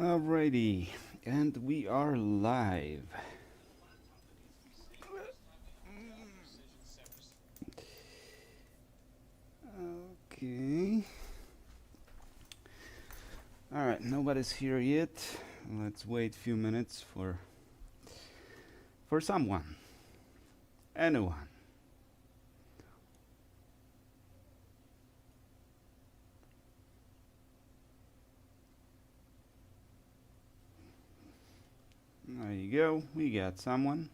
Alrighty, and we are live. Okay. Alright, nobody's here yet. Let's wait a few minutes for someone. Anyone. There you go. We got someone.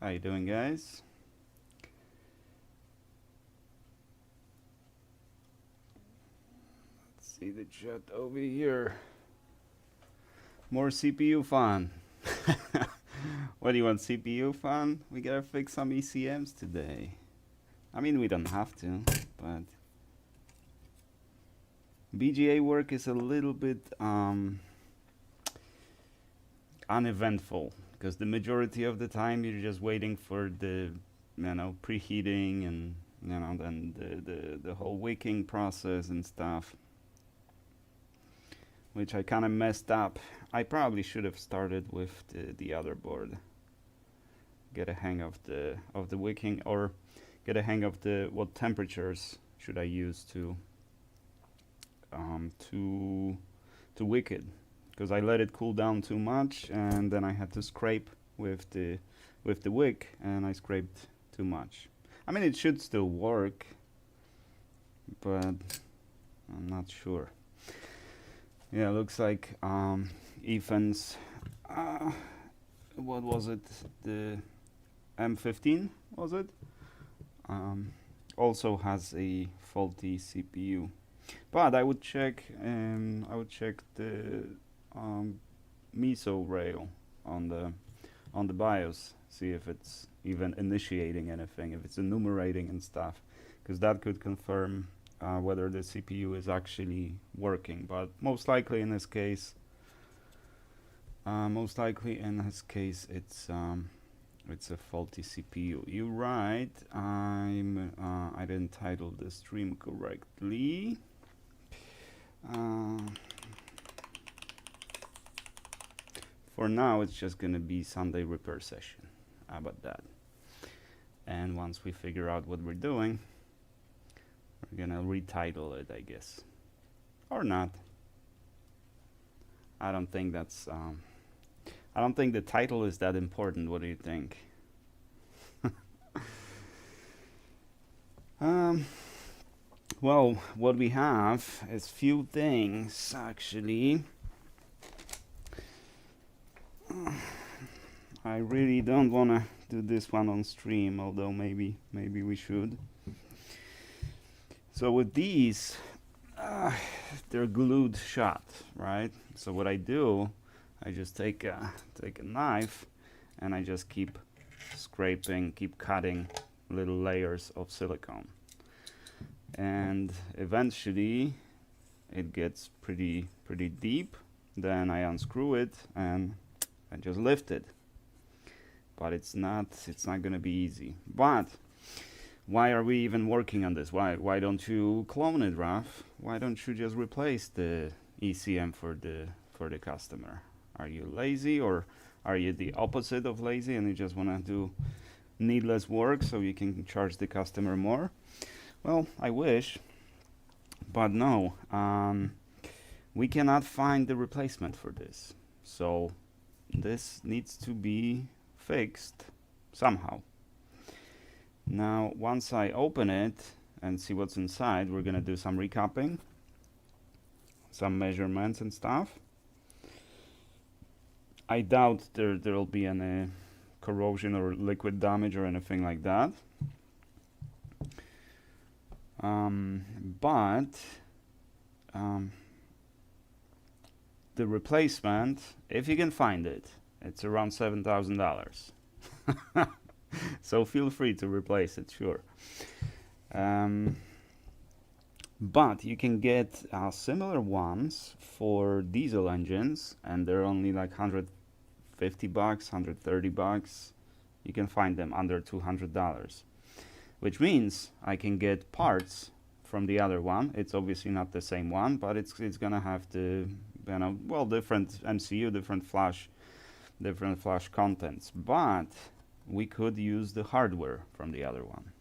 How you doing, guys? Let's see the chat over here. More CPU fun. What do you want, CPU fun? We gotta fix some ECMs today. I mean, we don't have to, but BGA work is a little bit uneventful because the majority of the time you're just waiting for the preheating and then the whole wicking process and stuff, which I kind of messed up. I probably should have started with the other board. Get a hang of the wicking, or get a hang of what temperatures should I use to wick it, because I let it cool down too much and then I had to scrape with the wick, and I scraped too much. I mean, it should still work, but I'm not sure. Yeah, looks like Ethan's what was it, the M15 was it, also has a faulty CPU. But I would check the MISO rail on the BIOS, see if it's even initiating anything, if it's enumerating and stuff, because that could confirm whether the CPU is actually working. But most likely in this case, it's a faulty CPU. You're right. I didn't title the stream correctly. For now, it's just gonna be Sunday repair session. How about that? And once we figure out what we're doing, we're gonna retitle it, I guess, or not. I don't think that's. I don't think the title is that important. What do you think? Well, what we have is few things actually. I really don't want to do this one on stream, although maybe we should. So with these, they're glued shut, right? So what I do, I just take a knife and I just keep scraping, keep cutting little layers of silicone. And eventually it gets pretty deep. Then I unscrew it and I just lift it. But it's not gonna be easy. But why are we even working on this? Why don't you clone it, Raf? Why don't you just replace the ECM for the customer? Are you lazy, or are you the opposite of lazy and you just want to do needless work so you can charge the customer more? Well, I wish, but no. We cannot find the replacement for this. So this needs to be fixed somehow. Now, once I open it and see what's inside, we're going to do some recapping, some measurements and stuff. I doubt there'll be any corrosion or liquid damage or anything like that. But the replacement, if you can find it, it's around $7,000. So feel free to replace it, sure. But you can get similar ones for diesel engines, and they're only like $150, $130. You can find them under $200, which means I can get parts from the other one. It's obviously not the same one, but it's gonna have the well, different MCU, different flash contents, but we could use the hardware from the other one.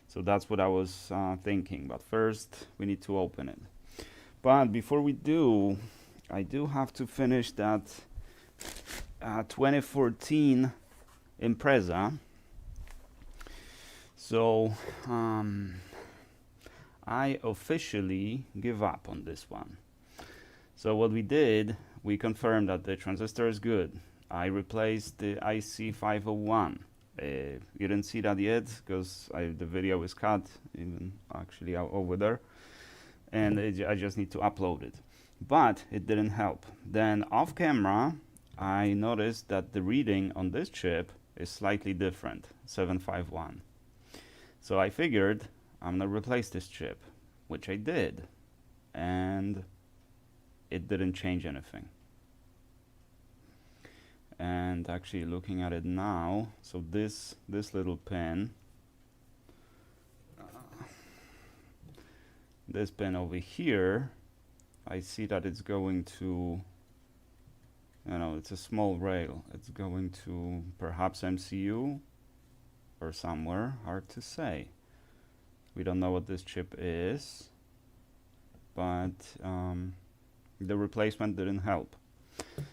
So that's what I was thinking, but first we need to open it. But before we do, I do have to finish that 2014 Impreza. So I officially give up on this one. So what we did, we confirmed that the transistor is good. I replaced the IC501. You didn't see that yet because the video is cut, even actually over there, and I just need to upload it. But it didn't help. Then off camera, I noticed that the reading on this chip is slightly different, 751. So I figured I'm gonna replace this chip, which I did, and it didn't change anything. And actually looking at it now, so this little pin, this pin over here, I see that it's going to, it's a small rail. It's going to perhaps MCU or somewhere, hard to say. We don't know what this chip is, but the replacement didn't help.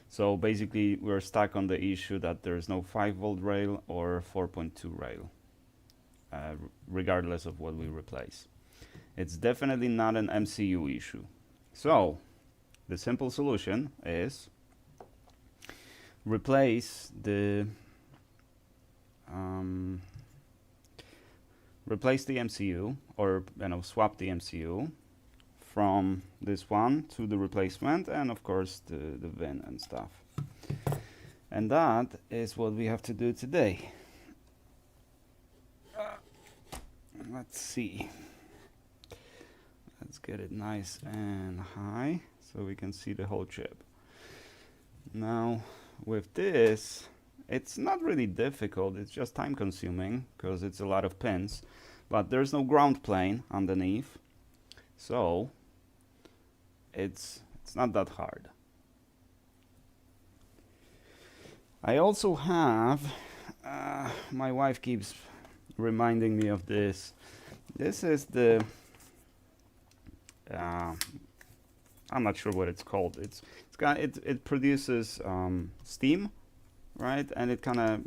So basically we're stuck on the issue that there's no 5-volt rail or 4.2 rail, regardless of what we replace. It's definitely not an MCU issue. So the simple solution is replace the MCU, or swap the MCU from this one to the replacement, and of course the VIN and stuff. And that is what we have to do today. Let's see. Let's get it nice and high so we can see the whole chip. Now with this, it's not really difficult, it's just time consuming because it's a lot of pins, but there's no ground plane underneath, so it's not that hard. I also have, my wife keeps reminding me of this. This is the, I'm not sure what it's called. It produces steam, right? And it kind of,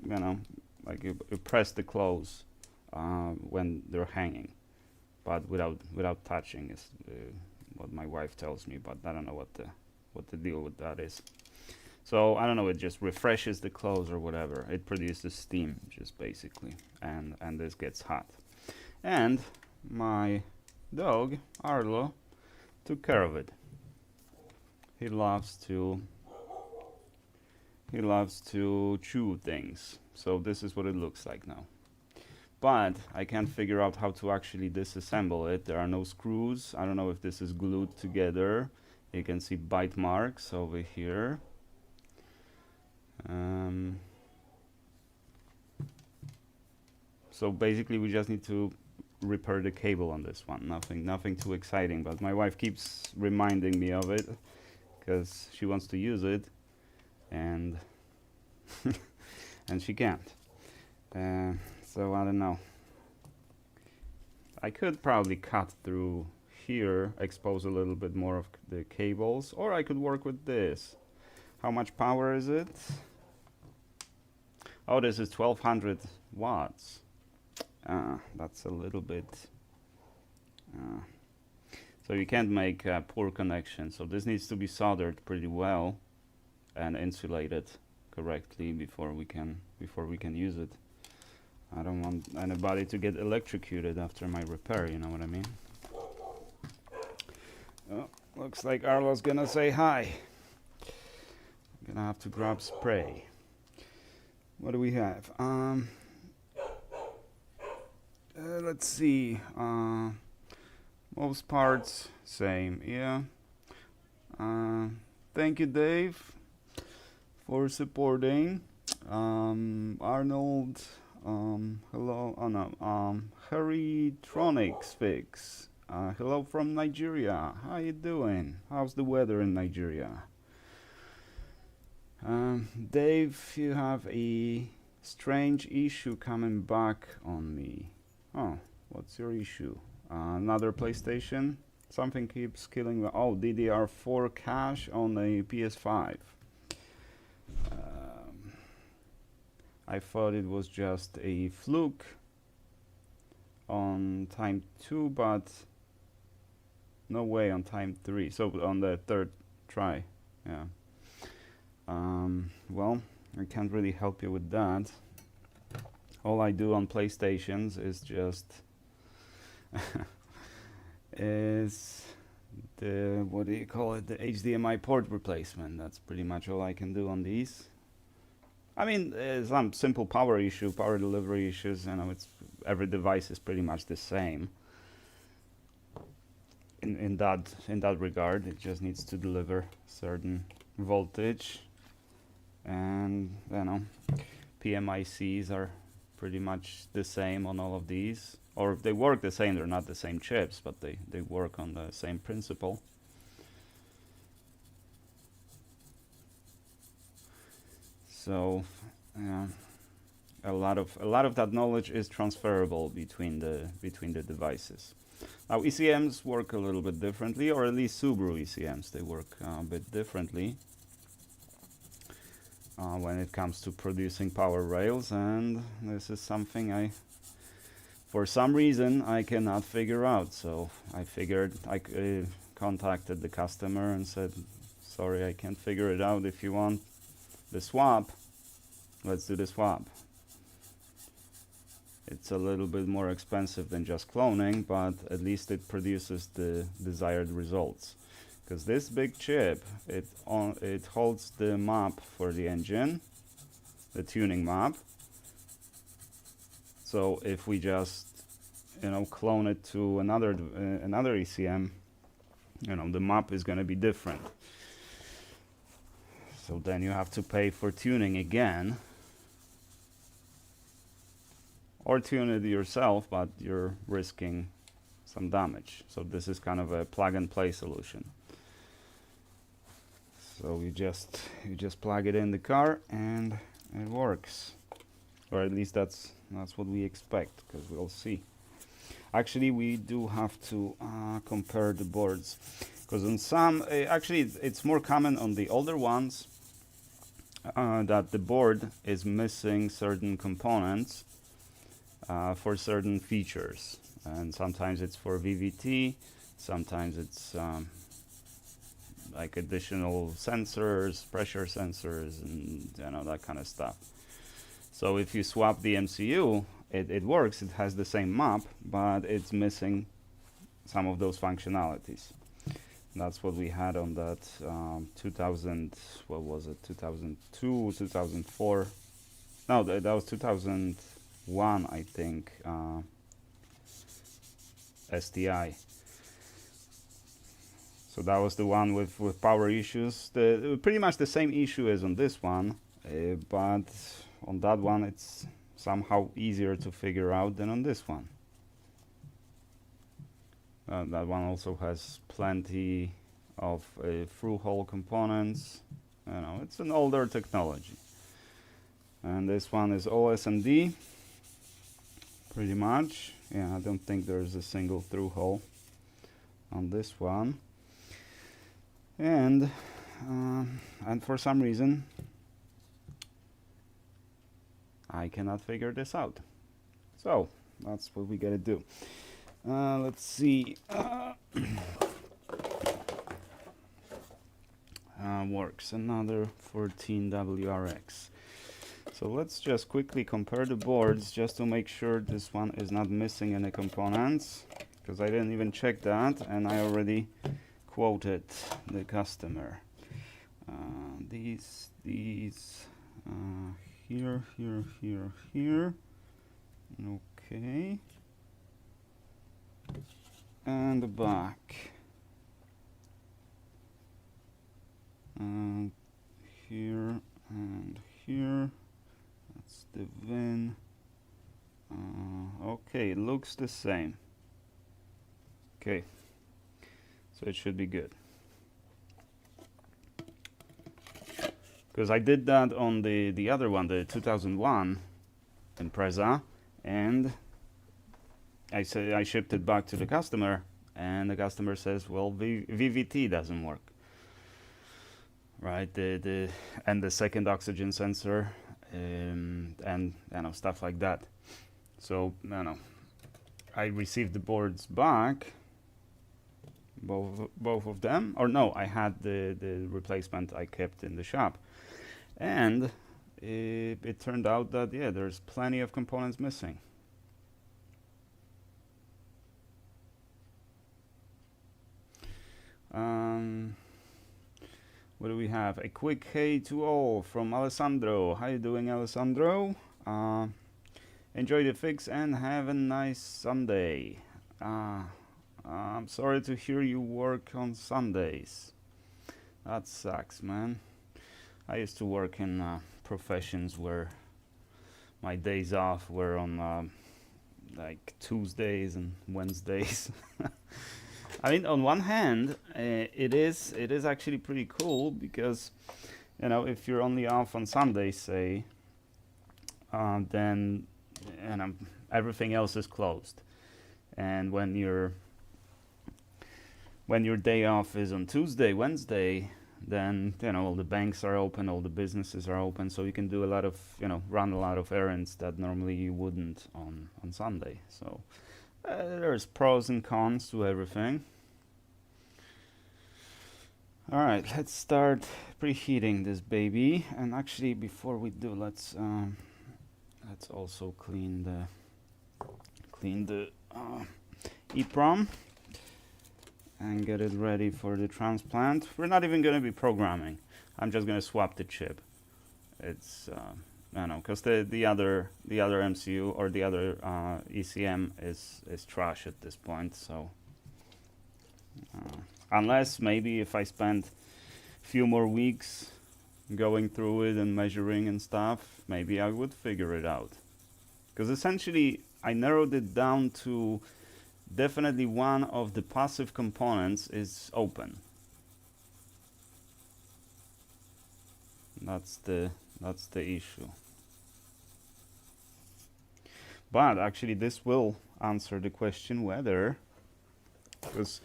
like you press the clothes when they're hanging, but without touching is what my wife tells me. But I don't know what the deal with that is. So I don't know. It just refreshes the clothes or whatever. It produces steam, just basically, and this gets hot. And my dog Arlo took care of it. He loves to chew things. So this is what it looks like now. But I can't figure out how to actually disassemble it. There are no screws. I don't know if this is glued together. You can see bite marks over here. So basically we just need to repair the cable on this one. Nothing too exciting, but my wife keeps reminding me of it because she wants to use it, and and she can't. So I don't know. I could probably cut through here, expose a little bit more of the cables, or I could work with this. How much power is it? Oh, this is 1200 watts. That's a little bit. So you can't make a poor connection. So this needs to be soldered pretty well and insulated correctly before we can use it. I don't want anybody to get electrocuted after my repair, you know what I mean? Oh, looks like Arlo's gonna say hi. I'm gonna have to grab spray. What do we have? Let's see. Most parts same, yeah. Thank you, Dave, for supporting. Arnold, hello. Oh no. Harrytronics Fix. Hello from Nigeria. How you doing? How's the weather in Nigeria? Dave, you have a strange issue coming back on me. Oh, what's your issue? Another PlayStation? Something keeps killing me. Oh, DDR4 cache on a PS5. I thought it was just a fluke on time 2, but no way on time 3. So on the third try, yeah. Well, I can't really help you with that. All I do on PlayStations is just is the, what do you call it, the HDMI port replacement. That's pretty much all I can do on these. I mean, some simple power delivery issues. You know, it's every device is pretty much the same. In that regard, it just needs to deliver certain voltage, and you know, PMICs are pretty much the same on all of these, or they work the same. They're not the same chips, but they work on the same principle. So a lot of that knowledge is transferable between the devices. Now ECMs work a little bit differently, or at least Subaru ECMs, they work a bit differently when it comes to producing power rails, and this is something for some reason I cannot figure out. So I figured I contacted the customer and said, sorry, I can't figure it out. If you want the swap, let's do the swap. It's a little bit more expensive than just cloning, but at least it produces the desired results. Because this big chip, it holds the map for the engine, the tuning map. So if we just, clone it to another ECM, the map is going to be different. So then you have to pay for tuning again, or tune it yourself, but you're risking some damage. So this is kind of a plug and play solution. So you just plug it in the car and it works, or at least that's what we expect, because we'll see. Actually, we do have to compare the boards, because on some, actually it's more common on the older ones that the board is missing certain components for certain features, and sometimes it's for VVT, sometimes it's like additional sensors, pressure sensors, and that kind of stuff. So if you swap the MCU, it works, it has the same map, but it's missing some of those functionalities. That's what we had on that 2000, what was it, 2002, 2004, no, that was 2001, I think, STI. So that was the one with power issues. Pretty much the same issue as on this one, but on that one it's somehow easier to figure out than on this one. That one also has plenty of through-hole components. It's an older technology. And this one is OS&D, pretty much. Yeah, I don't think there's a single through-hole on this one. And for some reason, I cannot figure this out. So that's what we gotta do. Let's see. Works another 14WRX. So let's just quickly compare the boards just to make sure this one is not missing any components, because I didn't even check that and I already quoted the customer. These here, okay, and the back, and here and here. That's the VIN. Okay, it looks the same. Okay, so it should be good. Because I did that on the other one, the 2001 Impreza, and I shipped it back to the customer, and the customer says, well, VVT doesn't work, right? And the second oxygen sensor, and stuff like that. So I received the boards back, both of them, or no, I had the replacement I kept in the shop, and it turned out that there's plenty of components missing. What do we have? A quick hey to all from Alessandro. How you doing, Alessandro? Enjoy the fix and have a nice Sunday. I'm sorry to hear you work on Sundays. That sucks, man. I used to work in professions where my days off were on like Tuesdays and Wednesdays. I mean, on one hand, it is actually pretty cool because, if you're only off on Sundays, say, then everything else is closed, and when your day off is on Tuesday, Wednesday, then all the banks are open, all the businesses are open, so you can do a lot of run a lot of errands that normally you wouldn't on Sunday. So. There's pros and cons to everything. Alright, let's start preheating this baby. And actually, before we do, let's also clean the EEPROM and get it ready for the transplant. We're not even going to be programming. I'm just going to swap the chip. It's because the other MCU or the other ECM is trash at this point. So unless maybe if I spend a few more weeks going through it and measuring and stuff, maybe I would figure it out. Because essentially I narrowed it down to definitely one of the passive components is open. That's the issue. But actually this will answer the question whether, because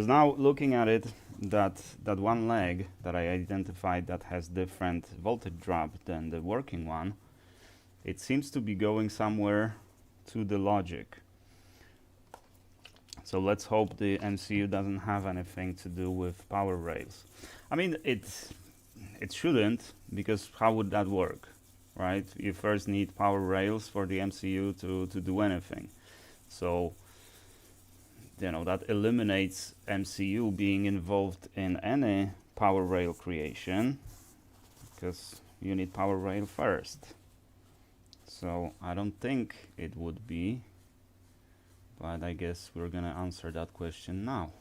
now looking at it, that one leg that I identified that has different voltage drop than the working one, it seems to be going somewhere to the logic. So let's hope the MCU doesn't have anything to do with power rails. I mean, it shouldn't, because how would that work, right? You first need power rails for the MCU to do anything. So, that eliminates MCU being involved in any power rail creation, because you need power rail first. So I don't think it would be, but I guess we're gonna answer that question now.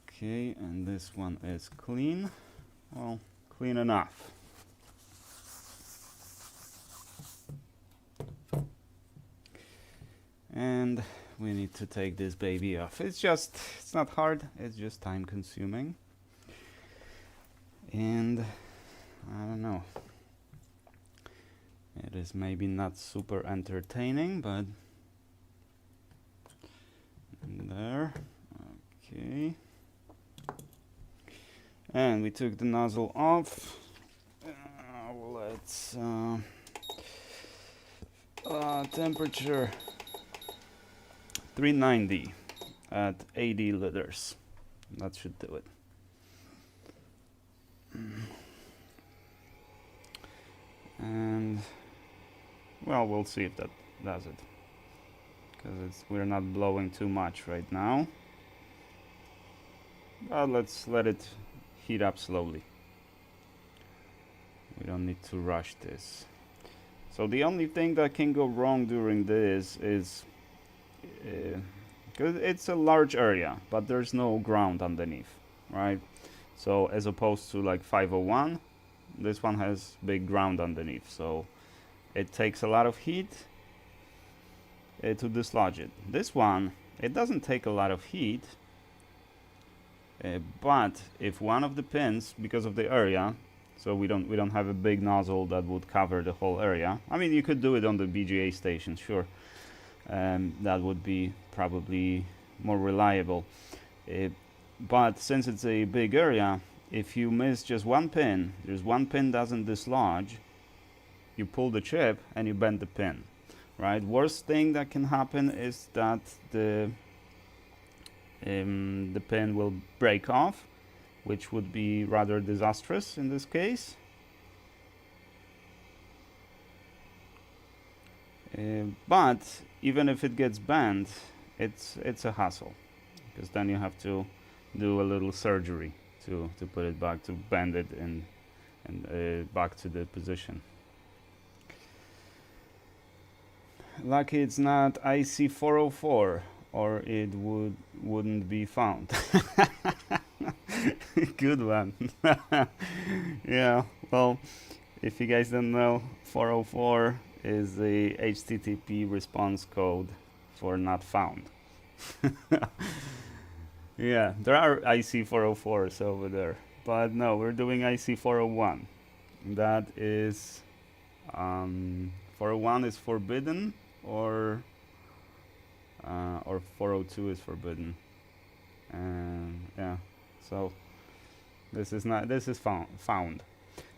Okay, and this one is clean. Well, clean enough. And we need to take this baby off. It's not hard, it's just time consuming. And I don't know. It is maybe not super entertaining, but there. Okay. And we took the nozzle off. Let's temperature 390 at 80 liters. That should do it. And well, we'll see if that does it, because we're not blowing too much right now. But let's let it heat up slowly. We don't need to rush this. So the only thing that can go wrong during this is because it's a large area, but there's no ground underneath, right? So as opposed to like 501, this one has big ground underneath, so it takes a lot of heat to dislodge it. This one, it doesn't take a lot of heat, but if one of the pins, because of the area, so we don't have a big nozzle that would cover the whole area. I mean, you could do it on the BGA station, sure. That would be probably more reliable. But since it's a big area, if you miss just one pin, there's one pin doesn't dislodge, you pull the chip and you bend the pin, right? Worst thing that can happen is that the pin will break off, which would be rather disastrous in this case. But even if it gets bent, it's a hassle, because then you have to do a little surgery to put it back, to bend it and back to the position. Lucky it's not IC404, or it wouldn't be found. Good one. Yeah, well, if you guys don't know, 404 is the HTTP response code for not found. Yeah, there are IC404s over there, but no, we're doing IC401. That is 401 is forbidden, or 402 is forbidden. Yeah, so this is not, this is found.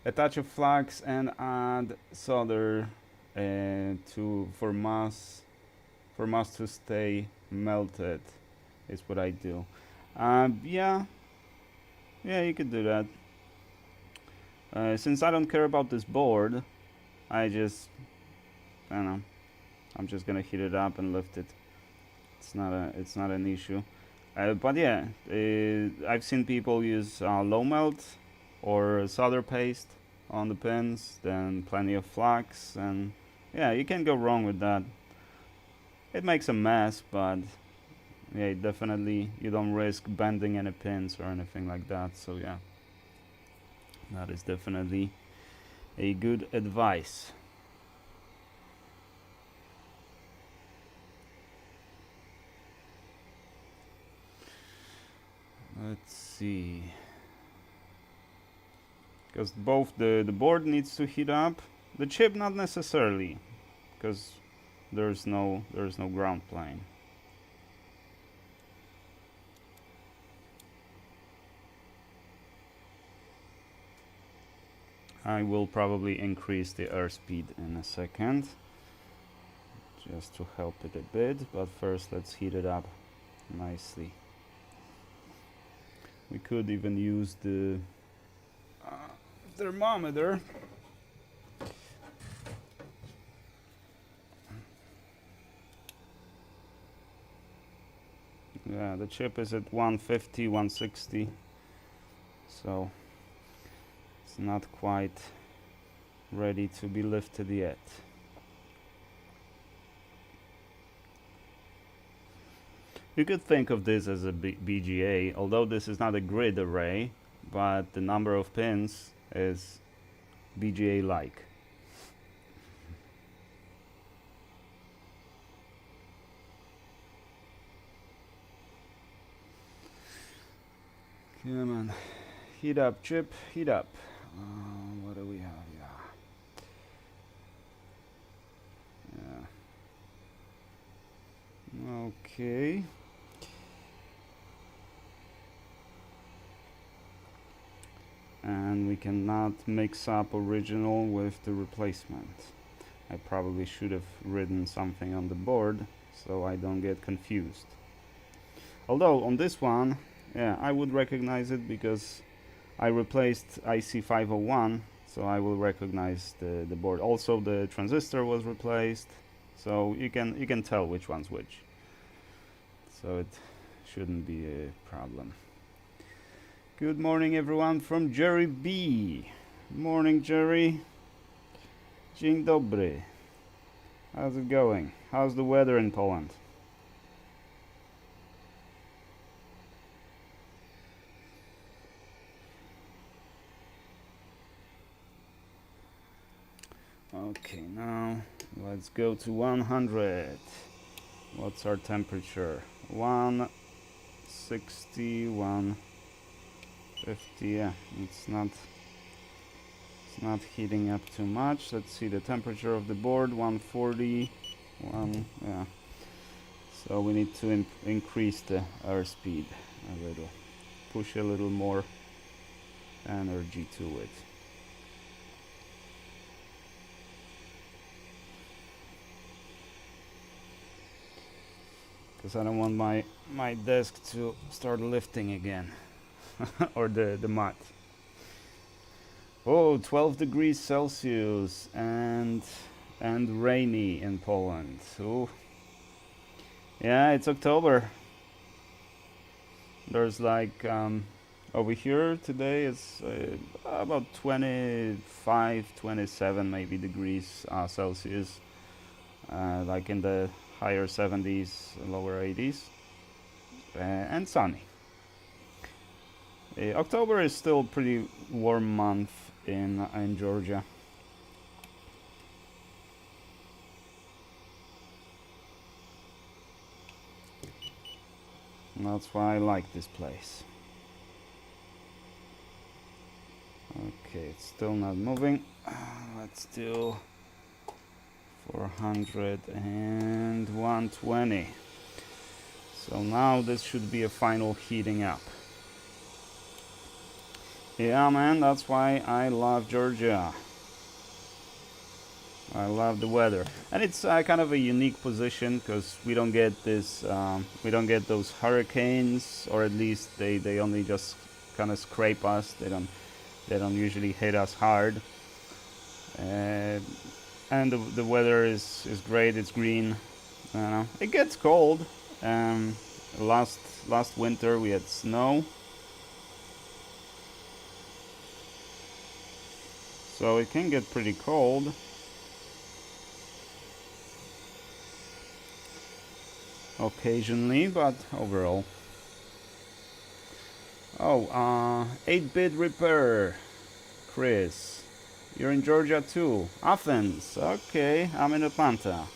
Attach a flax and add solder for mass to stay melted is what I do. Yeah, you could do that. Since I don't care about this board, I don't know, I'm just gonna heat it up and lift it. It's not an issue. But yeah, I've seen people use low melt or solder paste on the pins, then plenty of flax, and yeah, you can't go wrong with that. It makes a mess, but yeah, definitely you don't risk bending any pins or anything like that. So yeah, that is definitely a good advice. Let's see, because both the board needs to heat up, the chip not necessarily, because there's no ground plane. I will probably increase the airspeed in a second, just to help it a bit, but first let's heat it up nicely. We could even use the thermometer. Yeah, the chip is at 150, 160, so it's not quite ready to be lifted yet. You could think of this as a BGA, although this is not a grid array, but the number of pins is BGA-like. Come on, heat up, chip, heat up. What do we have? Yeah. Okay. And we cannot mix up original with the replacement. I probably should have written something on the board so I don't get confused. Although on this one, yeah, I would recognize it because I replaced IC501, so I will recognize the board. Also, the transistor was replaced, so you can tell which one's which. So it shouldn't be a problem. Good morning, everyone, from Jerry B. Morning, Jerry. Dzień dobry. How's it going? How's the weather in Poland? Okay, now let's go to 100. What's our temperature? 160, 150. Yeah, it's not heating up too much. Let's see the temperature of the board. 140. Yeah. So we need to increase the airspeed a little. Push a little more energy to it. Because I don't want my desk to start lifting again. Or the mat. Oh, 12 degrees Celsius and rainy in Poland. Oh, yeah, it's October. There's like over here today it's about 25, 27 maybe degrees Celsius, like in the higher 70s, lower 80s, and sunny. October is still a pretty warm month in Georgia. And that's why I like this place. Okay, it's still not moving. Let's do 400 and 120. So now this should be a final heating up. Yeah, man, that's why I love Georgia. I love the weather, and it's kind of a unique position because we don't get this, we don't get those hurricanes, or at least they only just kind of scrape us. They don't usually hit us hard, and the weather is great. It's green. You know, it gets cold. Last winter we had snow. So it can get pretty cold. Occasionally, but overall. Oh, 8-bit repair. Chris, you're in Georgia too. Athens. Okay, I'm in Atlanta.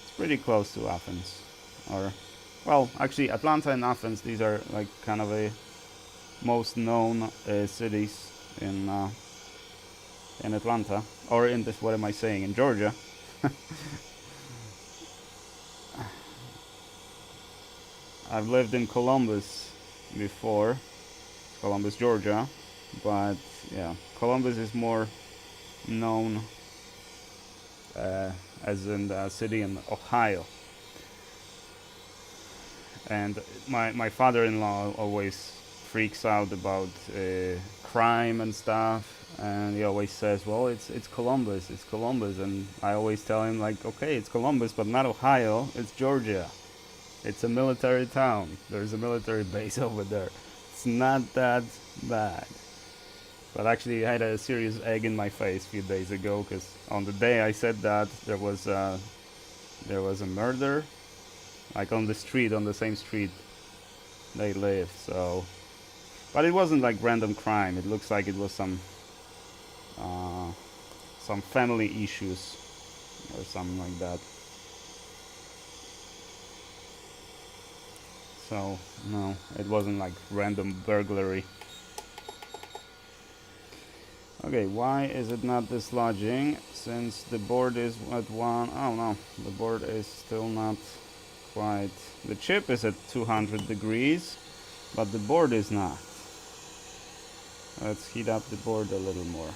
It's pretty close to Athens. Or, well, actually Atlanta and Athens, these are like kind of a most known cities in Atlanta, or in this, what am I saying, in Georgia. I've lived in Columbus before, Columbus, Georgia, but yeah, Columbus is more known as in the city in Ohio. And my father-in-law always freaks out about crime and stuff, and he always says, well, it's Columbus, and I always tell him, like, okay, it's Columbus, but not Ohio, it's Georgia. It's a military town. There's a military base over there. It's not that bad. But actually, I had a serious egg in my face a few days ago, because on the day I said that, there was a murder, like on the street, on the same street they live. So, but it wasn't like random crime. It looks like it was some family issues or something like that. So, no, it wasn't like random burglary. Okay, why is it not dislodging? Since the board is at 1... Oh no, the board is still not quite... The chip is at 200 degrees, but the board is not. Let's heat up the board a little more.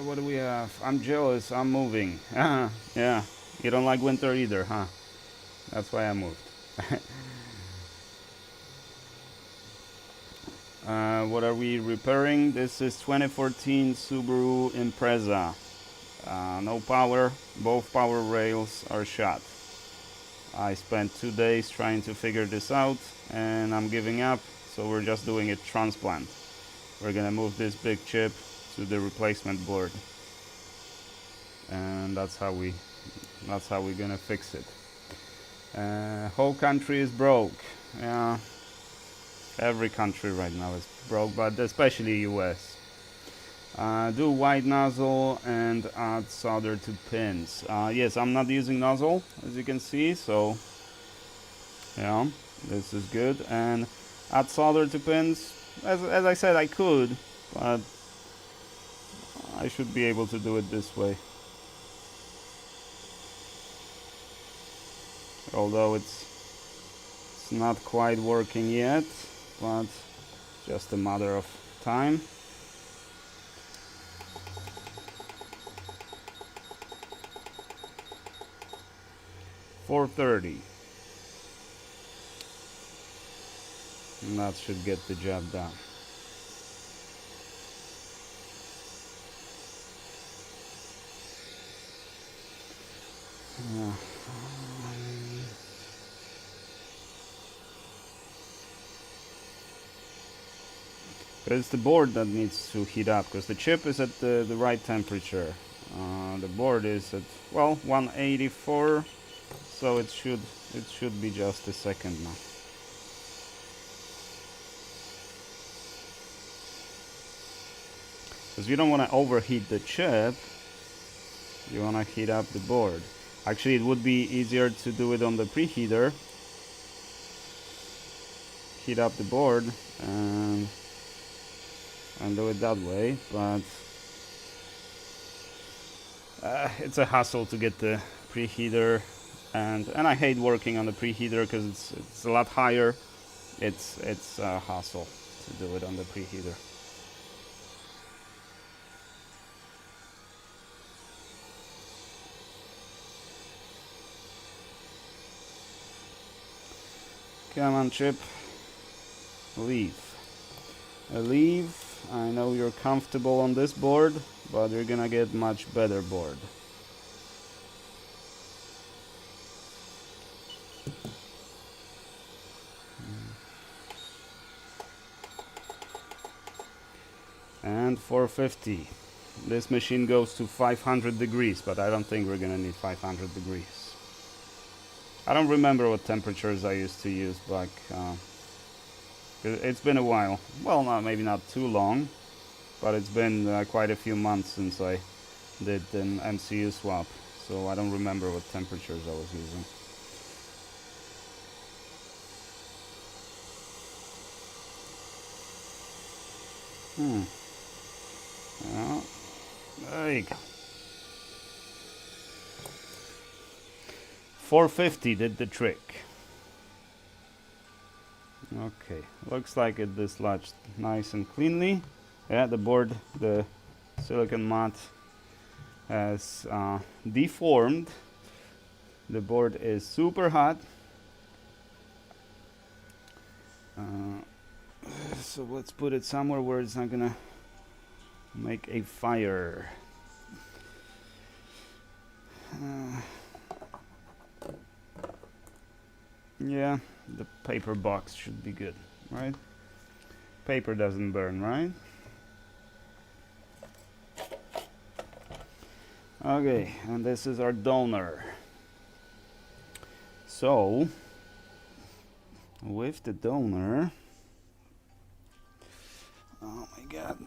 What do we have? I'm jealous. I'm moving. Yeah. You don't like winter either, huh? That's why I moved. What are we repairing? This is 2014 Subaru Impreza. No power. Both power rails are shot. I spent 2 days trying to figure this out, and I'm giving up. So we're just doing a transplant. We're gonna move this big chip to the replacement board, and that's how we're gonna fix it. Whole country is broke. Yeah, Every country right now is broke, but especially US. Do wide nozzle and add solder to pins. Yes, I'm not using nozzle, as you can see, so yeah, this is good. And add solder to pins. As I said, I could, but I should be able to do it this way. Although it's not quite working yet, but just a matter of time. $4.30. And that should get the job done. Yeah. But it's the board that needs to heat up, because the chip is at the right temperature. The board is at, well, 184, so it should be just a second now. Because you don't want to overheat the chip, you want to heat up the board. Actually, it would be easier to do it on the preheater. Heat up the board and do it that way, but it's a hassle to get the preheater, and I hate working on the preheater because it's a lot higher. It's a hassle to do it on the preheater. Come on, chip. Leave. Leave. I know you're comfortable on this board, but you're gonna get much better board. And 450. This machine goes to 500 degrees, but I don't think we're gonna need 500 degrees. I don't remember what temperatures I used to use back. It's been a while. Well, maybe not too long, but it's been quite a few months since I did an MCU swap, so I don't remember what temperatures I was using. Yeah, there you go. 450 did the trick. Okay, looks like it dislodged nice and cleanly. Yeah, the board, the silicon mat has deformed. The board is super hot. So let's put it somewhere where it's not gonna make a fire. Yeah, the paper box should be good, right? Paper doesn't burn, right? Okay, and this is our donor. So, with the donor, oh my god.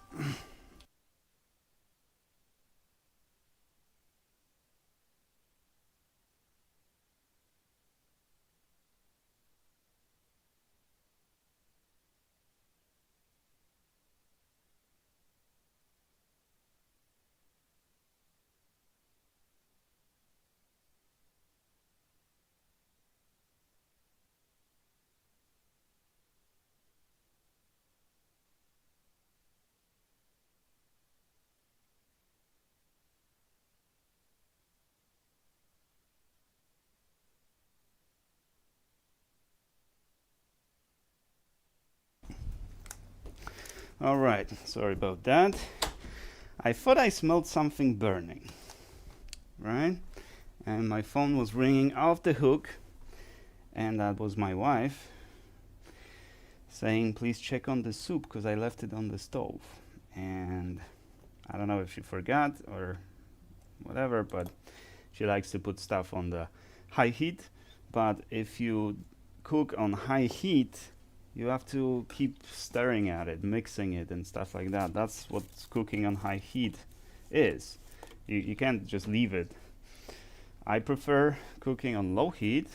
All right, sorry about that. I thought I smelled something burning, right? And my phone was ringing off the hook, and that was my wife saying, please check on the soup because I left it on the stove. And I don't know if she forgot or whatever, but she likes to put stuff on the high heat. But if you cook on high heat, you have to keep stirring at it, mixing it and stuff like that. That's what cooking on high heat is. You can't just leave it. I prefer cooking on low heat,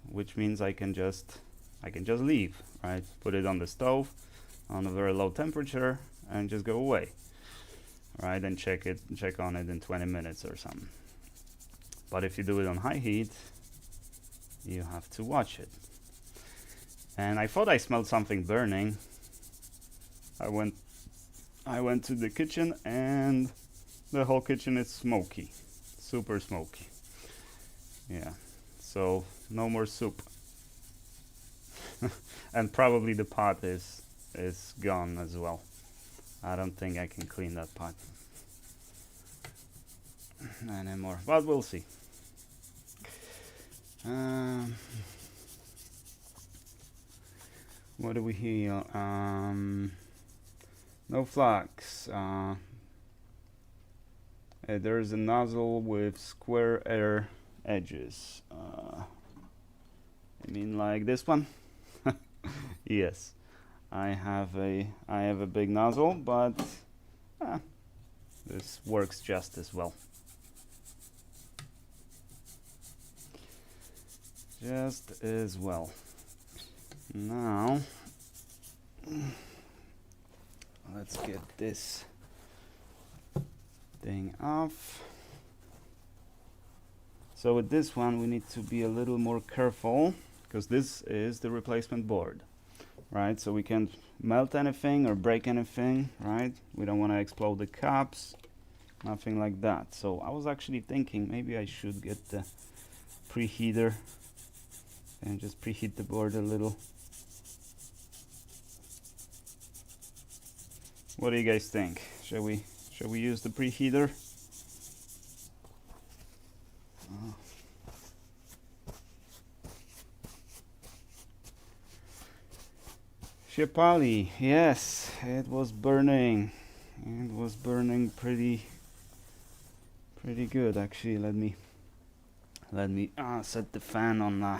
which means I can just leave, right? Put it on the stove on a very low temperature and just go away, right? And check on it in 20 minutes or something. But if you do it on high heat, you have to watch it. And I thought I smelled something burning. I went to the kitchen and the whole kitchen is smoky, super smoky. Yeah, so no more soup. And probably the pot is gone as well. I don't think I can clean that pot anymore, but we'll see. What do we hear? No flux. There's a nozzle with square air edges. I mean like this one? Yes. I have a big nozzle, but this works just as well. Just as well. Now let's get this thing off. So with this one we need to be a little more careful because this is the replacement board, right? So we can't melt anything or break anything, right? We don't want to explode the cups, nothing like that. So I was actually thinking maybe I should get the preheater and just preheat the board a little. What do you guys think? Shall we use the preheater? Shepali, yes, it was burning. It was burning pretty good actually. Let me set the fan on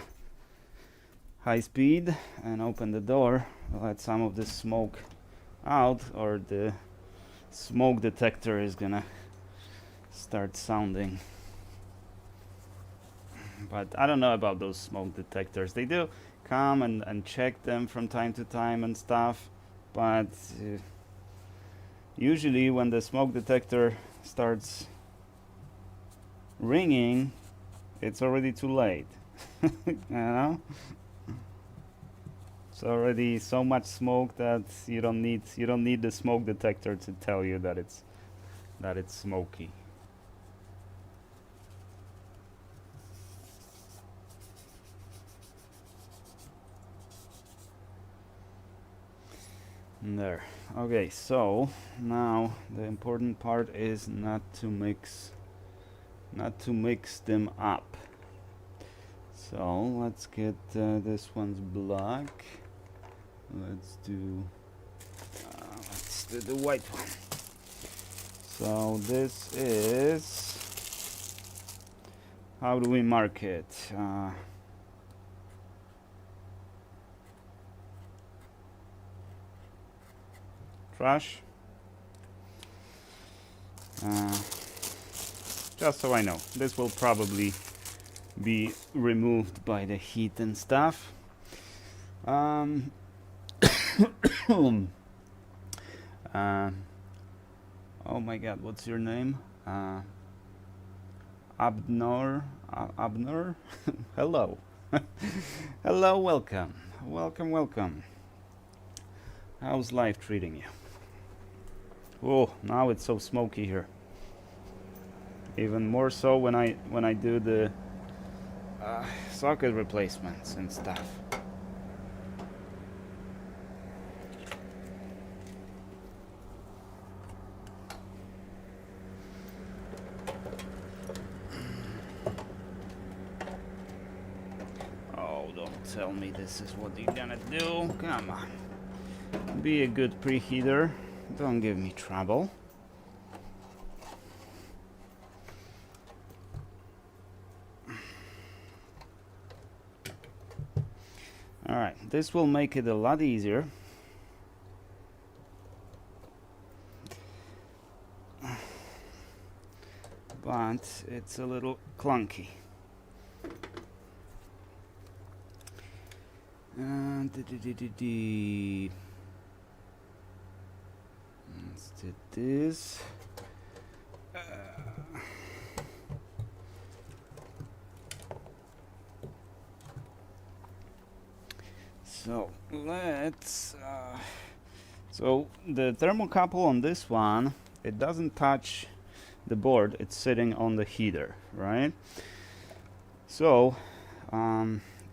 high speed and open the door. Let some of this smoke out, or the smoke detector is gonna start sounding. But I don't know about those smoke detectors. They do come and check them from time to time and stuff, but usually when the smoke detector starts ringing, it's already too late. You know? It's already so much smoke that you don't need the smoke detector to tell you that it's smoky. There. Okay, so now the important part is not to mix them up. So let's get this one's black. Let's do the white one. So this is, how do we mark it? Trash. Just so I know, this will probably be removed by the heat and stuff. Oh my god, what's your name? Abner? Hello. Hello, welcome. How's life treating you? Oh, now it's so smoky here. Even more so when I do the socket replacements and stuff. Oh, don't tell me this is what you're gonna do. Come on. Be a good preheater. Don't give me trouble. Alright, this will make it a lot easier. But it's a little clunky. Let's do this. So let's. So the thermocouple on this one, it doesn't touch the board. It's sitting on the heater, right? So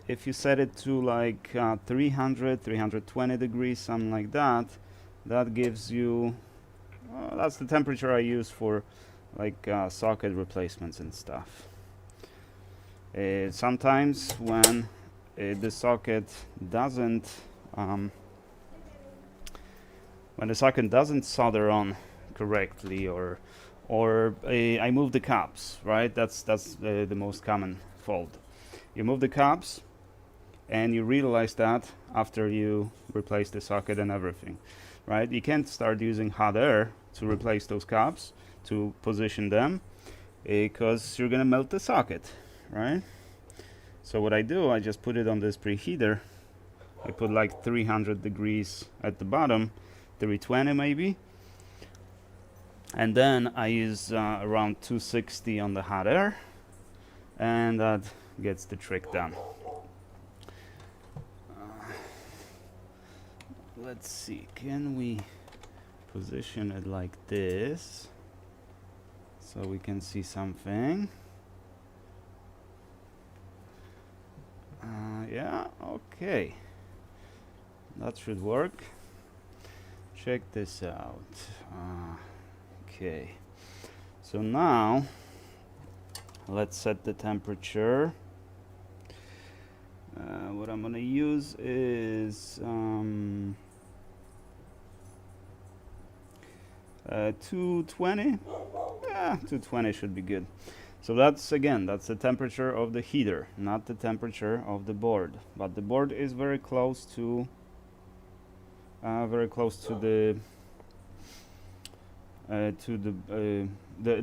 if you set it to like 300, 320 degrees, something like that, that gives you. That's the temperature I use for like socket replacements and stuff. Sometimes when the socket doesn't solder on correctly, or I move the caps, right? That's the most common fault. You move the caps and you realize that after you replace the socket and everything, right? You can't start using hot air to replace those caps, to position them, because you're gonna melt the socket, right? So what I do, I just put it on this preheater. I put like 300 degrees at the bottom, 320 maybe, and then I use around 260 on the hot air, and that gets the trick done. Let's see, can we position it like this so we can see something? Yeah, okay, that should work. Check this out. Okay, so now let's set the temperature. What I'm gonna use is 220. Yeah, 220 should be good. So that's the temperature of the heater, not the temperature of the board. But the board is very close to the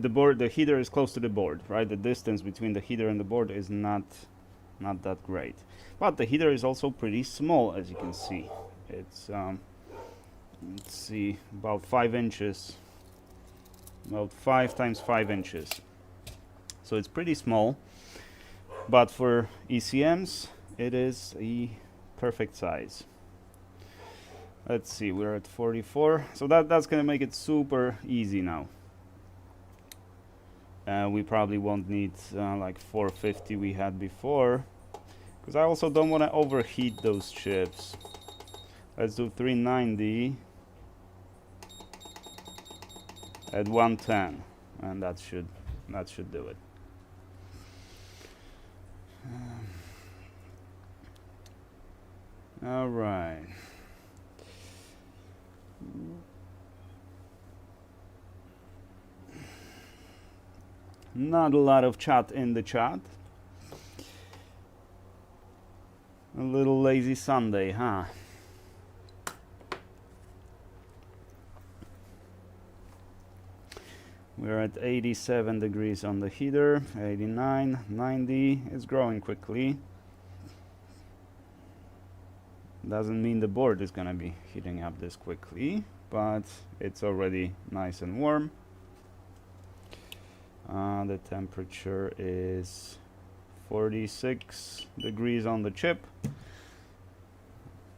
board. The heater is close to the board, right? The distance between the heater and the board is not that great. But the heater is also pretty small, as you can see. It's let's see, about 5 inches, about 5 times 5 inches. So it's pretty small, but for ECMs, it is a perfect size. Let's see, we're at 44, so that's gonna make it super easy now. We probably won't need like 450 we had before, because I also don't want to overheat those chips. Let's do 390 at 110, and that should do it. All right. Not a lot of chat in the chat. A little lazy Sunday, huh? We're at 87 degrees on the heater, 89, 90. It's growing quickly. Doesn't mean the board is gonna be heating up this quickly, but it's already nice and warm. The temperature is 46 degrees on the chip.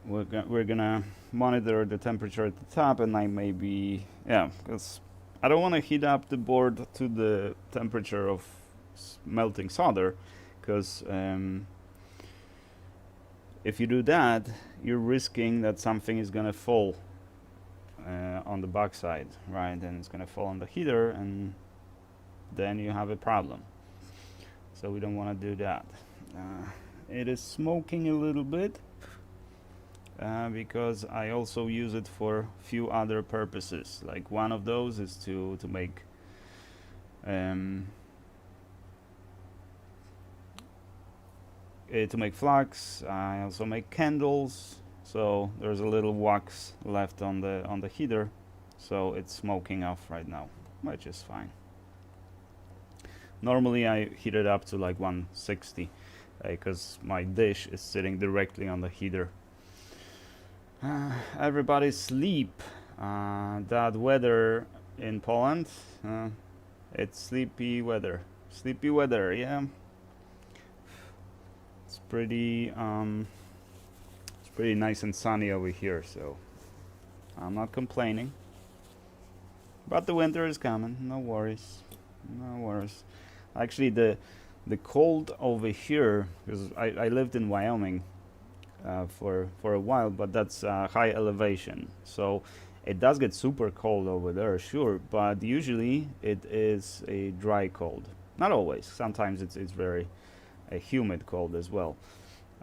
We're gonna monitor the temperature at the top, and I maybe, because I don't want to heat up the board to the temperature of melting solder, because if you do that, you're risking that something is gonna fall on the backside, right? And it's gonna fall on the heater, and then you have a problem. So we don't want to do that. It is smoking a little bit because I also use it for few other purposes. Like one of those is to make to make flax. I also make candles. So there's a little wax left on the heater, so it's smoking off right now, which is fine. Normally I heat it up to like 160 because my dish is sitting directly on the heater. Everybody sleep. That weather in Poland, it's sleepy weather. Sleepy weather, yeah. It's pretty nice and sunny over here, so I'm not complaining. But the winter is coming. No worries. No worries. Actually, the cold over here, because I lived in Wyoming for a while, but that's high elevation, so it does get super cold over there, sure, but usually it is a dry cold. Not always. Sometimes it's very humid cold as well.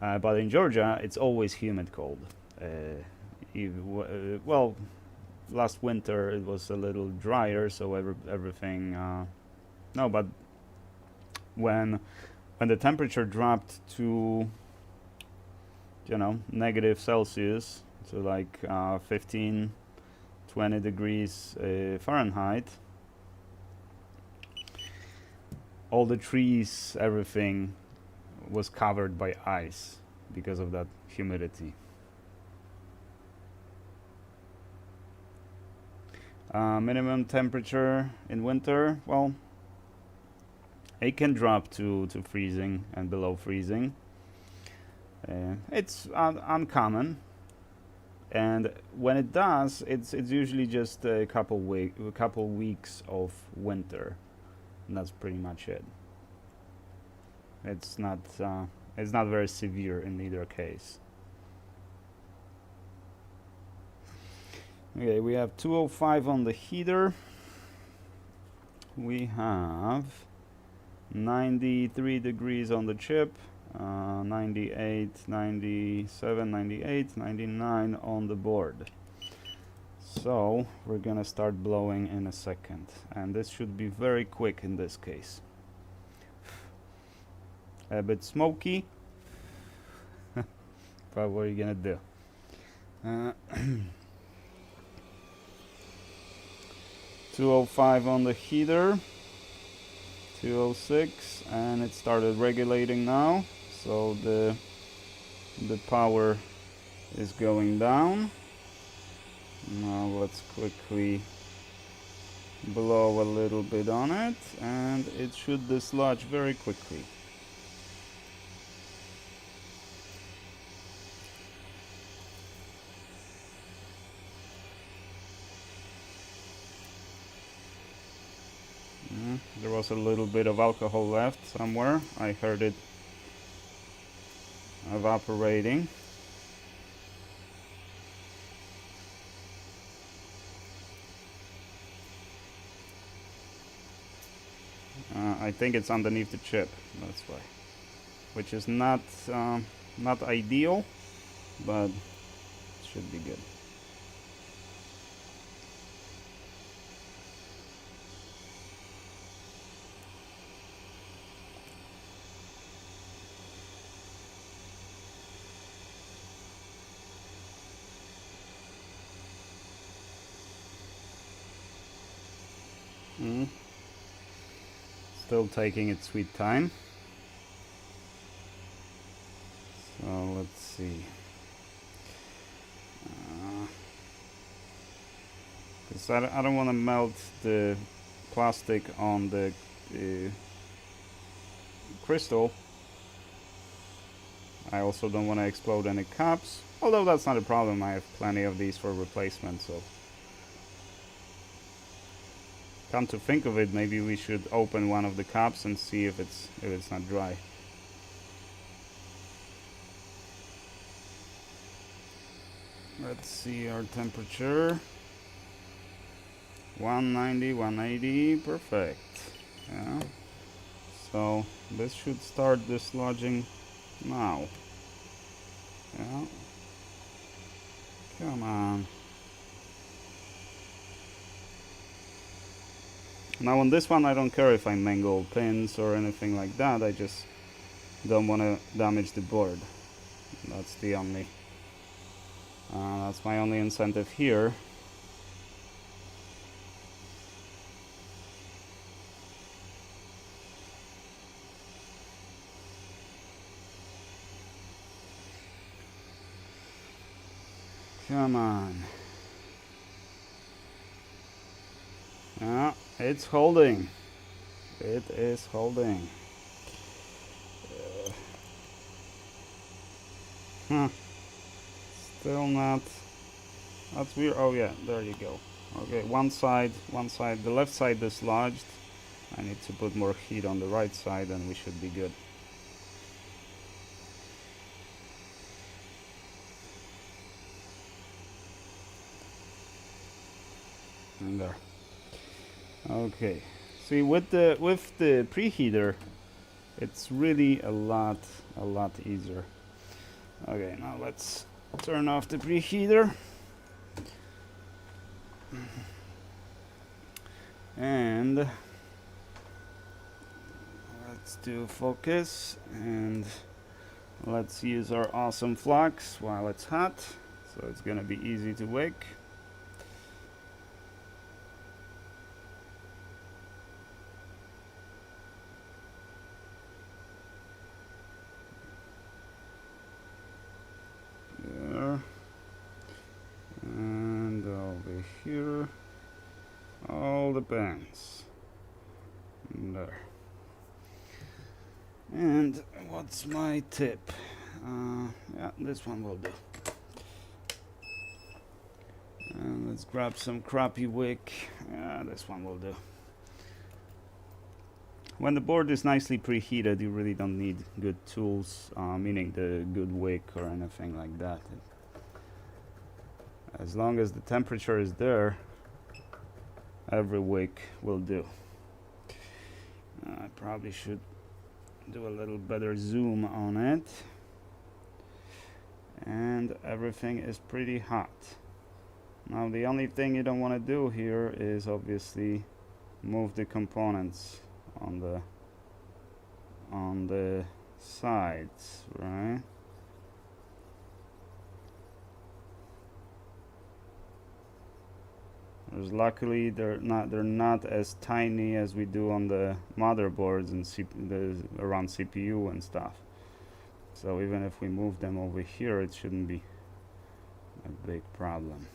But in Georgia, it's always humid cold. Well, last winter it was a little drier, so everything. No, but when the temperature dropped to, negative Celsius, to like 15, 20 degrees Fahrenheit, all the trees, everything was covered by ice because of that humidity. Minimum temperature in winter, well, it can drop to freezing and below freezing. It's uncommon, and when it does, it's usually just a couple weeks of winter, and that's pretty much it. It's not very severe in either case. Okay, we have 205 on the heater. We have 93 degrees on the chip, 98, 97, 98, 99 on the board. So we're gonna start blowing in a second, and this should be very quick in this case. A bit smoky, but what are you gonna do? 205 on the heater, 206, and it started regulating now, so the power is going down. Now let's quickly blow a little bit on it, and it should dislodge very quickly. There was a little bit of alcohol left somewhere. I heard it evaporating. I think it's underneath the chip, that's why. Which is not ideal, but it should be good. Still taking its sweet time. So let's see. Because I don't want to melt the plastic on the crystal. I also don't want to explode any cups, although that's not a problem. I have plenty of these for replacement, so. Come to think of it, maybe we should open one of the cups and see if it's not dry. Let's see our temperature. 190, 180, perfect. Yeah. So this should start dislodging now. Yeah. Come on. Now on this one I don't care if I mangle pins or anything like that, I just don't want to damage the board. That's the only that's my only incentive here. Come on. Yeah, it's holding. It is holding. Still not. That's weird. Oh yeah, there you go. Okay, one side, the left side dislodged. I need to put more heat on the right side and we should be good. And there. Okay. See, with the preheater, it's really a lot easier. Okay, now let's turn off the preheater. And let's do focus, and let's use our awesome flux while it's hot, so it's gonna be easy to wick. There. And over here. All the pens. There. And what's my tip? Yeah, this one will do. And let's grab some crappy wick. Yeah, this one will do. When the board is nicely preheated, you really don't need good tools, meaning the good wick or anything like that. As long as the temperature is there, every wick will do. I probably should do a little better zoom on it. And everything is pretty hot. Now the only thing you don't want to do here is obviously move the components on the sides, right? There's luckily they're not as tiny as we do on the motherboards and around CPU and stuff. So even if we move them over here, it shouldn't be a big problem.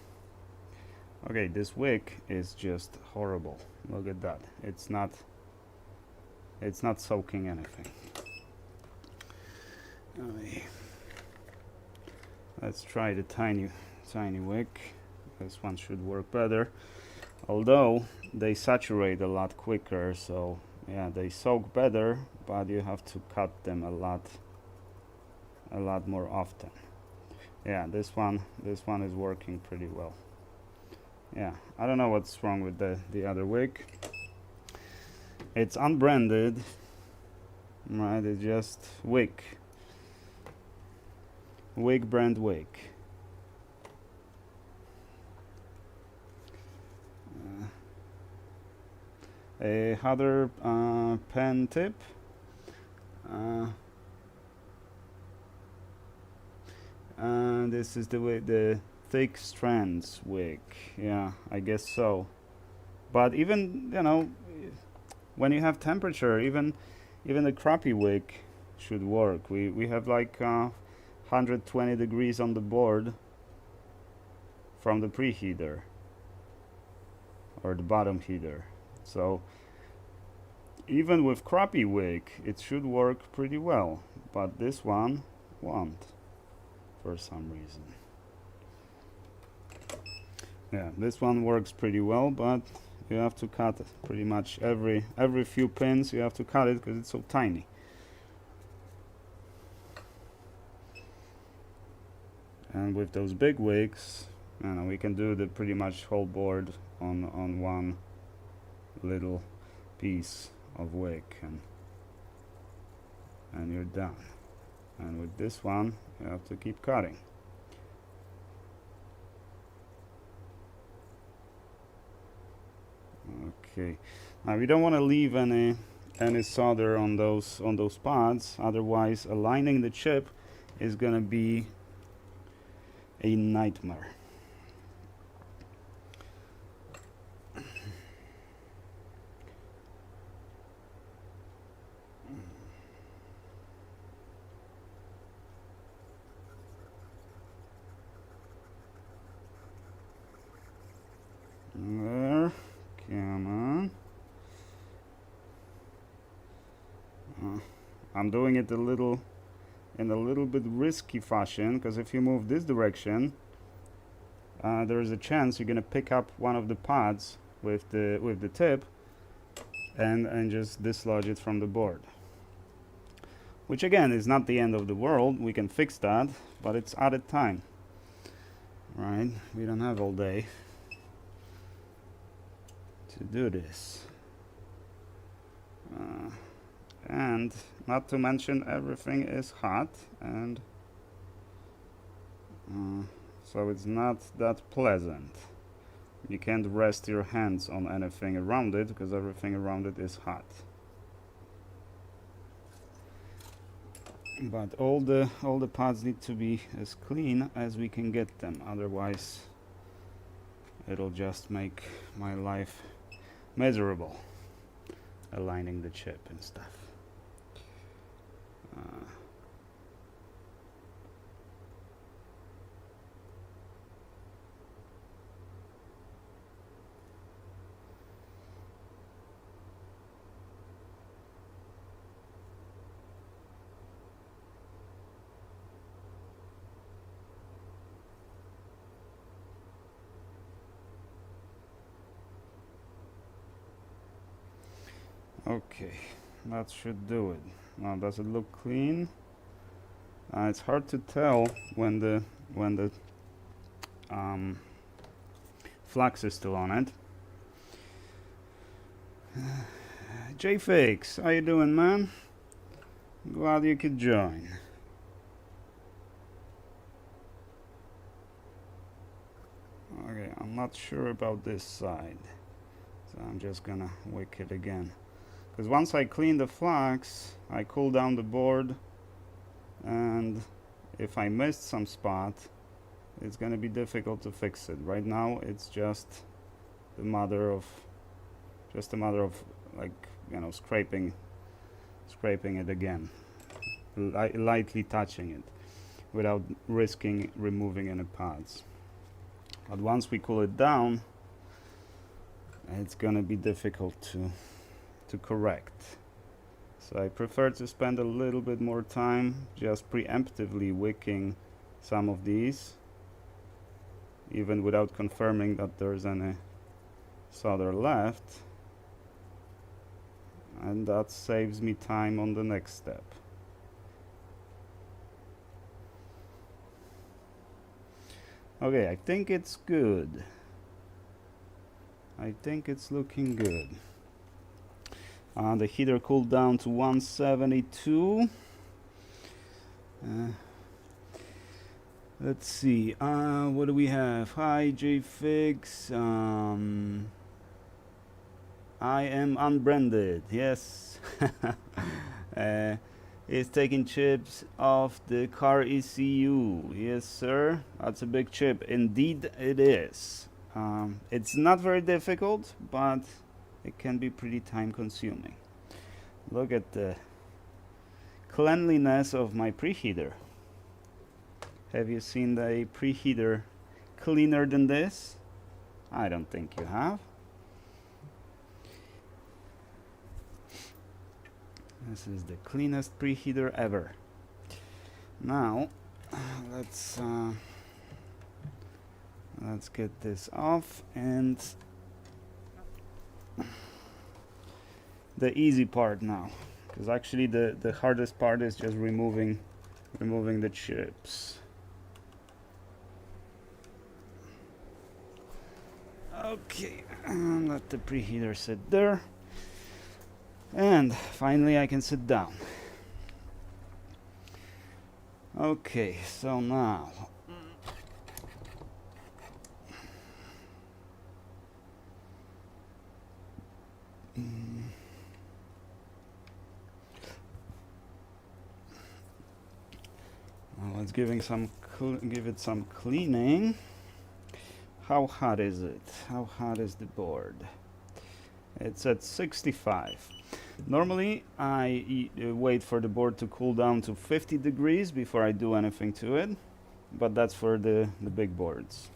Okay, this wick is just horrible. Look at that. It's not soaking anything. Let's try the tiny wick. This one should work better, although they saturate a lot quicker, so yeah, they soak better, but you have to cut them a lot more often. Yeah, this one is working pretty well. Yeah, I don't know what's wrong with the other wick. It's unbranded, right? It's just wick brand wick. A other pen tip. This is the thick strands wick. Yeah, I guess so. But even, you know, when you have temperature, even the crappy wick should work. We have like 120 degrees on the board from the preheater or the bottom heater. So even with crappy wick, it should work pretty well, but this one won't for some reason. Yeah, this one works pretty well, but you have to cut it pretty much every few pins. You have to cut it because it's so tiny. And with those big wicks, you know, we can do the pretty much whole board on one little piece of wick, and you're done. And with this one, you have to keep cutting. Okay, now we don't want to leave any any solder on those pods. Otherwise, aligning the chip is gonna be a nightmare. There, come on. I'm doing it in a little bit risky fashion, because if you move this direction, there is a chance you're gonna pick up one of the pods with the tip and just dislodge it from the board. Which again is not the end of the world. We can fix that, but it's added time. Right? We don't have all day to do this. And not to mention everything is hot, and so it's not that pleasant. You can't rest your hands on anything around it because everything around it is hot. But all the pods need to be as clean as we can get them, otherwise it'll just make my life miserable aligning the chip and stuff. Okay, that should do it. Now, does it look clean? It's hard to tell when the flux is still on it. JFix, how you doing, man? Glad you could join. Okay, I'm not sure about this side, so I'm just gonna wick it again. Because once I clean the flux, I cool down the board, and if I missed some spot, it's going to be difficult to fix it. Right now, it's just a matter of like, you know, scraping it again, lightly touching it, without risking removing any pads. But once we cool it down, it's going to be difficult to correct. So I prefer to spend a little bit more time just preemptively wicking some of these, even without confirming that there's any solder left, and that saves me time on the next step. Okay, I think it's good. I think it's looking good. The heater cooled down to 172. Let's see. What do we have? Hi, JFix. I am unbranded. Yes. It's taking chips off the car ECU. Yes, sir. That's a big chip. Indeed, it is. It's not very difficult, but it can be pretty time consuming. Look at the cleanliness of my preheater. Have you seen the preheater cleaner than this? I don't think you have. This is the cleanest preheater ever. Now, let's get this off, and the easy part now, because actually the hardest part is just removing the chips. Okay, let the preheater sit there, and finally I can sit down. Okay, so now let's give it some cleaning. How hot is it? How hot is the board? It's at 65. Normally, I wait for the board to cool down to 50 degrees before I do anything to it, but that's for the big boards.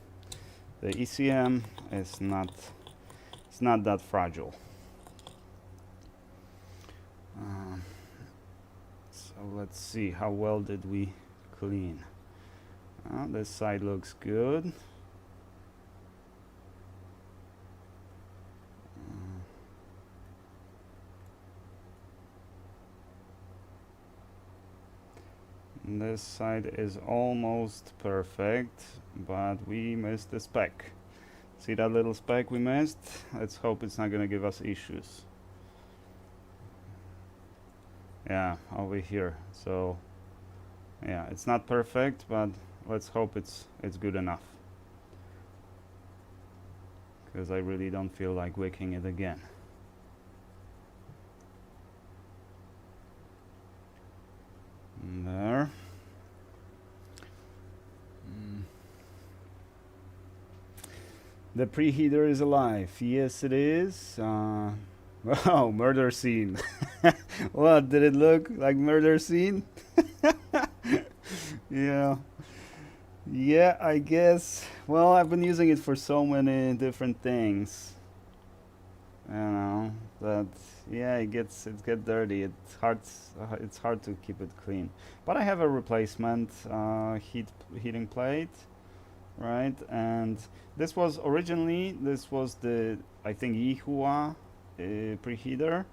The ECM is not, it's not that fragile. So let's see, how well did we clean? This side looks good. This side is almost perfect, but we missed the speck. See that little speck we missed? Let's hope it's not gonna give us issues. Yeah, over here. So yeah, it's not perfect, but let's hope it's good enough, because I really don't feel like wicking it again. There. The preheater is alive. Yes, it is. Wow, murder scene. What, did it look like murder scene? Yeah. Yeah, I guess. Well, I've been using it for so many different things. You know, that yeah, it gets dirty. It's hard to keep it clean. But I have a replacement heating plate, right? And this was the, I think, Yihua preheater,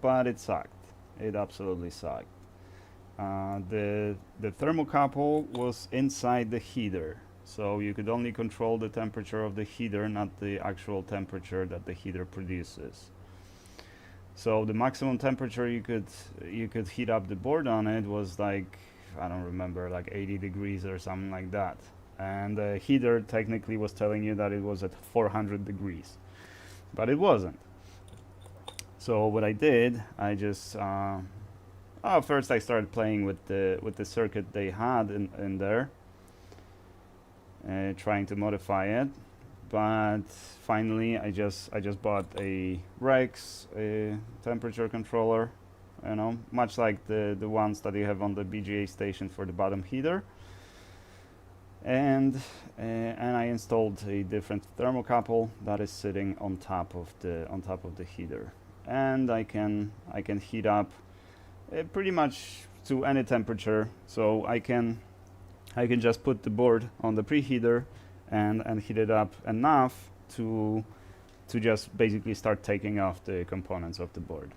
but it sucked. It absolutely sucked. The thermocouple was inside the heater, so you could only control the temperature of the heater, not the actual temperature that the heater produces. So the maximum temperature you could heat up the board on it was like, I don't remember, like 80 degrees or something like that. And the heater technically was telling you that it was at 400 degrees, but it wasn't. So what I did, I just first I started playing with the circuit they had in there, trying to modify it. But finally, I just bought a Rex temperature controller, you know, much like the ones that you have on the BGA station for the bottom heater. And I installed a different thermocouple that is sitting on top of the heater, and I can heat up pretty much to any temperature. So I can just put the board on the preheater and heat it up enough to just basically start taking off the components of the board.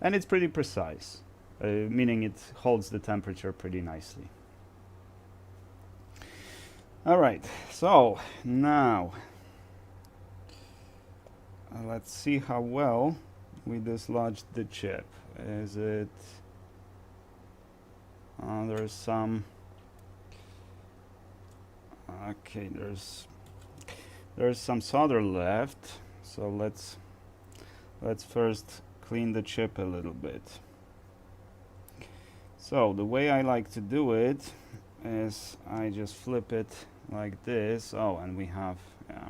And it's pretty precise, meaning it holds the temperature pretty nicely. All right, so now let's see how well we dislodged the chip. Is it... there's some... Okay, there's some solder left, so let's first clean the chip a little bit. So the way I like to do it is I just flip it like this. Oh, and we have, yeah.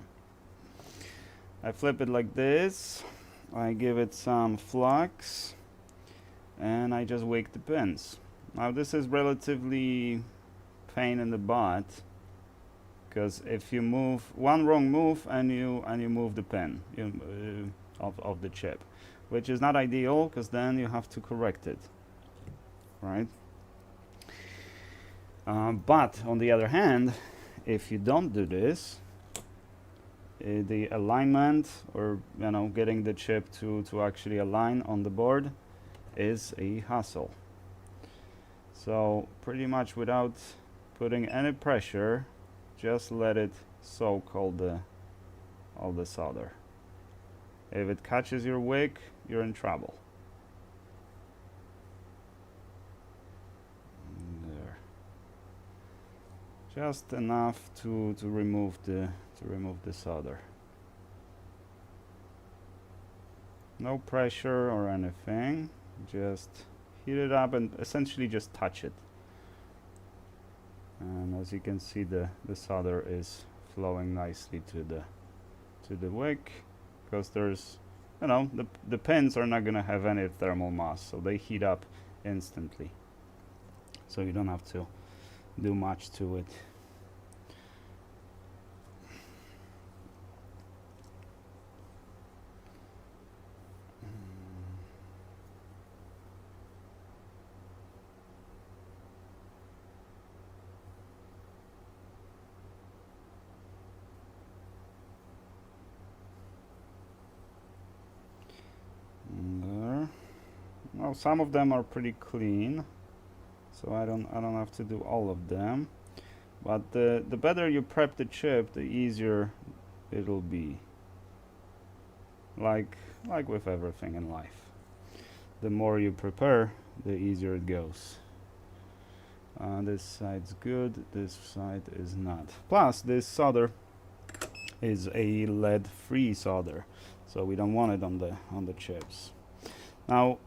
I flip it like this, I give it some flux, and I just wick the pins. Now this is relatively pain in the butt, because if you move one wrong move and you move the pin of the chip, which is not ideal, because then you have to correct it, right? But on the other hand, if you don't do this, the alignment, or getting the chip to actually align on the board, is a hassle. So pretty much without putting any pressure, just let it soak all the solder. If it catches your wick, you're in trouble. There. Just enough to remove the solder. No pressure or anything. Just heat it up and essentially just touch it. And as you can see, the solder is flowing nicely to the wick, because there's, you know, the pins are not gonna have any thermal mass, so they heat up instantly, so you don't have to do much to it. There. Well, some of them are pretty clean, so I don't have to do all of them. But the better you prep the chip, the easier it'll be. Like with everything in life, the more you prepare, the easier it goes. This side's good, this side is not. Plus, this solder is a lead-free solder, so we don't want it on the chips. Now,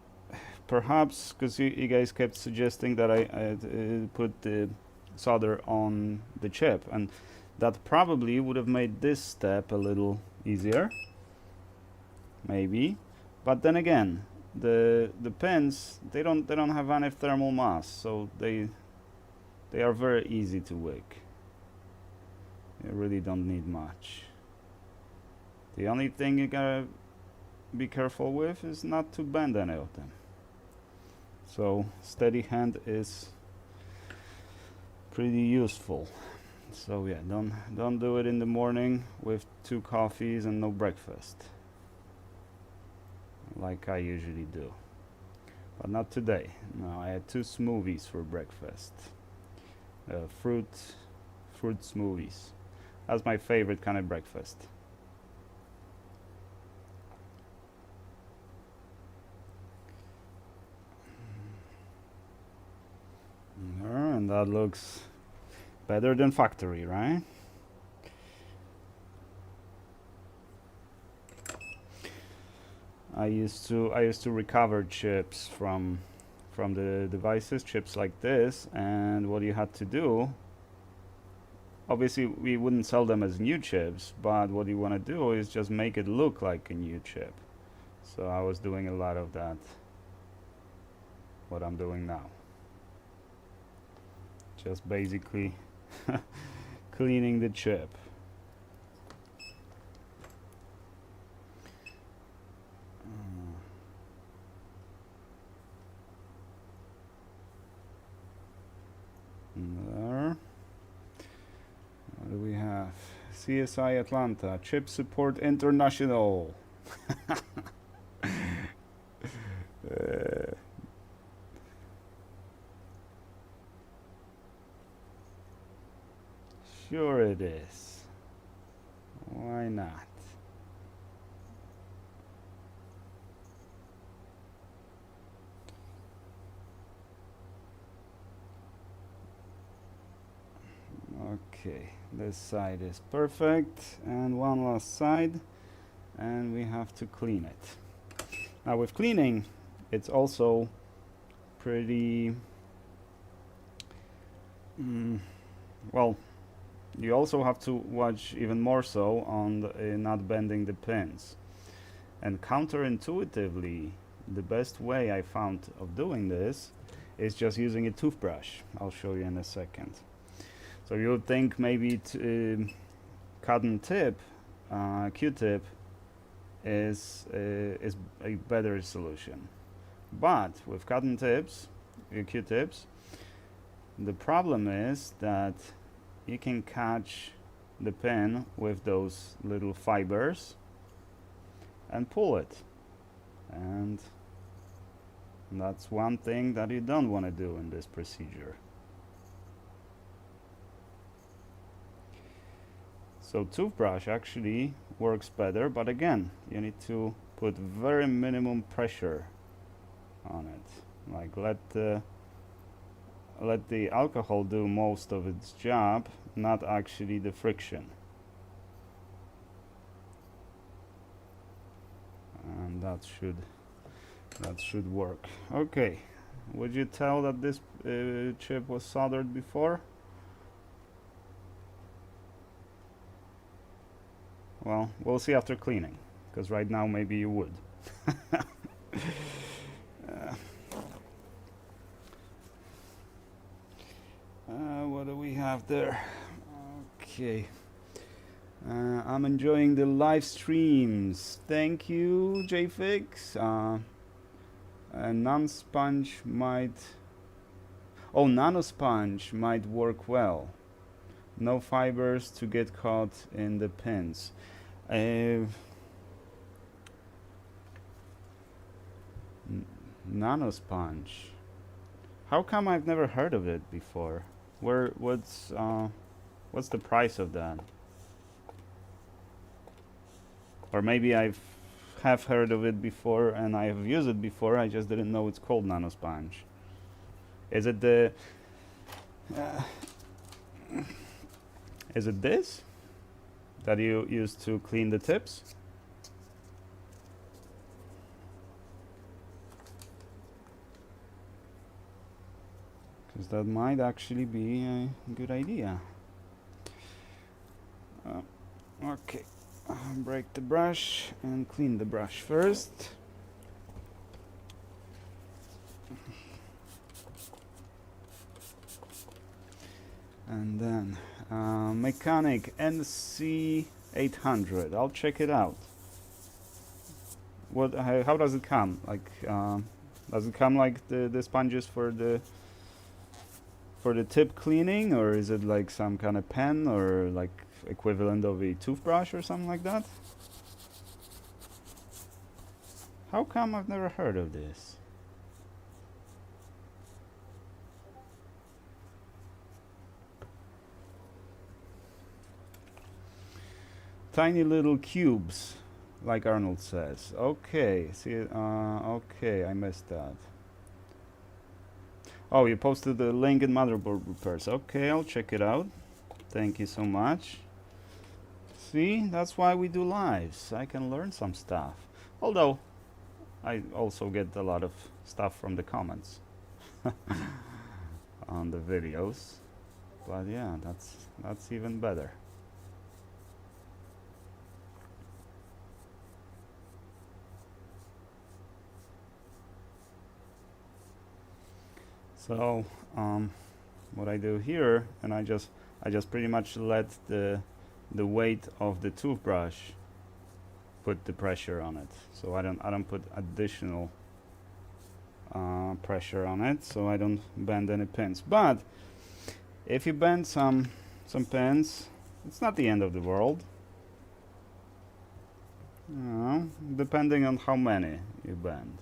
perhaps because you guys kept suggesting that I put the solder on the chip, and that probably would have made this step a little easier, maybe. But then again, the pins, they don't have any thermal mass, so they are very easy to wick. You really don't need much. The only thing you gotta be careful with is not to bend any of them. So steady hand is pretty useful. So yeah, don't do it in the morning with 2 coffees and no breakfast, like I usually do. But not today. No, I had 2 smoothies for breakfast. Fruit smoothies. That's my favorite kind of breakfast. And that looks better than factory, right? I used to recover chips from the devices, chips like this, and what you had to do, obviously we wouldn't sell them as new chips, but what you want to do is just make it look like a new chip. So I was doing a lot of that, what I'm doing now. Just basically cleaning the chip. There. What do we have? CSI Atlanta, Chip Support International. Sure it is. Why not? Okay, this side is perfect, and one last side, and we have to clean it. Now with cleaning, it's also pretty well, you also have to watch even more so on not bending the pins. And counterintuitively, the best way I found of doing this is just using a toothbrush. I'll show you in a second. So you would think maybe cotton tip, Q-tip, is a better solution. But with cotton tips, Q-tips, the problem is that you can catch the pin with those little fibers and pull it. And that's one thing that you don't want to do in this procedure. So toothbrush actually works better, but again, you need to put very minimum pressure on it. Like let the alcohol do most of its job, not actually the friction. And that should work. Okay, would you tell that this chip was soldered before? Well, we'll see after cleaning, because right now maybe you would. What do we have there? Okay. I'm enjoying the live streams. Thank you, JFix. Non-sponge might... Oh, nano-sponge might work well. No fibers to get caught in the pins. Nano-sponge. How come I've never heard of it before? What's the price of that? Or maybe I have heard of it before and I have used it before, I just didn't know it's called nano-sponge. Is it the... is it this? That you use to clean the tips? Because that might actually be a good idea. Okay. Break the brush and clean the brush first. And then Mechanic NC800. I'll check it out. What? How does it come? Like, does it come like the sponges for the tip cleaning, or is it like some kind of pen or like equivalent of a toothbrush or something like that? How come I've never heard of this? Tiny little cubes, like Arnold says. Okay, see, okay, I missed that. Oh, you posted the link in motherboard repairs. Okay, I'll check it out. Thank you so much. See, that's why we do lives. I can learn some stuff. Although, I also get a lot of stuff from the comments on the videos. But yeah, that's even better. So what I do here, and I just pretty much let the weight of the toothbrush put the pressure on it. So I don't put additional pressure on it, so I don't bend any pins. But if you bend some pins, it's not the end of the world. Depending on how many you bend.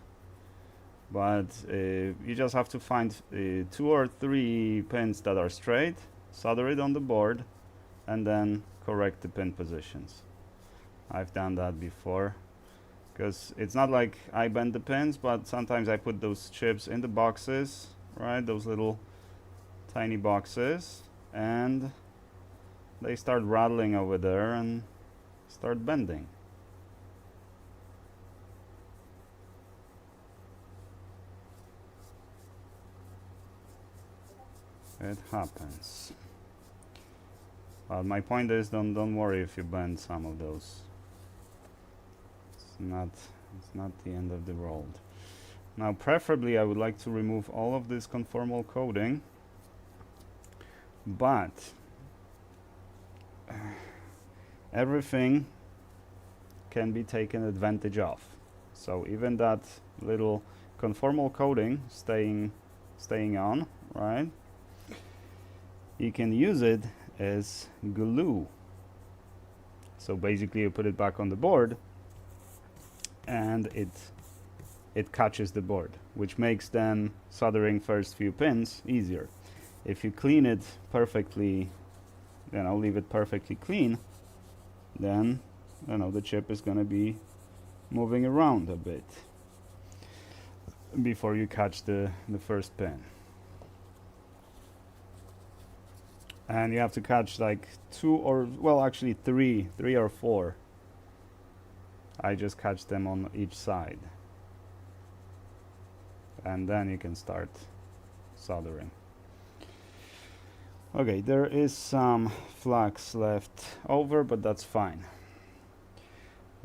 But you just have to find 2 or 3 pins that are straight, solder it on the board, and then correct the pin positions. I've done that before, because it's not like I bend the pins, but sometimes I put those chips in the boxes, right? Those little tiny boxes, and they start rattling over there and start bending. It happens. But my point is, don't worry if you bend some of those. It's not the end of the world. Now, preferably, I would like to remove all of this conformal coating, but everything can be taken advantage of. So even that little conformal coating staying on, right? You can use it as glue. So basically you put it back on the board and it catches the board, which makes then soldering first few pins easier. If you clean it perfectly, leave it perfectly clean, then the chip is going to be moving around a bit before you catch the first pin. And you have to catch like 2 or, well, actually 3 or 4. I just catch them on each side. And then you can start soldering. Okay, there is some flux left over, but that's fine.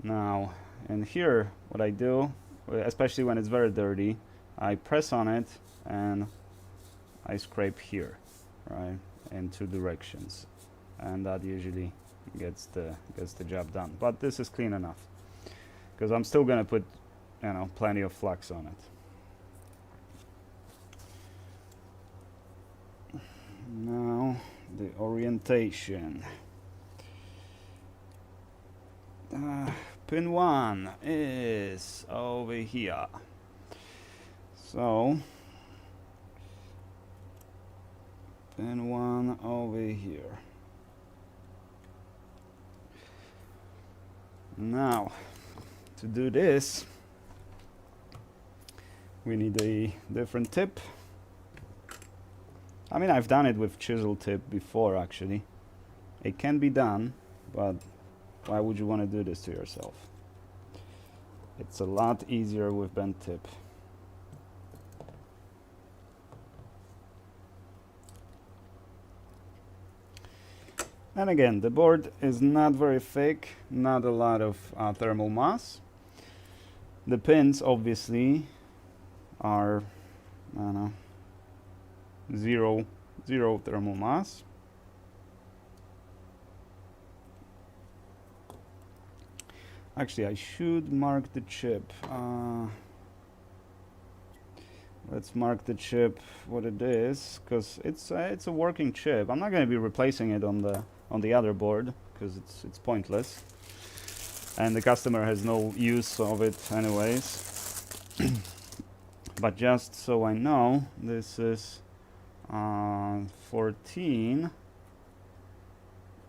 Now, and here, what I do, especially when it's very dirty, I press on it and I scrape here, right, in two directions, and that usually gets the job done. But this is clean enough, because I'm still gonna put, you know, plenty of flux on it. Now, the orientation. Pin 1 is over here. So, pin 1 over here. Now, to do this, we need a different tip. I mean, I've done it with chisel tip before, actually. It can be done, but why would you want to do this to yourself? It's a lot easier with bent tip. And again, the board is not very thick, not a lot of thermal mass. The pins obviously are, I don't know, zero thermal mass. Actually, I should mark the chip. Let's mark the chip what it is, because it's a working chip. I'm not going to be replacing it on the other board because it's pointless, and the customer has no use of it anyways. But just so I know, this is 14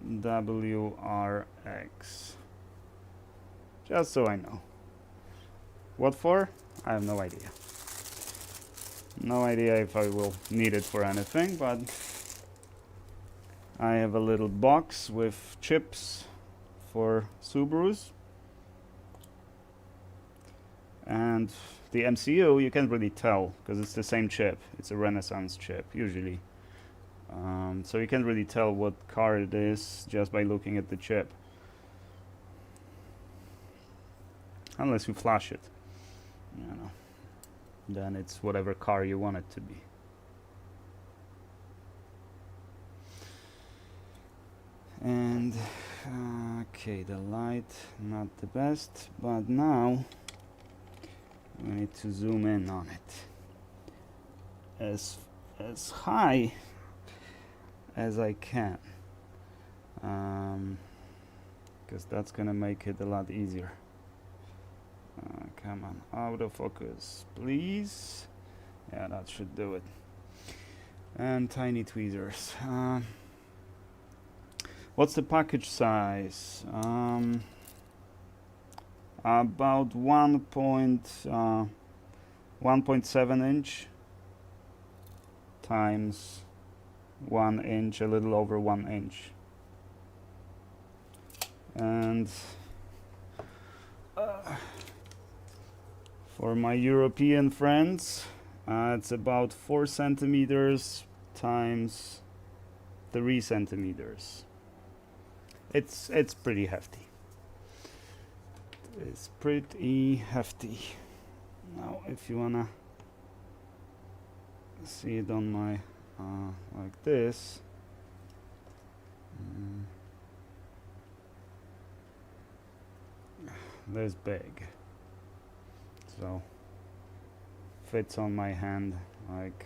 WRX. Just so I know. What for? I have no idea. No idea if I will need it for anything, but I have a little box with chips for Subarus. And the MCU, you can't really tell because it's the same chip. It's a Renaissance chip, usually. So you can't really tell what car it is just by looking at the chip. Unless you flash it, you know, then it's whatever car you want it to be. And okay, the light not the best, but now we need to zoom in on it as high as I can, because that's gonna make it a lot easier. Come on, autofocus, please. Yeah, that should do it. And tiny tweezers. What's the package size? About 1.7 inch times 1 inch, a little over 1 inch. And for my European friends, it's about 4 centimeters times 3 centimeters. It's pretty hefty. It's pretty hefty. Now, if you wanna see it on my like this, this big. So fits on my hand, like,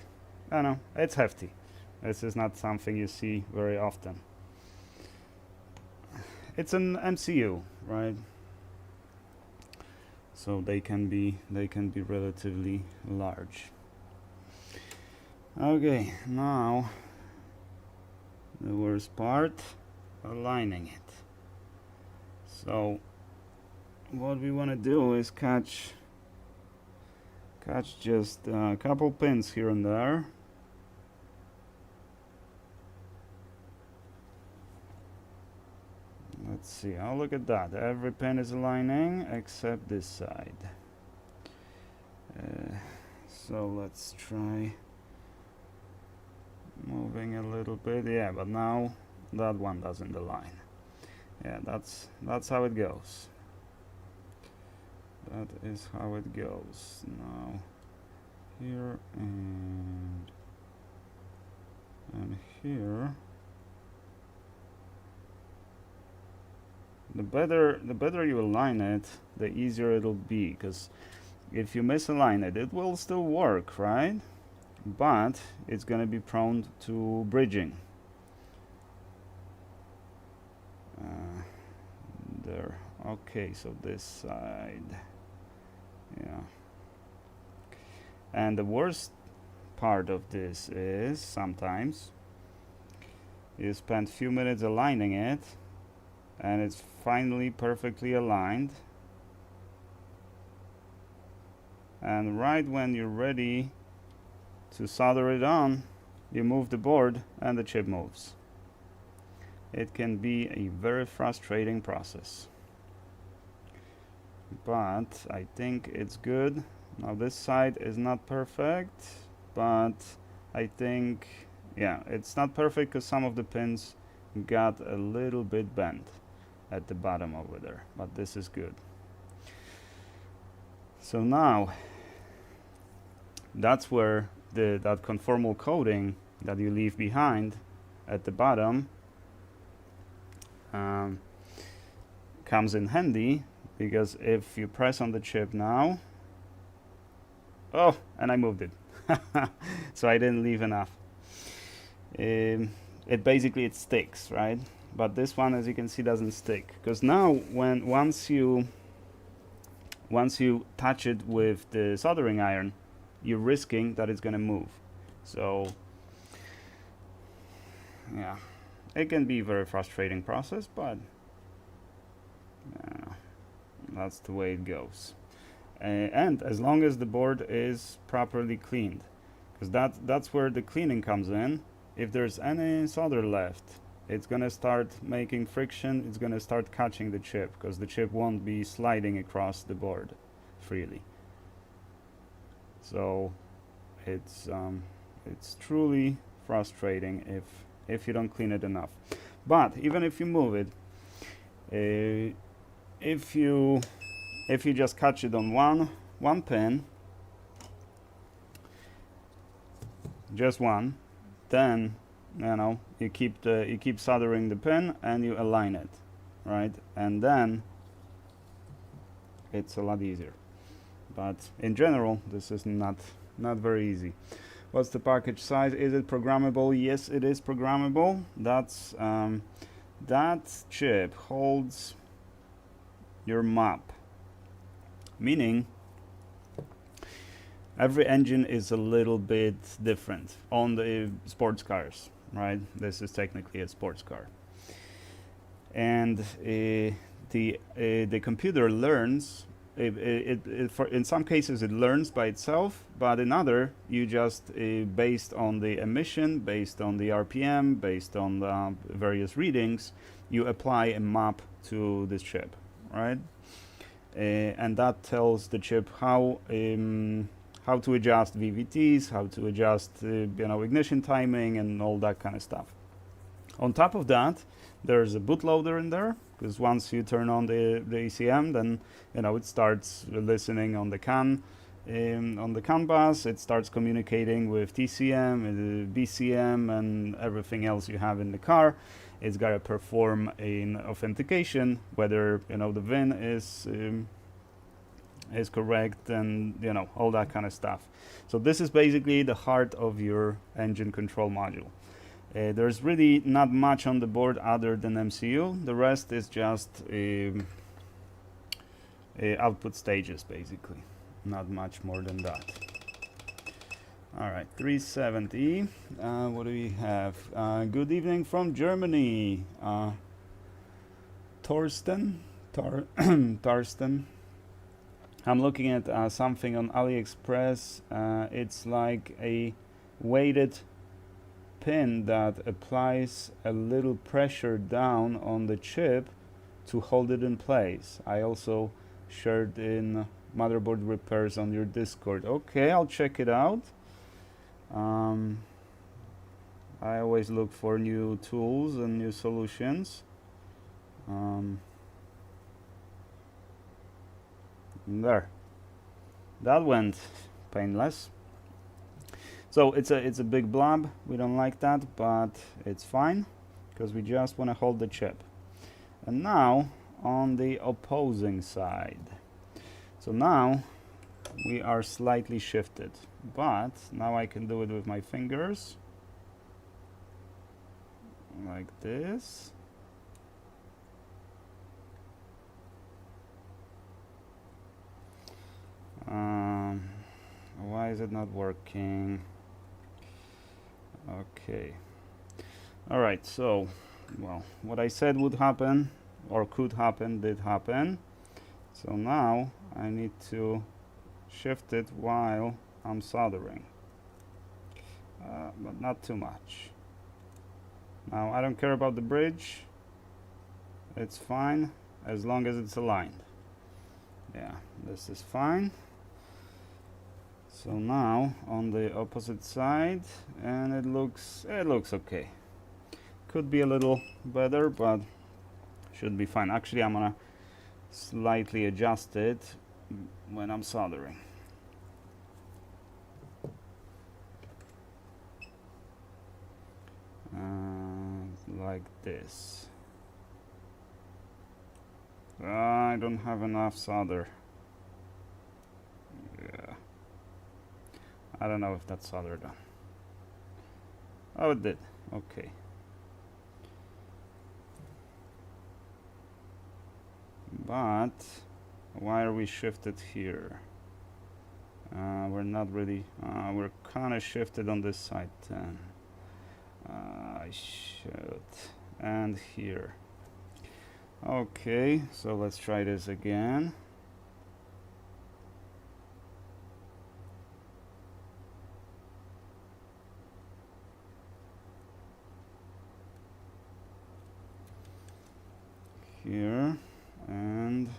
I don't know, it's hefty. This is not something you see very often. It's an MCU, right? So they can be relatively large. Okay, now the worst part, aligning it. So what we want to do is catch just a couple pins here and there. Let's see, oh, look at that. Every pin is aligning except this side. So let's try moving a little bit. Yeah, but now that one doesn't align. Yeah, that's how it goes. That is how it goes. Now here and here. The better you align it, the easier it'll be, because if you misalign it, it will still work, right? But it's going to be prone to bridging. There. Okay, so this side. Yeah. And the worst part of this is sometimes you spend a few minutes aligning it and it's finally perfectly aligned, and right when you're ready to solder it on, you move the board and the chip moves. It can be a very frustrating process, but I think it's good. Now this side is not perfect, but I think, yeah, it's not perfect because some of the pins got a little bit bent at the bottom over there, but this is good. So now that's where that conformal coating that you leave behind at the bottom comes in handy, because if you press on the chip now, oh, and I moved it, so I didn't leave enough. It basically sticks, right? But this one, as you can see, doesn't stick, because now once you touch it with the soldering iron, you're risking that it's going to move. So yeah, it can be a very frustrating process, but that's the way it goes. And as long as the board is properly cleaned, because that's where the cleaning comes in. If there's any solder left, it's going to start making friction, it's going to start catching the chip, because the chip won't be sliding across the board freely. So it's truly frustrating if you don't clean it enough. But even if you move it, if you just catch it on one pin, just one, then you keep soldering the pin and you align it, right? And then it's a lot easier. But in general, this is not very easy. What's the package size? Is it programmable? Yes, it is programmable. That's that chip holds your map, meaning every engine is a little bit different on the sports cars, right? This is technically a sports car, and the computer learns. In some cases it learns by itself, but in other you just based on the emission, based on the RPM, based on the various readings, you apply a map to this chip, right? And that tells the chip how to adjust VVTs, how to adjust ignition timing and all that kind of stuff. On top of that, there's a bootloader in there, because once you turn on the ECM, then it starts listening on the CAN bus. It starts communicating with TCM, BCM, and everything else you have in the car. It's got to perform an authentication, whether the VIN is correct, and all that kind of stuff. So this is basically the heart of your engine control module. There's really not much on the board other than MCU. The rest is just output stages, basically. Not much more than that. All right, 370. What do we have? Good evening from Germany. Torsten. I'm looking at something on AliExpress. It's like a weighted pin that applies a little pressure down on the chip to hold it in place. I also shared in motherboard repairs on your Discord. Okay, I'll check it out. I always look for new tools and new solutions. There. That went painless. So it's a big blob. We don't like that, but it's fine because we just want to hold the chip. And now on the opposing side. So now we are slightly shifted, but now I can do it with my fingers like this. Why is it not working? Okay. All right, so, well, what I said would happen or could happen did happen. So now I need to shift it while I'm soldering, but not too much. Now I don't care about the bridge. It's fine as long as it's aligned. Yeah, this is fine. So now on the opposite side, and it looks okay. Could be a little better, but should be fine. Actually, I'm gonna slightly adjust it when I'm soldering. Like this. I don't have enough solder. Yeah. I don't know if that's solder done. Oh, it did. Okay. But why are we shifted here? We're not really. We're kind of shifted on this side then. I should. And here. Okay, so let's try this again. Here, and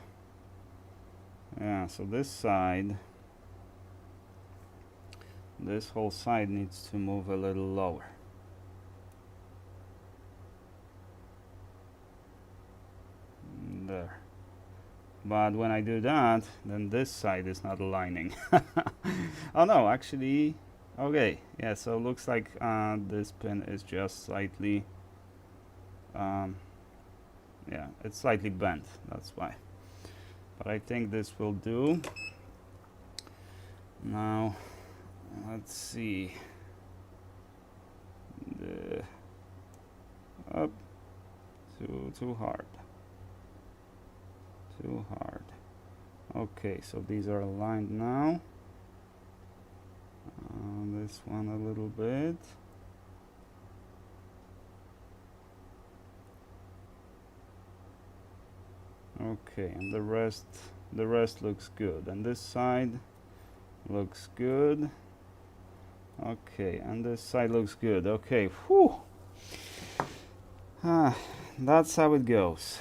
yeah, so this side, this whole side needs to move a little lower. There. But when I do that, then this side is not aligning. Oh no, actually, okay, yeah, so it looks like this pin is just slightly, yeah, it's slightly bent, that's why. But I think this will do. Now, let's see. Up, too hard. Too hard. Okay, so these are aligned now. This one a little bit. Okay, and the rest looks good. And this side looks good. Okay, and this side looks good. Okay, whew. That's how it goes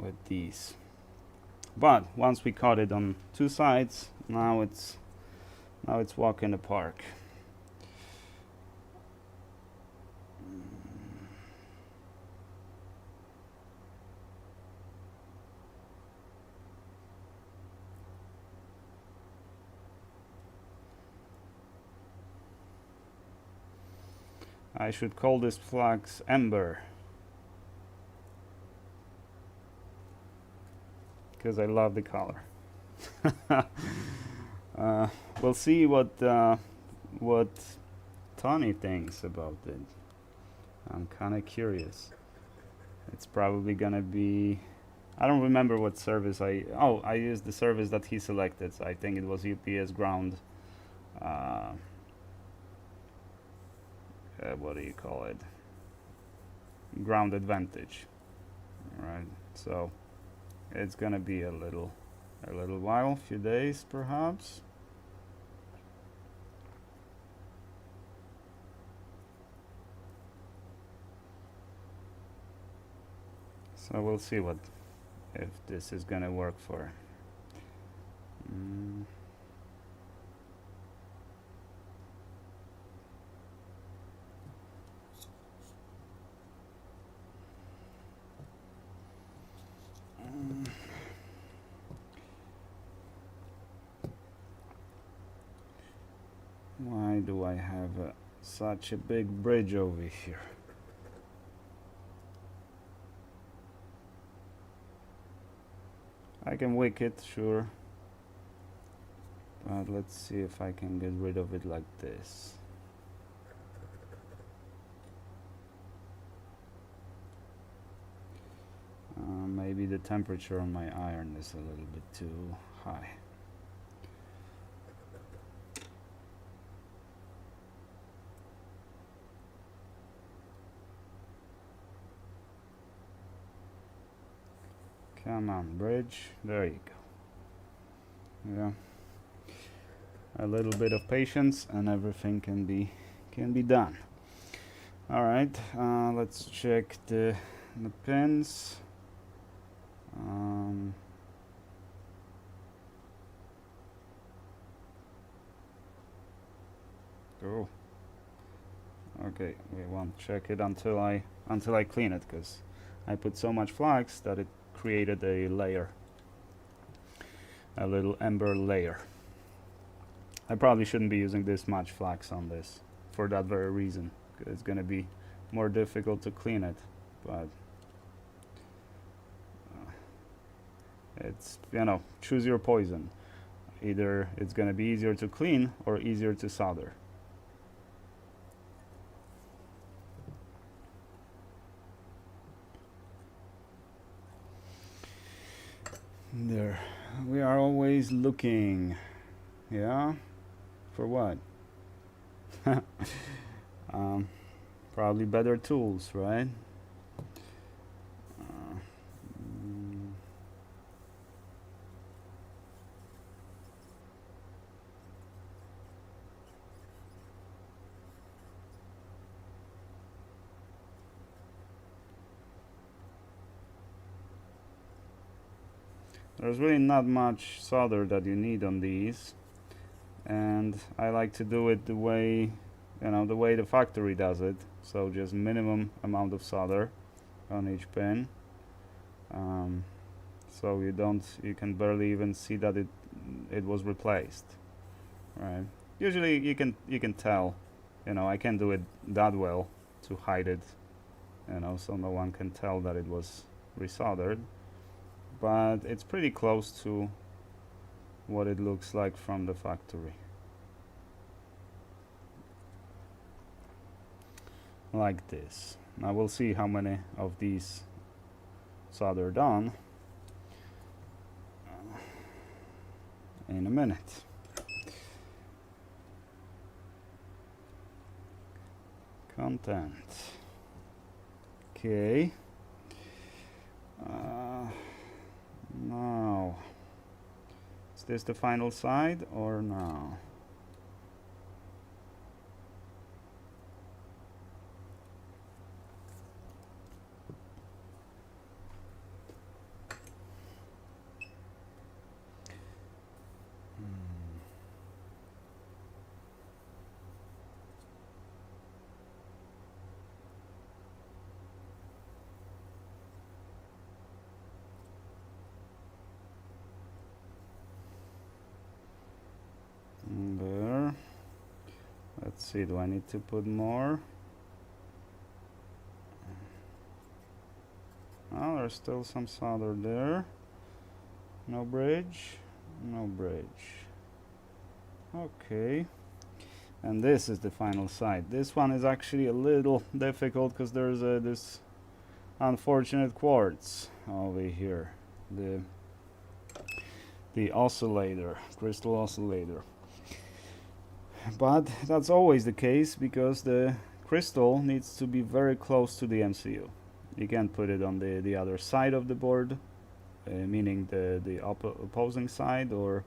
with these. But once we cut it on two sides, now it's walk in the park. I should call this flux Ember, because I love the color. We'll see what Tony thinks about it. I'm kind of curious. It's probably gonna be, I don't remember what service I used the service that he selected, so I think it was UPS ground. What do you call it? Ground advantage. Right. So it's gonna be a little while, a few days perhaps. So we'll see if this is gonna work for. Why do I have such a big bridge over here? I can wick it, sure. But let's see if I can get rid of it like this. Maybe the temperature on my iron is a little bit too high. Come on, bridge. There you go. Yeah. A little bit of patience and everything can be done. All right. Let's check the pins. Oh. Okay. We won't check it until I clean it, because I put so much flux that it created a layer, a little ember layer. I probably shouldn't be using this much flux on this for that very reason. It's going to be more difficult to clean it, but it's, you know, choose your poison. Either it's going to be easier to clean or easier to solder. There, we are always looking, yeah, for what? Probably better tools, right? There's really not much solder that you need on these, and I like to do it the way, you know, the way the factory does it. So just minimum amount of solder on each pin, so you can barely even see that it was replaced, right? Usually you can tell, you know, I can't do it that well to hide it, you know, so no one can tell that it was resoldered, but it's pretty close to what it looks like from the factory. Like this. Now we'll see how many of these soldered on in a minute. Content. Okay. Now, is this the final side or no? There. Let's see, do I need to put more? Oh, there's still some solder there. No bridge, no bridge. Okay. And this is the final side. This one is actually a little difficult because there's this unfortunate quartz over here. The oscillator, crystal oscillator. But that's always the case because the crystal needs to be very close to the MCU. You can't put it on the other side of the board, meaning the opposing side or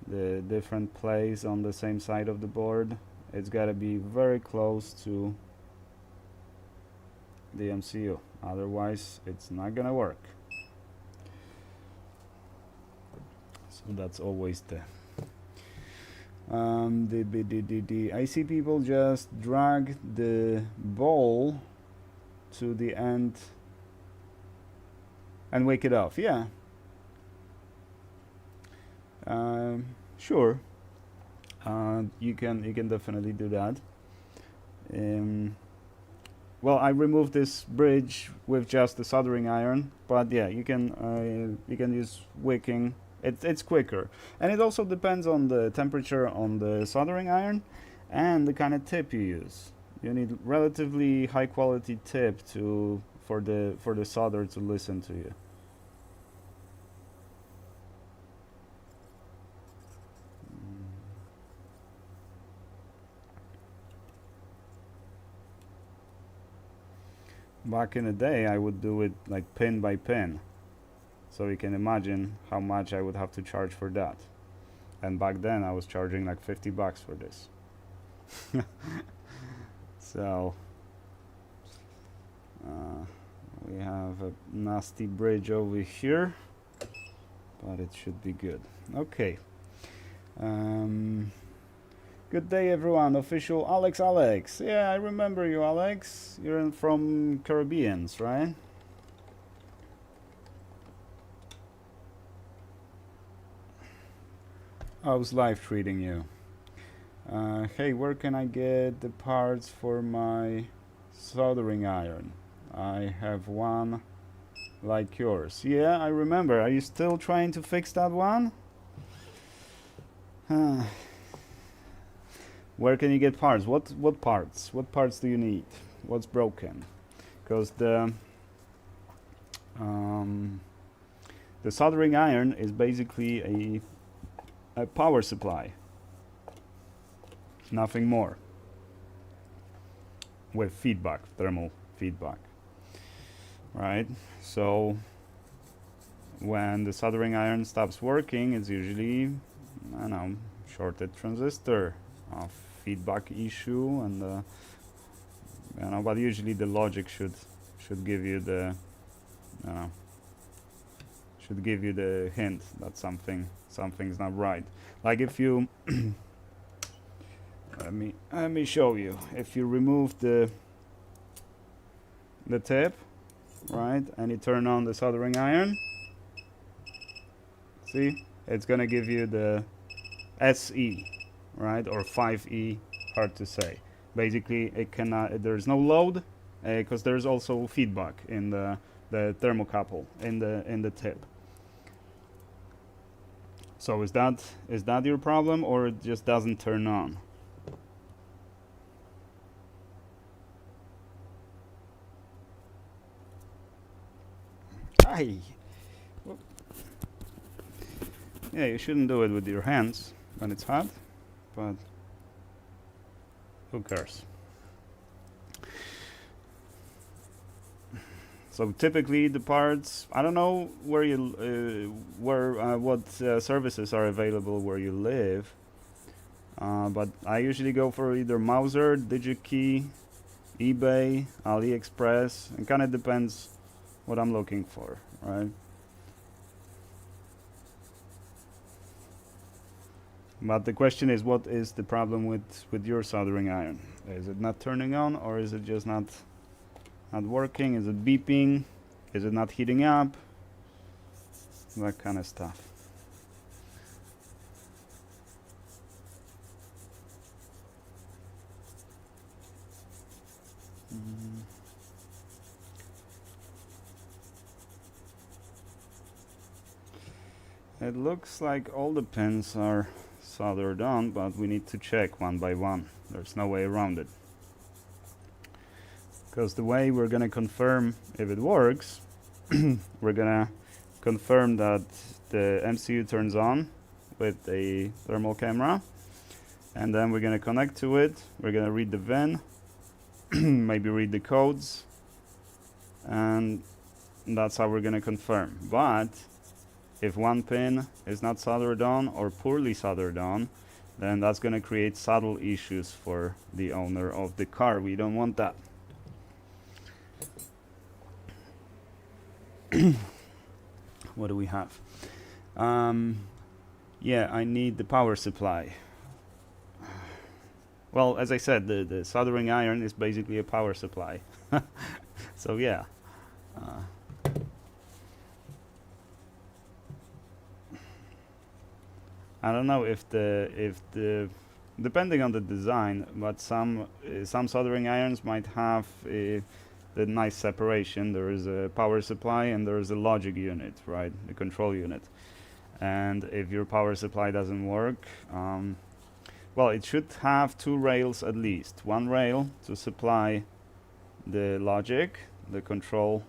the different place on the same side of the board. It's got to be very close to the MCU, otherwise it's not gonna work. So that's always I see people just drag the ball to the end and wake it off. Yeah. Sure. You can definitely do that. Well, I removed this bridge with just the soldering iron, but yeah, you can use wicking. It's quicker, and it also depends on the temperature on the soldering iron and the kind of tip you use. You need relatively high quality tip for the solder to listen to you. Back in the day, I would do it like pin by pin, so you can imagine how much I would have to charge for that. And back then, I was charging like $50 for this. So we have a nasty bridge over here, but it should be good. Okay. Good day, everyone. Official Alex. Yeah, I remember you, Alex. You're from Caribbeans, right? How's life treating you? Hey, where can I get the parts for my soldering iron? I have one like yours. Yeah, I remember. Are you still trying to fix that one? Where can you get parts? What parts? What parts do you need? What's broken? Because the soldering iron is basically a power supply, nothing more, with feedback, thermal feedback, right? So when the soldering iron stops working, it's usually, I don't know, shorted transistor, feedback issue, and you know, but usually the logic should give you the should give you the hint that something's not right. Like if you let me show you. If you remove the tip, right, and you turn on the soldering iron, see, it's gonna give you the SE, right, or 5E, hard to say. Basically, it cannot. There's no load because there's also feedback in the thermocouple in the tip. So is that your problem, or it just doesn't turn on? Aye. Yeah, you shouldn't do it with your hands when it's hot, but who cares? So typically the parts, I don't know where you what services are available where you live, but I usually go for either Mouser, DigiKey, eBay, AliExpress. It kind of depends what I'm looking for, right? But the question is, what is the problem with your soldering iron? Is it not turning on, or is it just not working? Is it beeping? Is it not heating up? That kind of stuff. It looks like all the pins are soldered on, but we need to check one by one. There's no way around it. Because the way we're gonna confirm if it works, we're gonna confirm that the MCU turns on with a thermal camera, and then we're gonna connect to it. We're gonna read the VIN, maybe read the codes, and that's how we're gonna confirm. But if one pin is not soldered on or poorly soldered on, then that's gonna create subtle issues for the owner of the car. We don't want that. What do we have? Yeah, I need the power supply. Well, as I said, the soldering iron is basically a power supply. So yeah. I don't know if the depending on the design, but some soldering irons might have the nice separation. There is a power supply and there is a logic unit, right? The control unit. And if your power supply doesn't work, well, it should have 2 rails at least. One rail to supply the logic, the control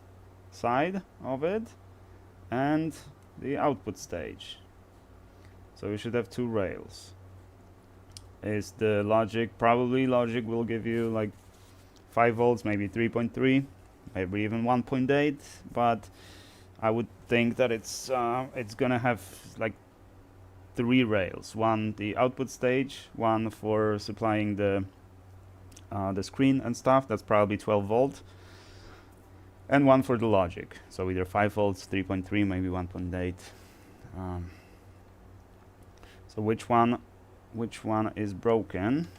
side of it, and the output stage. So you should have 2 rails. Is the logic, probably logic will give you like 5 volts, maybe 3.3, maybe even 1.8, but I would think that it's gonna have like 3 rails. One the output stage, one for supplying the screen and stuff, that's probably 12 volt, and one for the logic. So either 5 volts, 3.3, maybe 1.8. So which one is broken?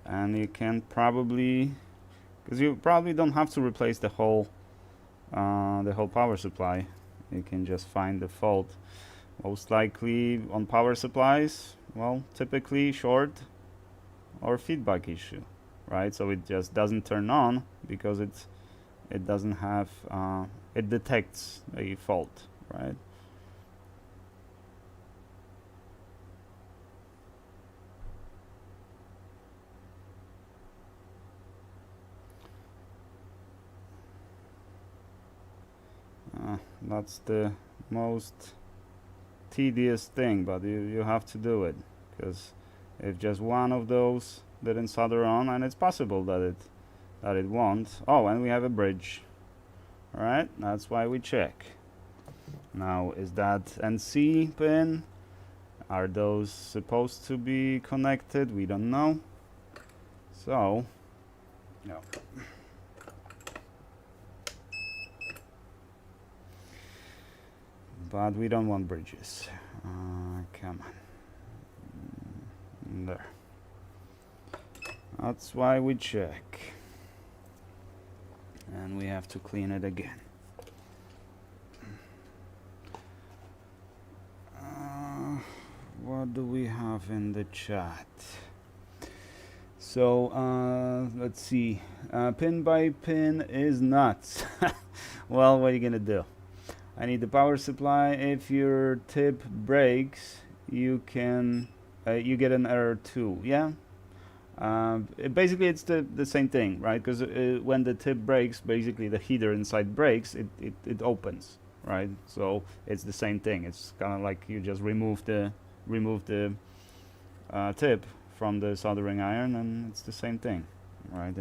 And you can probably, because you probably don't have to replace the whole power supply. You can just find the fault. Most likely on power supplies, well, typically short or feedback issue, right? So it just doesn't turn on because it doesn't have it detects a fault, right? That's the most tedious thing, but you have to do it, because if just one of those didn't solder on, and it's possible that it won't. Oh, and we have a bridge. All right, that's why we check. Now, is that NC pin? Are those supposed to be connected? We don't know. So, no. But we don't want bridges. Come on. There. That's why we check. And we have to clean it again. What do we have in the chat? So, let's see. Pin by pin is nuts. Well, what are you gonna do? I need the power supply. If your tip breaks, you can you get an error too. Yeah. Basically, it's the same thing, right? Because when the tip breaks, basically the heater inside breaks. It opens, right? So it's the same thing. It's kind of like you just remove the tip from the soldering iron, and it's the same thing, right?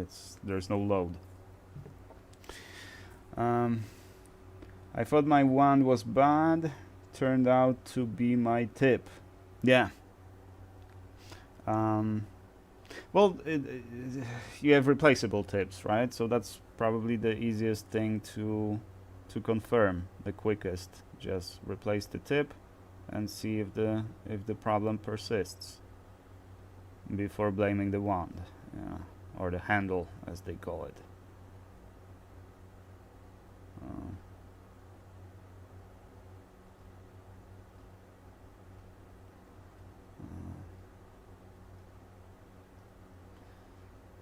There's no load. I thought my wand was bad, turned out to be my tip. Yeah. Well, you have replaceable tips, right? So that's probably the easiest thing to confirm, the quickest. Just replace the tip and see if the problem persists before blaming the wand, yeah, or the handle, as they call it.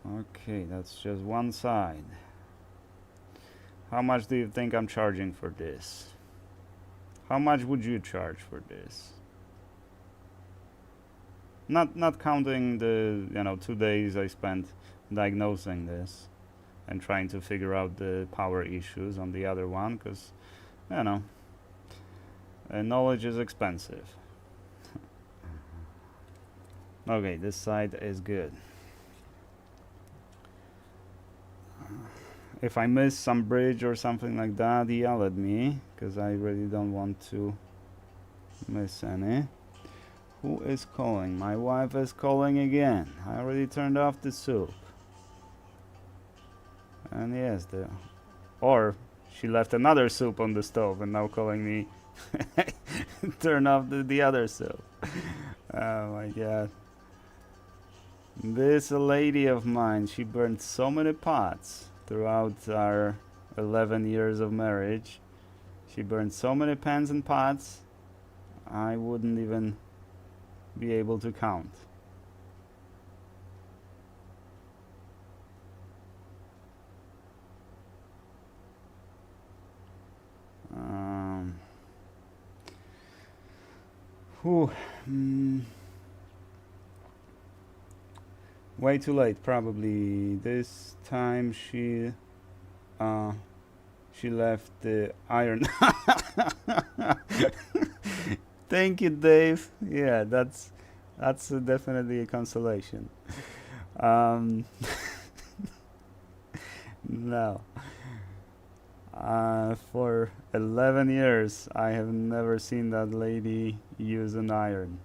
Okay, that's just one side. How much do you think I'm charging for this? How much would you charge for this? Not counting the 2 days I spent diagnosing this and trying to figure out the power issues on the other one, because knowledge is expensive. Okay, this side is good. If I miss some bridge or something like that, yell at me, because I really don't want to miss any. Who is calling? My wife is calling again. I already turned off the soup. And yes, or she left another soup on the stove and now calling me turn off the other soup. Oh my god. This lady of mine, she burned so many pots throughout our 11 years of marriage. She burned so many pans and pots, I wouldn't even be able to count. Way too late, probably. This time she left the iron. Thank you, Dave. Yeah, that's definitely a consolation. No. For 11 years, I have never seen that lady use an iron.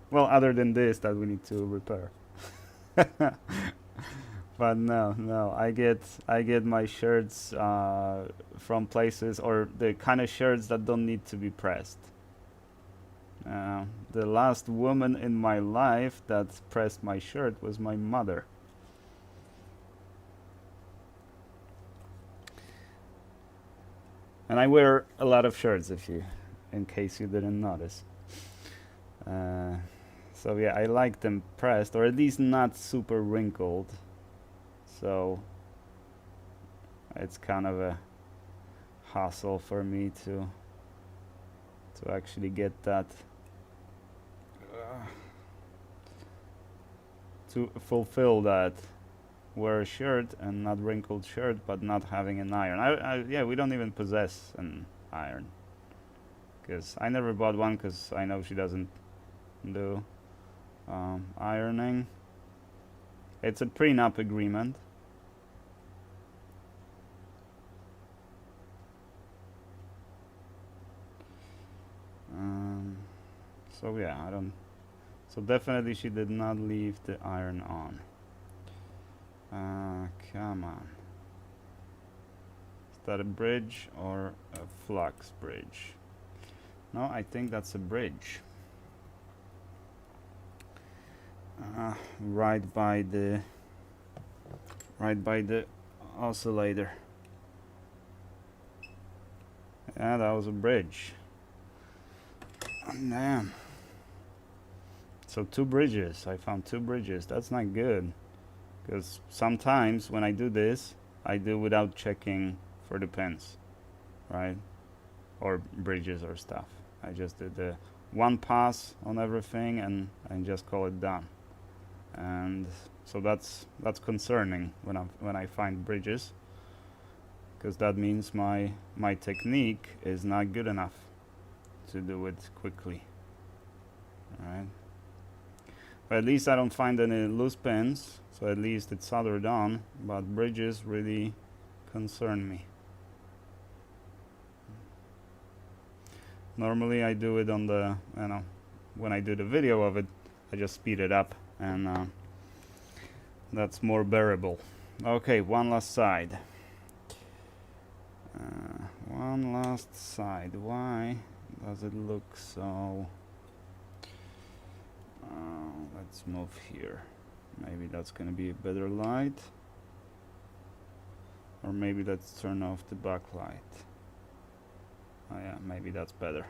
Well, other than this that we need to repair. But no, I get my shirts from places, or the kind of shirts that don't need to be pressed. The last woman in my life that pressed my shirt was my mother. And I wear a lot of shirts, in case you didn't notice. So yeah, I like them pressed, or at least not super wrinkled. So it's kind of a hassle for me to actually get that, to fulfill that. Wear a shirt and not wrinkled shirt, but not having an iron. Yeah, we don't even possess an iron, because I never bought one, because I know she doesn't do ironing. It's a prenup agreement. So yeah, I don't. So definitely she did not leave the iron on. Come on. Is that a bridge or a flux bridge? No, I think that's a bridge. Right by the oscillator. Yeah, that was a bridge. Damn. So 2 bridges. I found 2 bridges. That's not good. Because sometimes when I do this, I do without checking for the pins, right? Or bridges or stuff. I just do the one pass on everything and just call it done. And so that's concerning when I find bridges, because that means my technique is not good enough to do it quickly. All right. But at least I don't find any loose pins, so at least it's soldered on, but bridges really concern me. Normally I do it on the, when I do the video of it, I just speed it up, and that's more bearable. Okay, one last side. One last side. Why does it look so... let's move here. Maybe that's gonna be a better light. Or maybe let's turn off the backlight. Oh yeah, maybe that's better.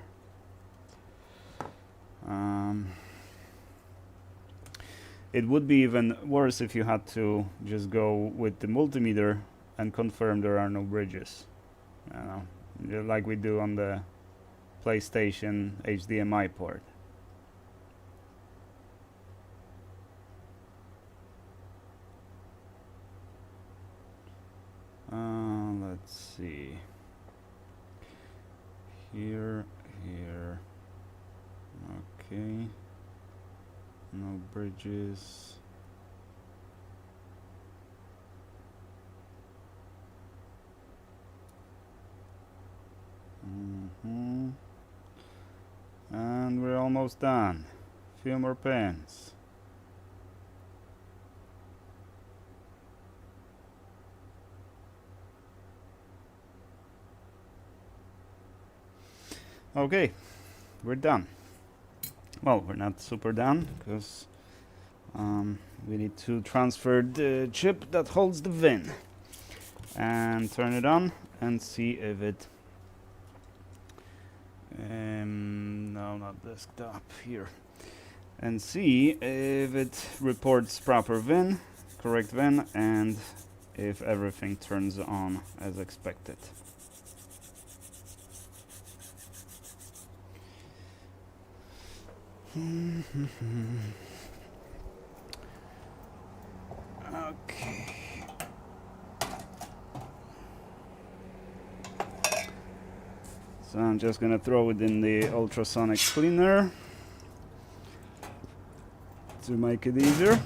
It would be even worse if you had to just go with the multimeter and confirm there are no bridges. Like we do on the PlayStation HDMI port. Let's see. Here. Okay. No bridges. And we're almost done. Few more pins. Okay, we're done. Well, we're not super done, because we need to transfer the chip that holds the VIN and turn it on and see if it... no, not desktop, here. and see if it reports proper VIN, correct VIN, and if everything turns on as expected. Okay. So I'm just gonna throw it in the ultrasonic cleaner to make it easier.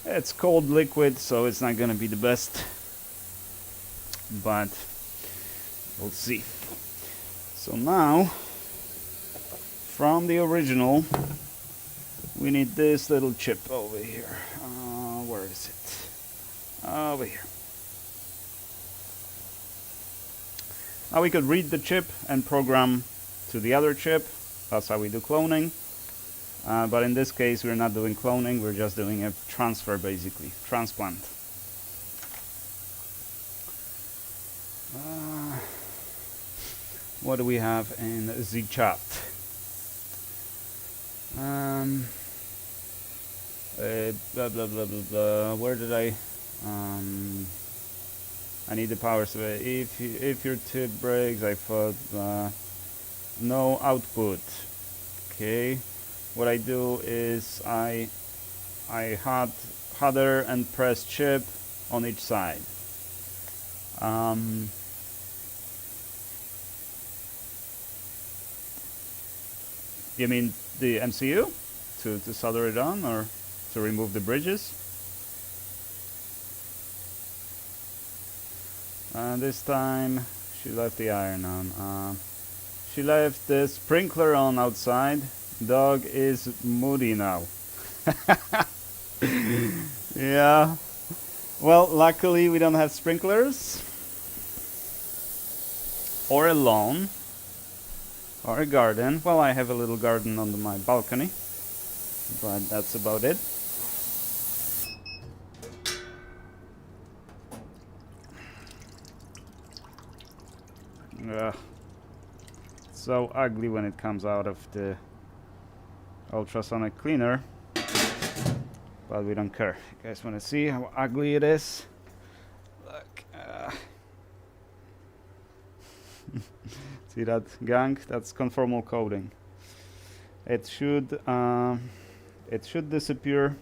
It's cold liquid, so it's not gonna be the best, but we'll see. So now, from the original, we need this little chip over here. Where is it? Over here. Now we could read the chip and program to the other chip. That's how we do cloning. But in this case, we're not doing cloning, we're just doing a transfer, basically, transplant. What do we have in the chat? Blah blah blah blah blah. Where did I need the power supply. If your tip breaks, I thought no output. Okay. What I do is I hodder and press chip on each side. You mean the MCU to solder it on, or to remove the bridges? This time she left the iron on. She left the sprinkler on outside. Dog is moody now. Yeah. Well, luckily we don't have sprinklers. Or a lawn. Or a garden. Well, I have a little garden on my balcony. But that's about it. So ugly when it comes out of the ultrasonic cleaner, but we don't care. You guys want to see how ugly it is? Look. See that gunk? That's conformal coating. It should disappear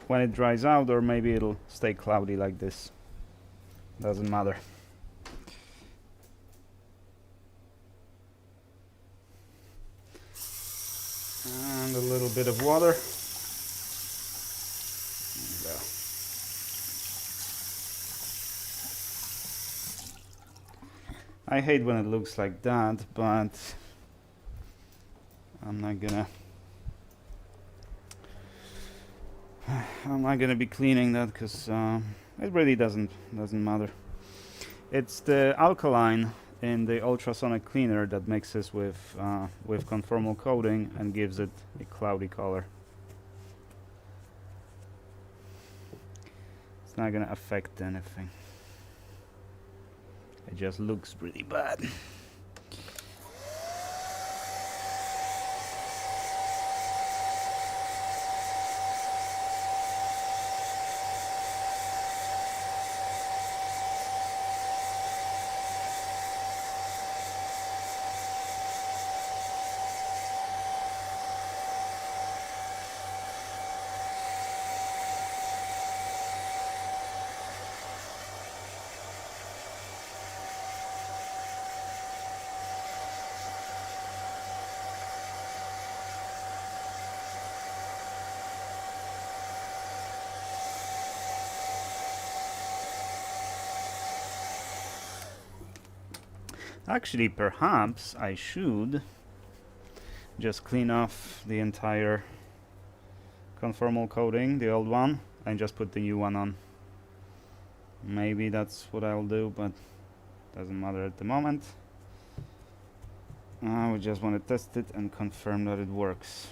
when it dries out, or maybe it'll stay cloudy like this. Doesn't matter. And a little bit of water. There we go. I hate when it looks like that, but I'm not gonna be cleaning that because it really doesn't matter. It's the alkaline in the ultrasonic cleaner that mixes with conformal coating and gives it a cloudy color. It's not gonna affect anything. It just looks really bad. Actually, perhaps I should just clean off the entire conformal coating, the old one, and just put the new one on. Maybe that's what I'll do, but doesn't matter at the moment. We just want to test it and confirm that it works.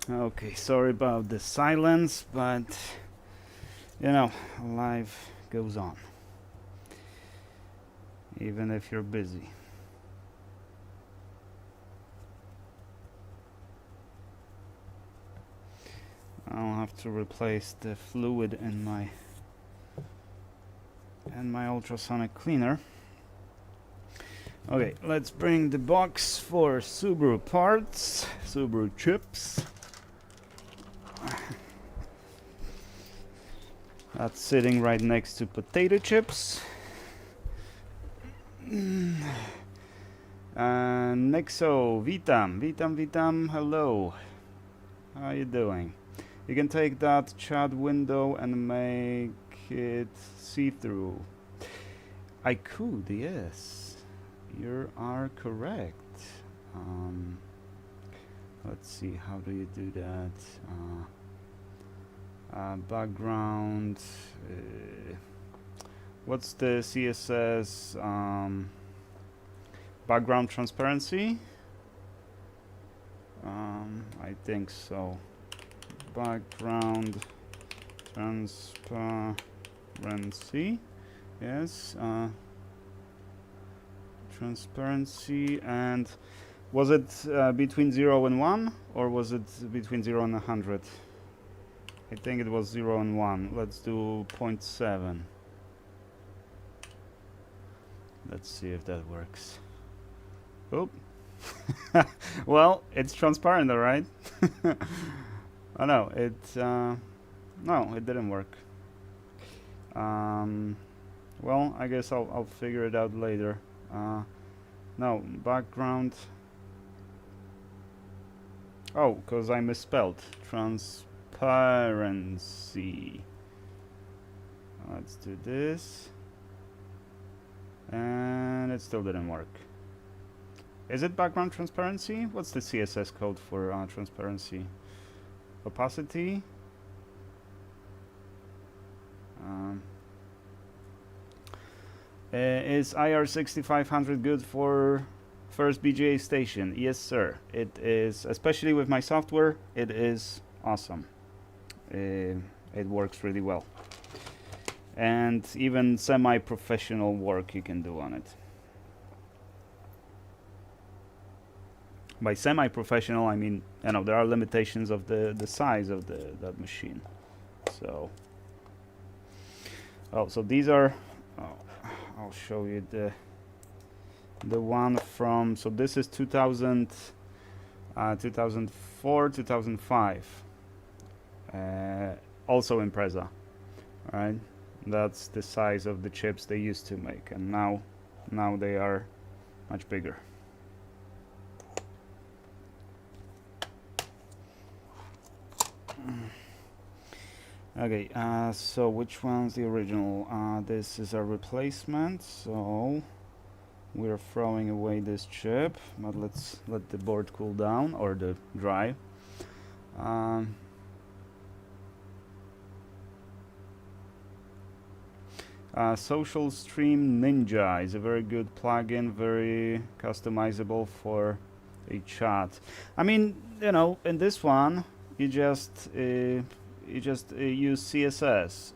Okay, sorry about the silence, but you know, life goes on, even if you're busy. I'll have to replace the fluid in my ultrasonic cleaner. Okay, let's bring the box for Subaru parts, Subaru chips. That's sitting right next to potato chips. Nexo, Vitam, hello. How are you doing? You can take that chat window and make it see-through. I could, yes. You are correct. Let's see, how do you do that? Background. What's the CSS? Background transparency? I think so. Background transparency. Yes. Transparency. And was it between 0 and 1, or was it between 0 and 100? I think it was 0 and 1. Let's do 0.7. Let's see if that works. Oh. Well, it's transparent, all right? Oh no, no, it didn't work. Well, I guess I'll figure it out later. No, background. Oh, because I misspelled. Transparency. Let's do this. And it still didn't work. Is it background transparency? What's the CSS code for transparency? Opacity? Is IR6500 good for first BGA station? Yes, sir. It is, especially with my software, it is awesome. It works really well. And even semi-professional work you can do on it. By semi-professional, I mean, you know, there are limitations of the size of that machine. So, so these are. I'll show you the one from. So this is 2004, 2005. Also Impreza, right? That's the size of the chips they used to make, and now they are much bigger. Okay, so which one's the original? This is a replacement, so we're throwing away this chip, but let's let the board cool down, or the dry. Social Stream Ninja is a very good plugin, very customizable for a chat. I mean, you know, in this one, you just use CSS.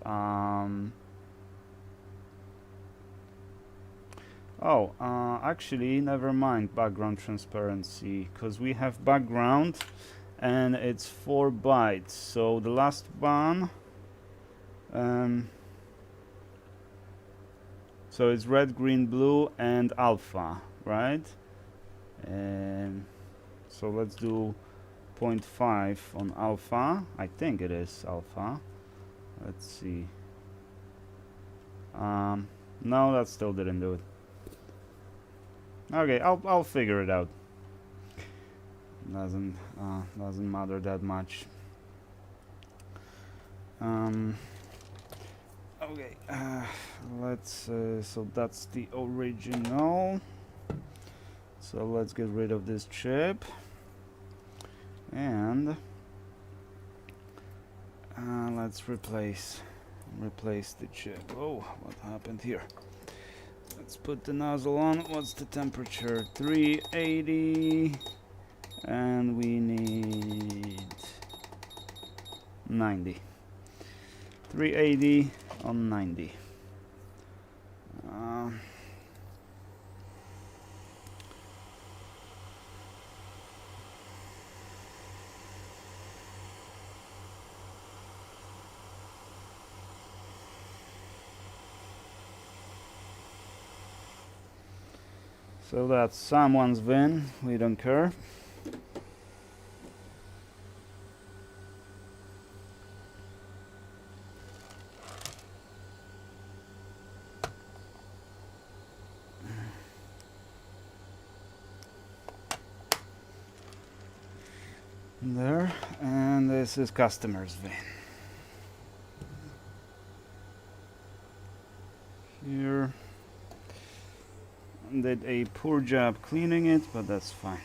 Actually, never mind background transparency, because we have background, and it's 4 bytes. So the last one. So it's red, green, blue, and alpha, right? So let's do 0.5 on alpha. I think it is alpha. Let's see. No, that still didn't do it. Okay, I'll figure it out. Doesn't matter that much. Okay, let's. So that's the original. So let's get rid of this chip. And let's replace the chip. Oh, what happened here? Let's put the nozzle on. What's the temperature? 380, and we need 90. 380 on 90. So that's someone's win. We don't care. There, and this is customer's win. Here, did a poor job cleaning it, but that's fine.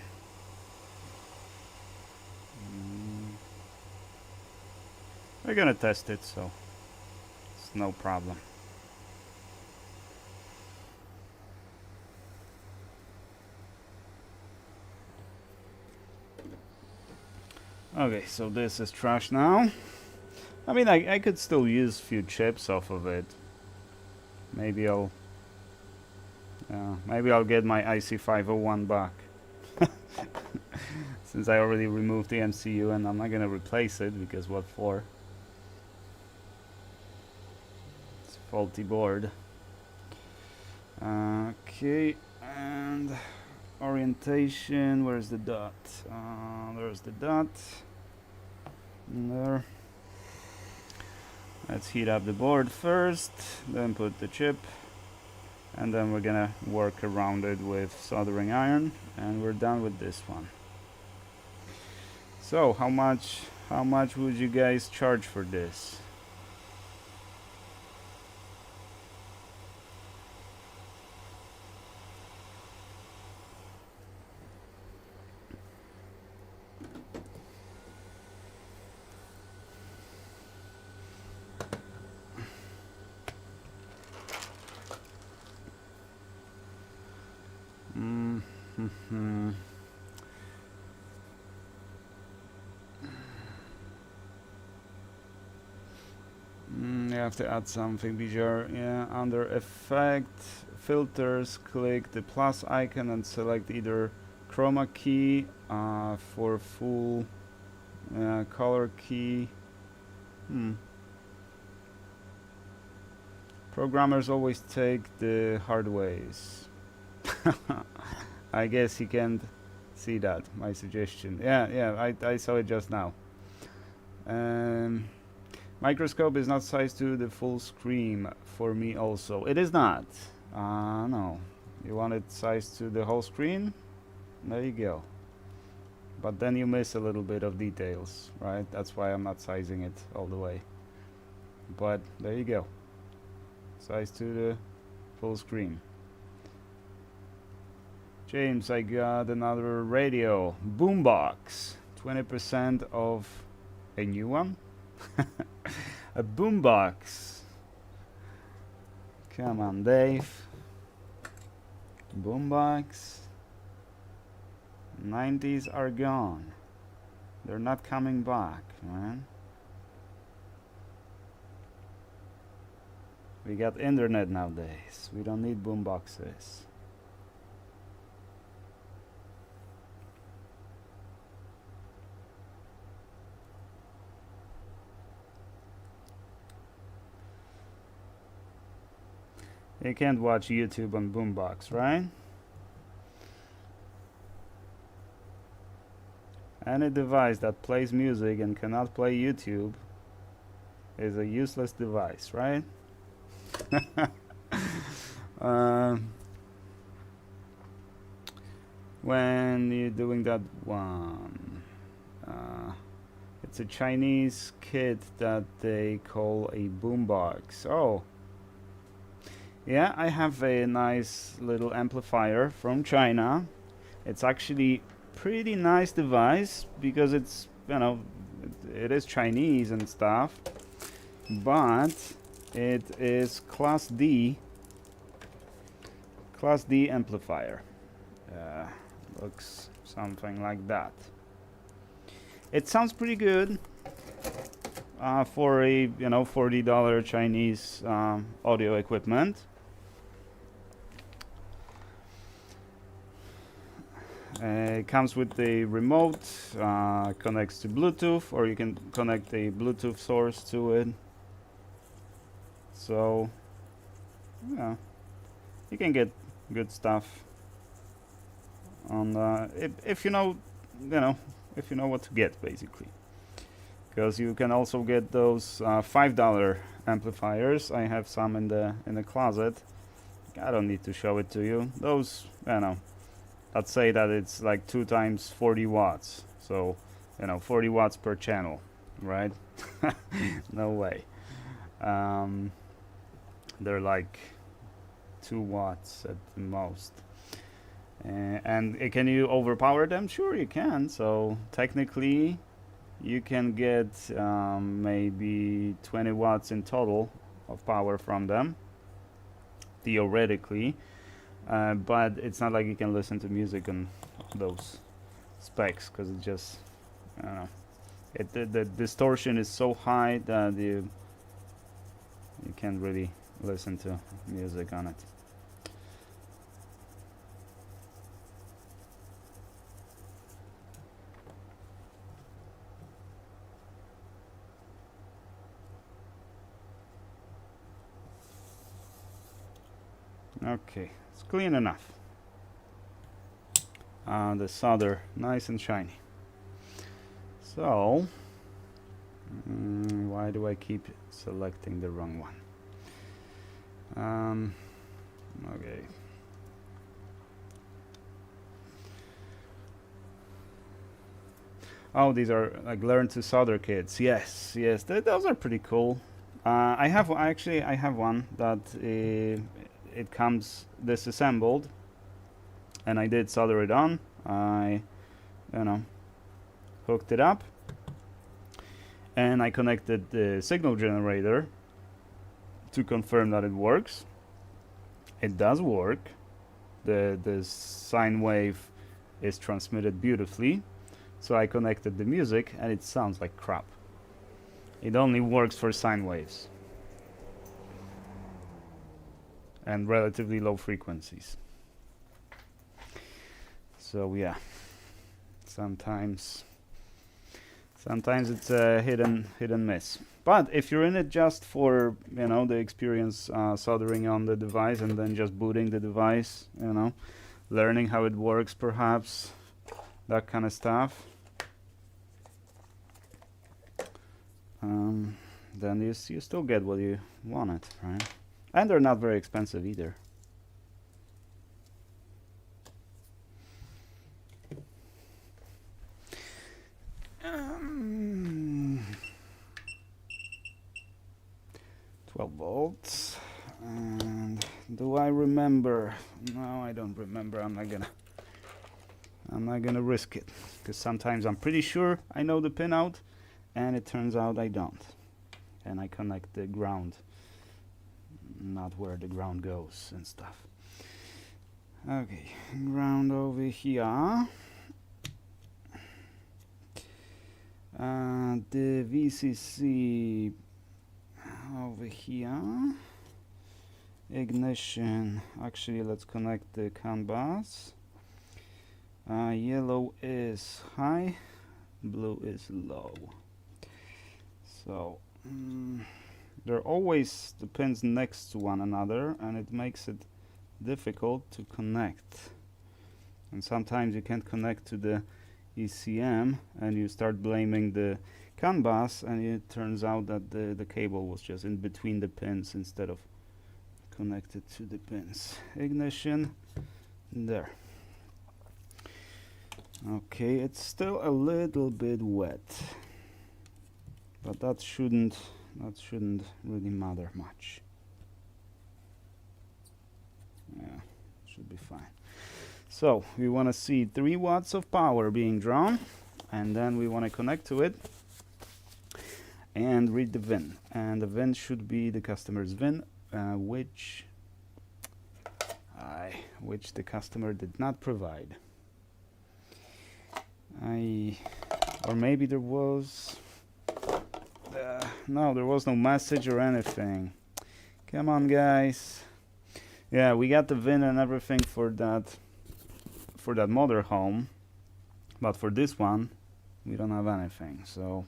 We're gonna test it, so it's no problem. Okay, so this is trash now. I mean, I could still use a few chips off of it. Maybe I'll get my IC501 back. Since I already removed the MCU and I'm not gonna replace it because what for? It's a faulty board. Okay, and orientation, where's the dot? There's the dot. There. Let's heat up the board first, then put the chip, and then we're gonna work around it with soldering iron, and we're done with this one. So how much would you guys charge for this? You have to add something, Bijar. Yeah, under effect, filters, click the plus icon and select either chroma key for full color key. Programmers always take the hard ways. I guess he can't see that, my suggestion. Yeah, I saw it just now. Microscope is not sized to the full screen for me also. It is not. No. You want it sized to the whole screen? There you go. But then you miss a little bit of details, right? That's why I'm not sizing it all the way. But there you go. Size to the full screen. James, I got another radio. Boombox. 20% of a new one? A boombox. Come on, Dave. Boombox. 90s are gone. They're not coming back, man. We got internet nowadays. We don't need boomboxes. You can't watch YouTube on boombox, right? Any device that plays music and cannot play YouTube is a useless device, right? When you're doing that one, it's a Chinese kit that they call a boombox. Oh, yeah, I have a nice little amplifier from China. It's actually pretty nice device because it's, you know, it is Chinese and stuff, but it is class D amplifier. Looks something like that. It sounds pretty good. for a $40 Chinese audio equipment. It comes with the remote, connects to Bluetooth, or you can connect a Bluetooth source to it. So, yeah, you can get good stuff on if you know what to get, basically. Because you can also get those $5 amplifiers. I have some in the closet. I don't need to show it to you. Those, let's say that it's like 2 times 40 watts. So, 40 watts per channel, right? No way. They're like 2 watts at the most. And can you overpower them? Sure, you can. So technically, you can get maybe 20 watts in total of power from them, theoretically. But it's not like you can listen to music on those specs, because it just, I don't know, the distortion is so high that you can't really listen to music on it. Okay, it's clean enough. The solder nice and shiny. So, why do I keep selecting the wrong one? Okay. Oh, these are like learn to solder kits. Yes, those are pretty cool. I have one that it comes disassembled, and I did solder it on. I, hooked it up, and I connected the signal generator to confirm that it works. It does work. The sine wave is transmitted beautifully. So I connected the music, and it sounds like crap. It only works for sine waves and relatively low frequencies. So yeah, sometimes it's a hit and miss. But if you're in it just for the experience soldering on the device and then just booting the device, learning how it works, perhaps that kind of stuff, then you still get what you wanted, right? And they're not very expensive either. Um, 12 volts. And do I remember? No, I don't remember. I'm not gonna risk it, because sometimes I'm pretty sure I know the pin out, and it turns out I don't, and I connect the ground not where the ground goes and stuff. Okay, ground over here. The VCC over here. Ignition. Actually, let's connect the CAN bus. Yellow is high, blue is low. So they're always the pins next to one another, and it makes it difficult to connect. And sometimes you can't connect to the ECM, and you start blaming the CAN bus, and it turns out that the cable was just in between the pins instead of connected to the pins. Ignition, there. Okay, it's still a little bit wet, but that shouldn't really matter much. Yeah, should be fine. So we want to see 3 watts of power being drawn, and then we want to connect to it and read the VIN. And the VIN should be the customer's VIN, which the customer did not provide. Or maybe there was. No, there was no message or anything. Come on, guys. Yeah, we got the VIN and everything for that motorhome, but for this one, we don't have anything. So,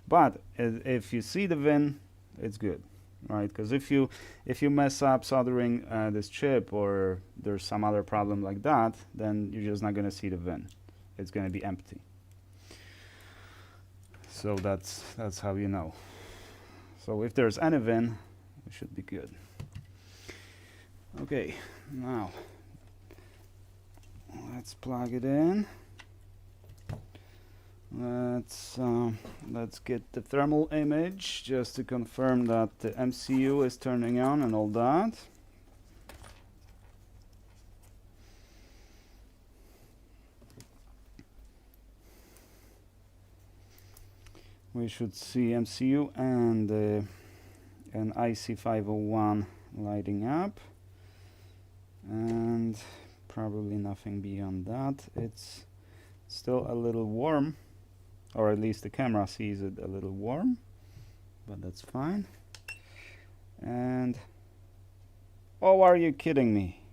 but if you see the VIN, it's good, right? Because if you mess up soldering this chip, or there's some other problem like that, then you're just not gonna see the VIN. It's gonna be empty. So that's how you know. So if there's any VIN, it should be good. Okay, now let's plug it in. Let's get the thermal image just to confirm that the MCU is turning on and all that. We should see MCU and an IC501 lighting up, and probably nothing beyond that. It's still a little warm, or at least the camera sees it a little warm, but that's fine. And oh, are you kidding me?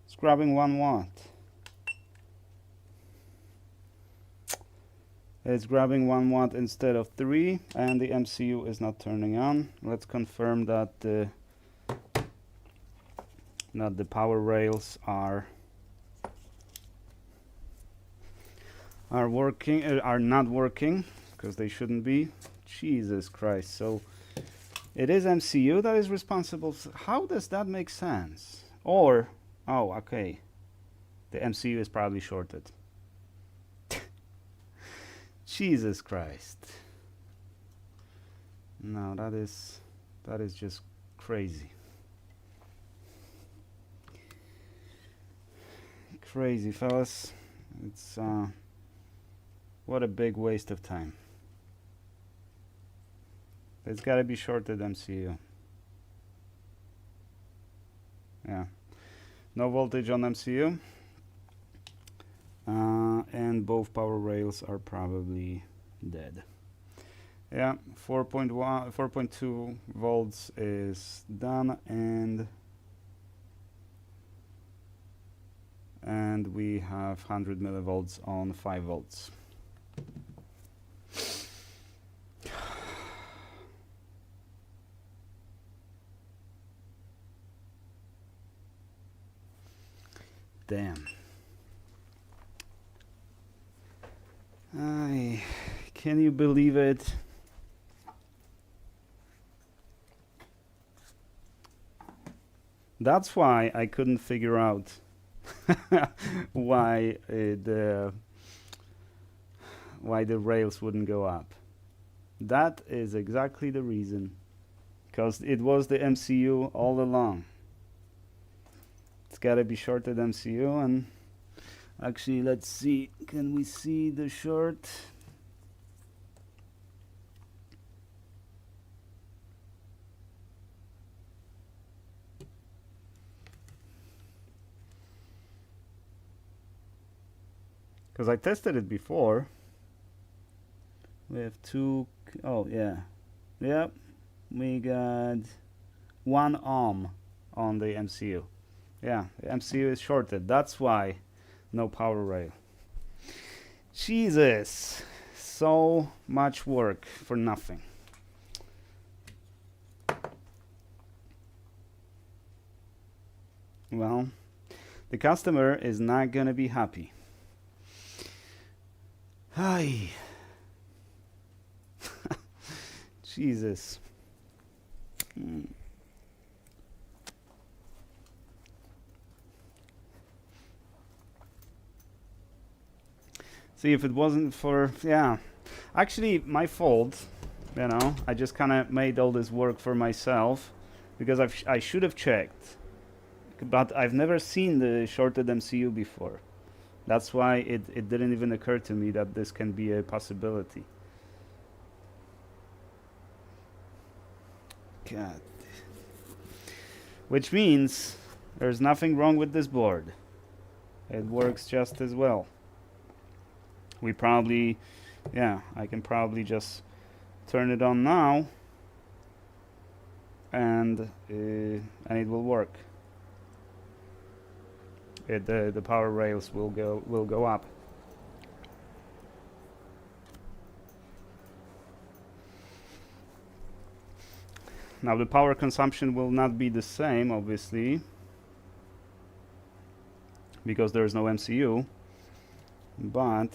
It's grabbing 1 watt. It's grabbing 1 watt instead of 3, and the MCU is not turning on. Let's confirm that the power rails are working, are not working, because they shouldn't be. Jesus Christ! So it is MCU that is responsible. How does that make sense? Or oh, okay, the MCU is probably shorted. Jesus Christ. No, that is just crazy. Crazy, fellas. It's what a big waste of time. It's got to be shorted MCU. Yeah. No voltage on MCU. And both power rails are probably dead. Yeah, 4.2 volts is done, and we have 100 millivolts on 5 volts. Damn. Can you believe it? That's why I couldn't figure out why the rails wouldn't go up. That is exactly the reason, because it was the MCU all along. It's got to be shorted MCU, and actually, let's see. Can we see the short? Because I tested it before. We have two. Oh yeah, yep. We got 1 ohm on the MCU. Yeah, the MCU is shorted. That's why no power rail. Jesus, so much work for nothing. Well, the customer is not gonna be happy. Hi. Jesus. See, if it wasn't for, yeah, actually my fault, you know, I just kind of made all this work for myself, because I should have checked, but I've never seen the shorted MCU before. That's why it didn't even occur to me that this can be a possibility. God. Which means There's nothing wrong with this board. It works just as well. We probably, yeah, I can probably just turn it on now, and it will work. The power rails will go up. Now the power consumption will not be the same, obviously, because there is no MCU, but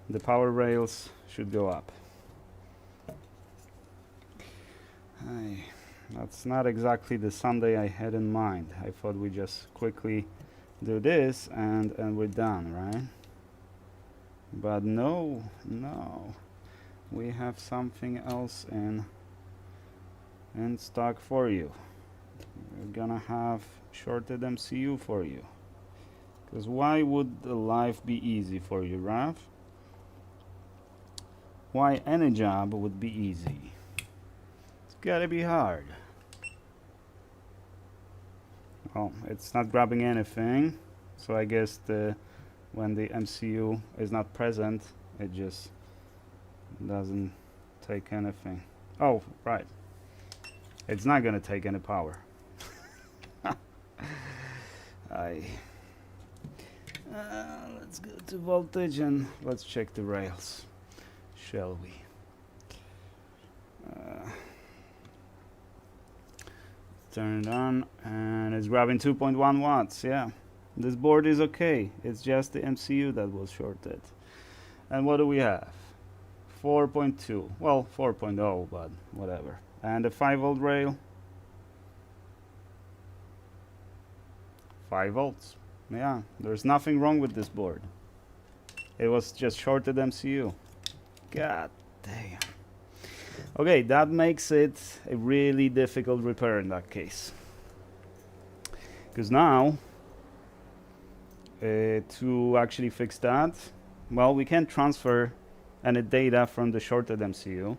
the power rails should go up. That's not exactly the Sunday I had in mind. I thought we just quickly do this and we're done, right? But no, we have something else in stock for you. We're gonna have shorted MCU for you. Because why would the life be easy for you, Raf? Why any job would be easy? It's gotta be hard. Oh, it's not grabbing anything, so I guess when the MCU is not present, it just doesn't take anything. Oh, right. It's not gonna take any power. Let's go to voltage and let's check the rails, shall we? Turn it on, and it's grabbing 2.1 watts. Yeah, this board is okay. It's just the MCU that was shorted. And what do we have? 4.2. Well, 4.0, but whatever. And the 5-volt rail. 5 volts. Yeah, there's nothing wrong with this board. It was just shorted MCU. God damn. Okay, that makes it a really difficult repair in that case. Because now, to actually fix that, well, we can't transfer any data from the shorted MCU,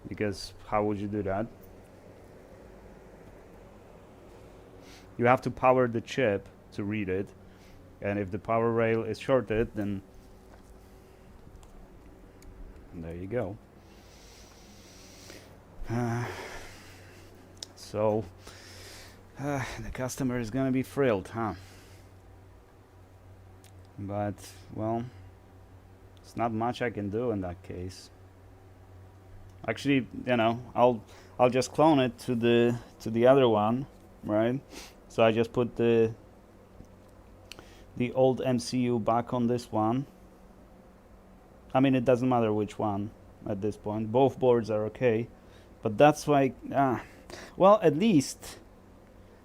because how would you do that? You have to power the chip to read it, and if the power rail is shorted, then there you go. So the customer is gonna be thrilled, huh? But well, it's not much I can do in that case. Actually, you know, I'll just clone it to the other one, right? So I just put the old MCU back on this one. I mean, it doesn't matter which one at this point. Both boards are okay. But that's why, well, at least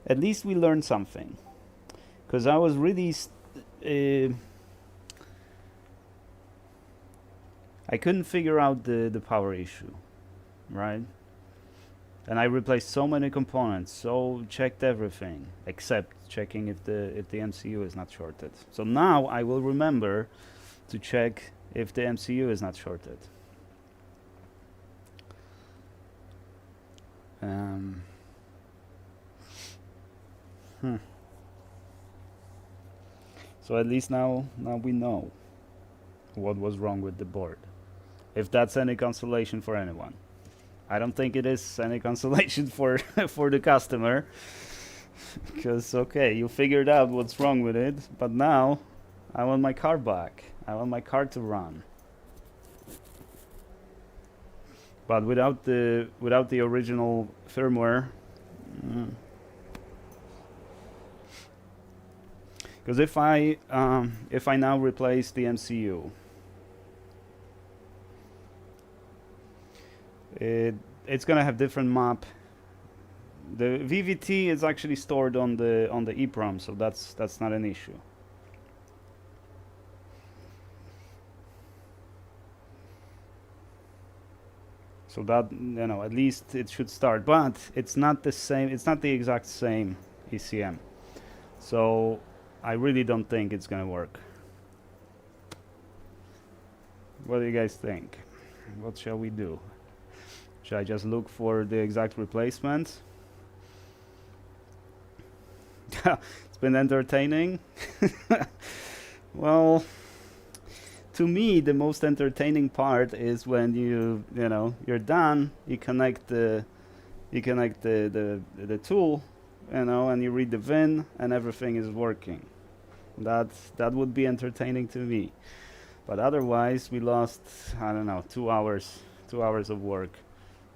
we learned something. Because I was really, I couldn't figure out the power issue, right? And I replaced so many components, so checked everything, except checking if the MCU is not shorted. So now I will remember to check if the MCU is not shorted. So at least now we know what was wrong with the board. If that's any consolation for anyone. I don't think it is any consolation for for the customer. Because okay, you figured out what's wrong with it, but now I want my car back. I want my car to run. But without the original firmware, because if I now replace the MCU, it's gonna have different map. The VVT is actually stored on the EEPROM, so that's not an issue. So that, you know, at least it should start, but it's not the same. It's not the exact same ECM. So I really don't think it's gonna work. What do you guys think? What shall we do? Should I just look for the exact replacement? It's been entertaining. Well, to me, the most entertaining part is when you're done. You connect the tool, and you read the VIN, and everything is working. That would be entertaining to me. But otherwise, we lost, I don't know, 2 hours of work.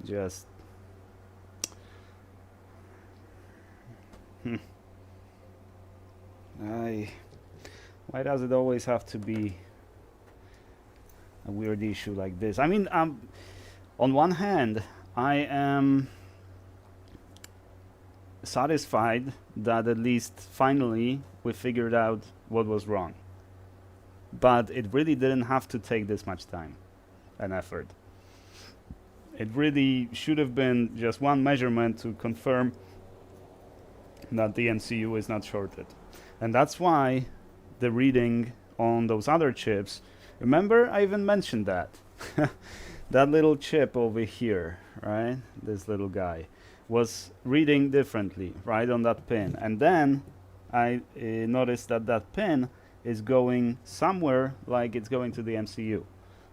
Just why does it always have to be a weird issue like this? I mean, on one hand, I am satisfied that at least finally we figured out what was wrong. But it really didn't have to take this much time and effort. It really should have been just one measurement to confirm that the MCU is not shorted. And that's why the reading on those other chips, remember I even mentioned that. That little chip over here, right? This little guy was reading differently, right, on that pin. And then I noticed that that pin is going somewhere like it's going to the MCU,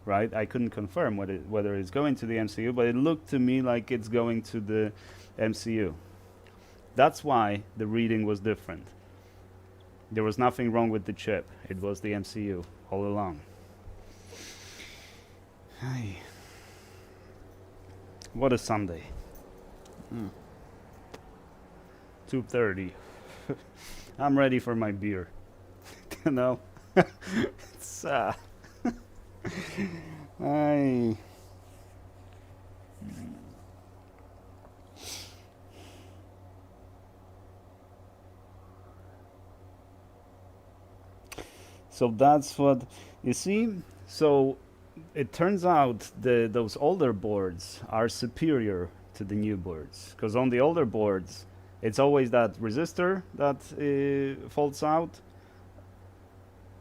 right? I couldn't confirm whether it's going to the MCU, but it looked to me like it's going to the MCU. That's why the reading was different. There was nothing wrong with the chip. It was the MCU all along. Hey. What a Sunday. 2:30. I'm ready for my beer. It's so that's what you see. So it turns out those older boards are superior to the new boards, because on the older boards it's always that resistor that falls out,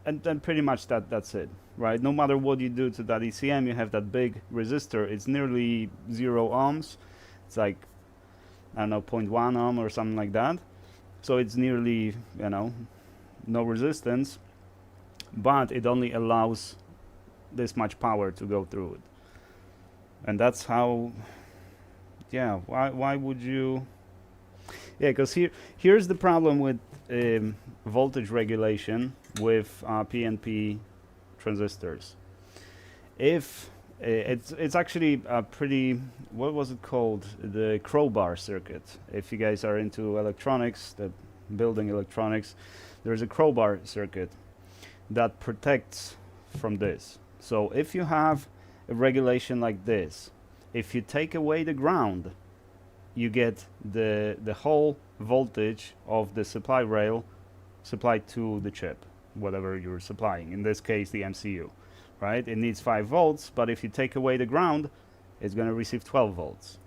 and then pretty much that's it, right? No matter what you do to that ECM, you have that big resistor. It's nearly 0 ohms. It's like, I don't know, 0.1 ohm or something like that. So it's nearly, no resistance, but it only allows this much power to go through it. And that's how, why would you? Yeah, because here's the problem with voltage regulation with PNP transistors. If it's actually a pretty, what was it called? The crowbar circuit. If you guys are into electronics, building electronics, there's a crowbar circuit that protects from this. So if you have a regulation like this, if you take away the ground, you get the whole voltage of the supply rail supplied to the chip, whatever you're supplying, in this case the MCU, right? It needs 5 volts, but if you take away the ground, it's going to receive 12 volts.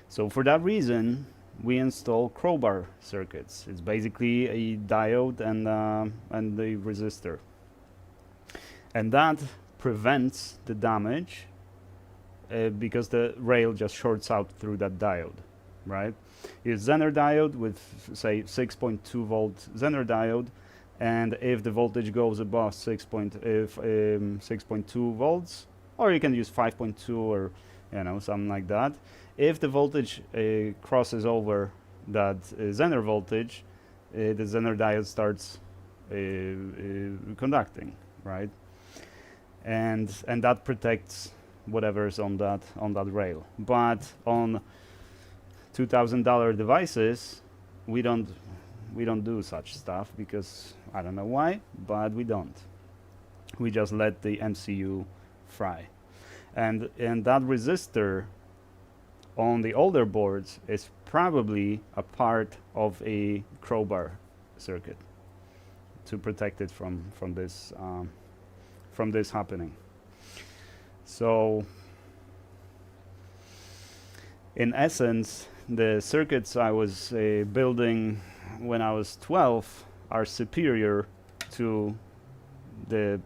So for that reason, we install crowbar circuits. It's basically a diode and the resistor. And that prevents the damage because the rail just shorts out through that diode, right? It's Zener diode with, say, 6.2 volt Zener diode, and if the voltage goes above 6.2 volts, or you can use 5.2 or something like that. If the voltage crosses over that Zener voltage, the Zener diode starts conducting, right? And that protects whatever's on that rail. But on $2,000 devices, we don't do such stuff, because I don't know why, but we don't. We just let the MCU fry, and that resistor on the older boards is probably a part of a crowbar circuit to protect it from this happening. So in essence, the circuits I was building when I was 12 are superior to the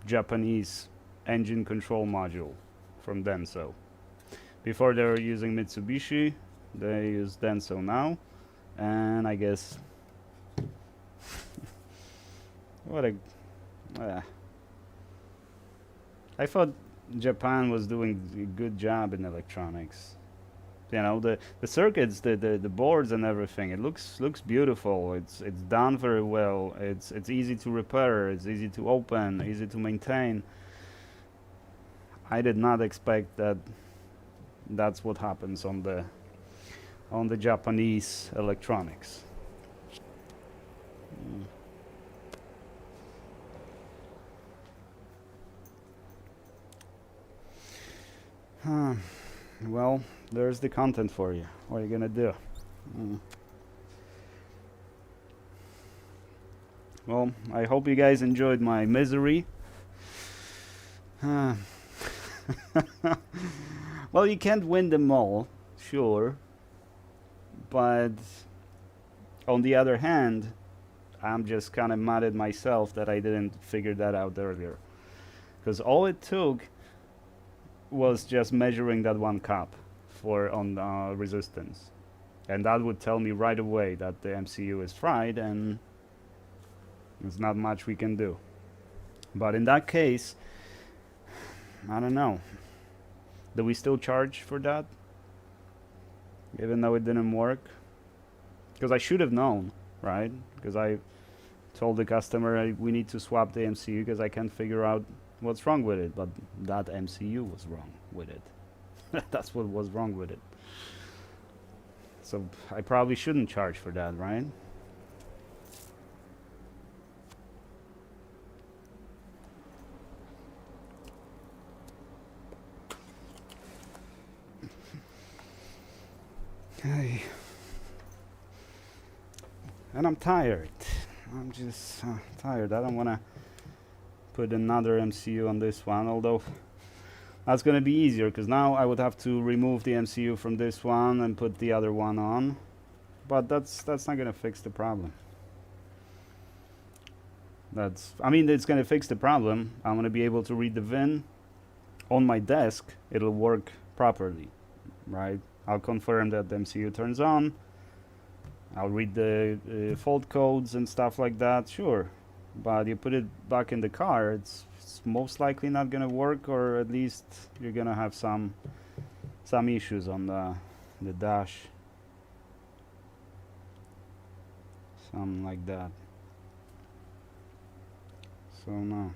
Japanese engine control module from Denso. Before they were using Mitsubishi, they use Denso now, and I guess what a I thought Japan was doing a good job in electronics. You know, the circuits, the boards and everything. It looks beautiful. It's done very well. It's easy to repair. It's easy to open. Easy to maintain. I did not expect that. That's what happens on the Japanese electronics. Well, there's the content for you. What are you gonna do? Well, I hope you guys enjoyed my misery. Well, you can't win them all, sure, but on the other hand, I'm just kind of mad at myself that I didn't figure that out earlier. Because all it took was just measuring that one cap for on resistance, and that would tell me right away that the MCU is fried, and there's not much we can do. But in that case, I don't know. Do we still charge for that, even though it didn't work? Because I should have known, right? Because I told the customer we need to swap the MCU because I can't figure out what's wrong with it, but that MCU was wrong with it. That's what was wrong with it. So I probably shouldn't charge for that, right? Hey. And I'm tired. I'm just tired. I don't want to put another MCU on this one, although that's going to be easier because now I would have to remove the MCU from this one and put the other one on, but that's not going to fix the problem. I mean, it's going to fix the problem. I'm going to be able to read the VIN on my desk. It'll work properly, right? I'll confirm that the MCU turns on. I'll read the fault codes and stuff like that, sure. But you put it back in the car, it's most likely not gonna work, or at least you're gonna have some issues on the dash, something like that. So no.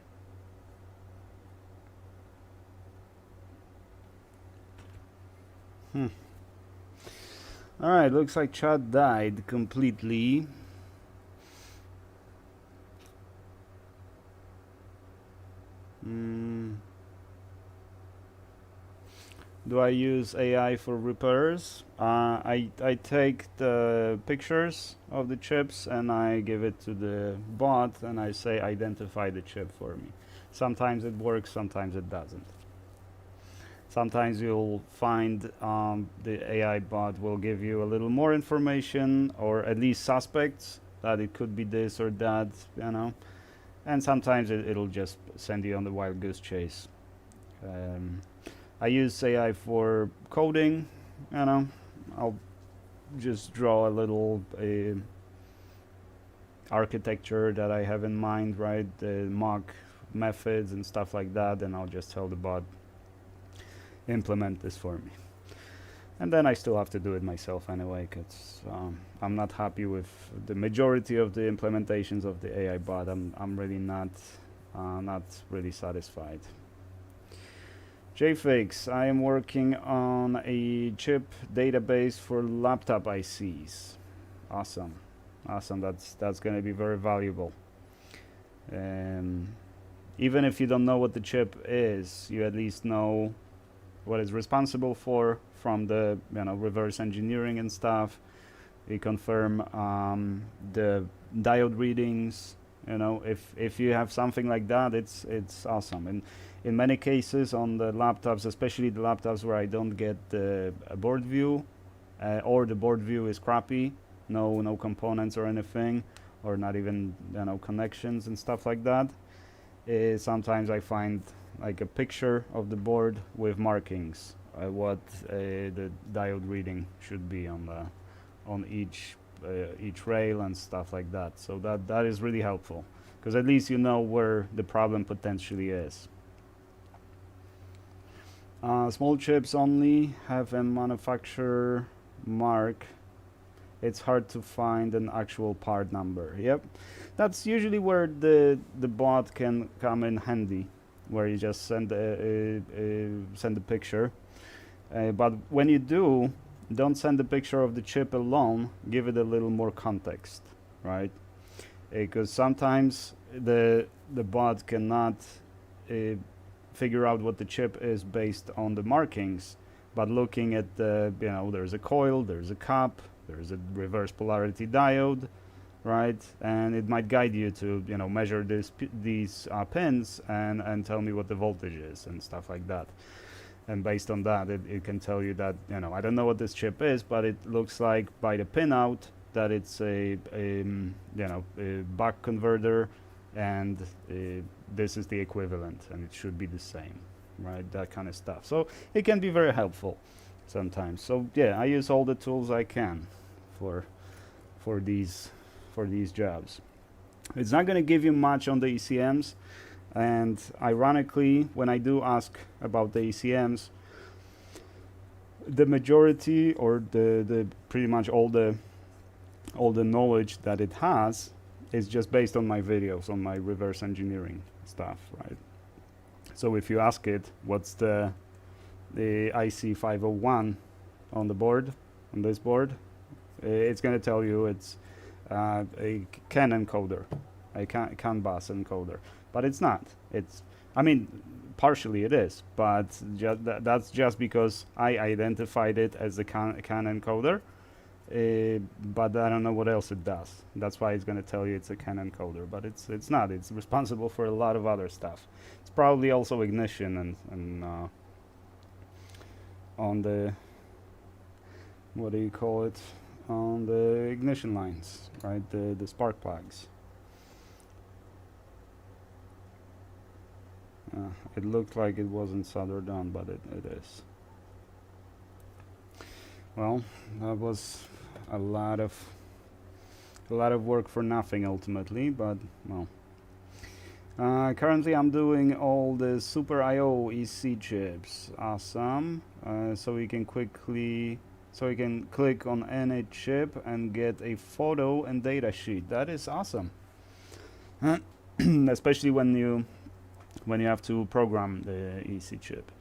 Alright, looks like chat died completely. Do I use AI for repairs? I take the pictures of the chips and I give it to the bot and I say identify the chip for me. Sometimes it works, sometimes it doesn't. Sometimes you'll find the AI bot will give you a little more information, or at least suspects that it could be this or that, you know. And sometimes it'll just send you on the wild goose chase. I use AI for coding, you know. I'll just draw a little architecture that I have in mind, right? The mock methods and stuff like that, and I'll just tell the bot implement this for me. And then I still have to do it myself anyway, because I'm not happy with the majority of the implementations of the AI bot. I'm really not really satisfied. JFakes, I am working on a chip database for laptop ICs. Awesome. That's going to be very valuable. Even if you don't know what the chip is, you at least know what it's responsible for from the reverse engineering and stuff. You confirm the diode readings. If you have something like that, it's awesome. And in many cases on the laptops, especially the laptops where I don't get the board view, or the board view is crappy, no components or anything, or not even connections and stuff like that. Sometimes I find like a picture of the board with markings, what the diode reading should be on each each rail and stuff like that. So that is really helpful, because at least you know where the problem potentially is. Small chips only have a manufacturer mark. It's hard to find an actual part number. Yep, that's usually where the bot can come in handy, where you just send a picture. But when you do, don't send a picture of the chip alone. Give it a little more context, right? Because sometimes the bot cannot figure out what the chip is based on the markings, but looking at the, there's a coil, there's a cup, there's a reverse polarity diode, right? And it might guide you to, measure these pins and tell me what the voltage is and stuff like that. And based on that, it can tell you that, I don't know what this chip is, but it looks like by the pinout that it's a buck converter, and this is the equivalent, and it should be the same, right? That kind of stuff. So it can be very helpful sometimes. So yeah, I use all the tools I can for these jobs. It's not going to give you much on the ECMs, and ironically, when I do ask about the ECMs, the majority, or the pretty much all the knowledge that it has is just based on my videos, on my reverse engineering stuff, right? So if you ask it, what's the IC501 on the board, on this board, it's going to tell you it's a CAN encoder, a CAN bus encoder, but it's not. It's, I mean, partially it is, but that's just because I identified it as a CAN encoder. But I don't know what else it does. That's why it's going to tell you it's a CAN encoder, but it's not. It's responsible for a lot of other stuff. It's probably also ignition and on the, what do you call it, on the ignition lines, right? The spark plugs. It looked like it wasn't soldered on, but it is. Well, that was a lot of work for nothing ultimately, but well. Currently I'm doing all the Super I/O EC chips. Awesome. So you can click on any chip and get a photo and data sheet. That is awesome. Especially when you have to program the EC chip.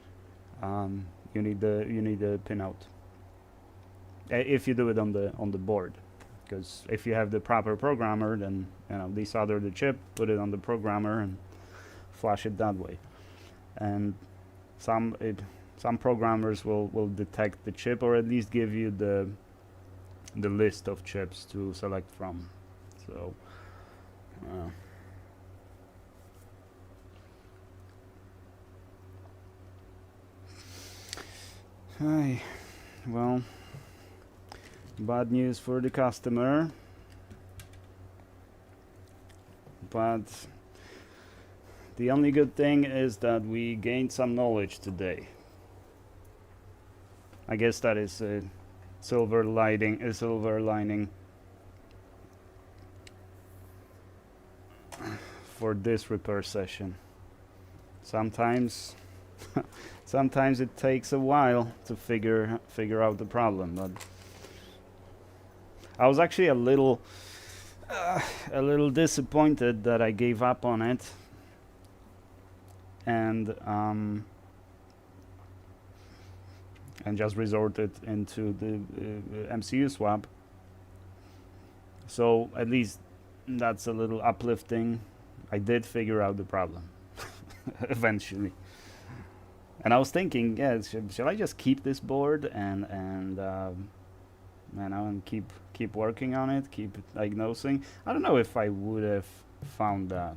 You need the pinout. If you do it on the board, because if you have the proper programmer, then desolder the chip, put it on the programmer, and flash it that way. And some programmers will detect the chip, or at least give you the list of chips to select from. So. Hi, well. Bad news for the customer, but the only good thing is that we gained some knowledge today. I guess that is a silver lining for this repair session. Sometimes sometimes it takes a while to figure out the problem, but I was actually a little disappointed that I gave up on it, and just resorted into the MCU swap. So at least that's a little uplifting. I did figure out the problem eventually, and I was thinking, yeah, shall I just keep this board and keep working on it, keep diagnosing? I don't know if I would have found that,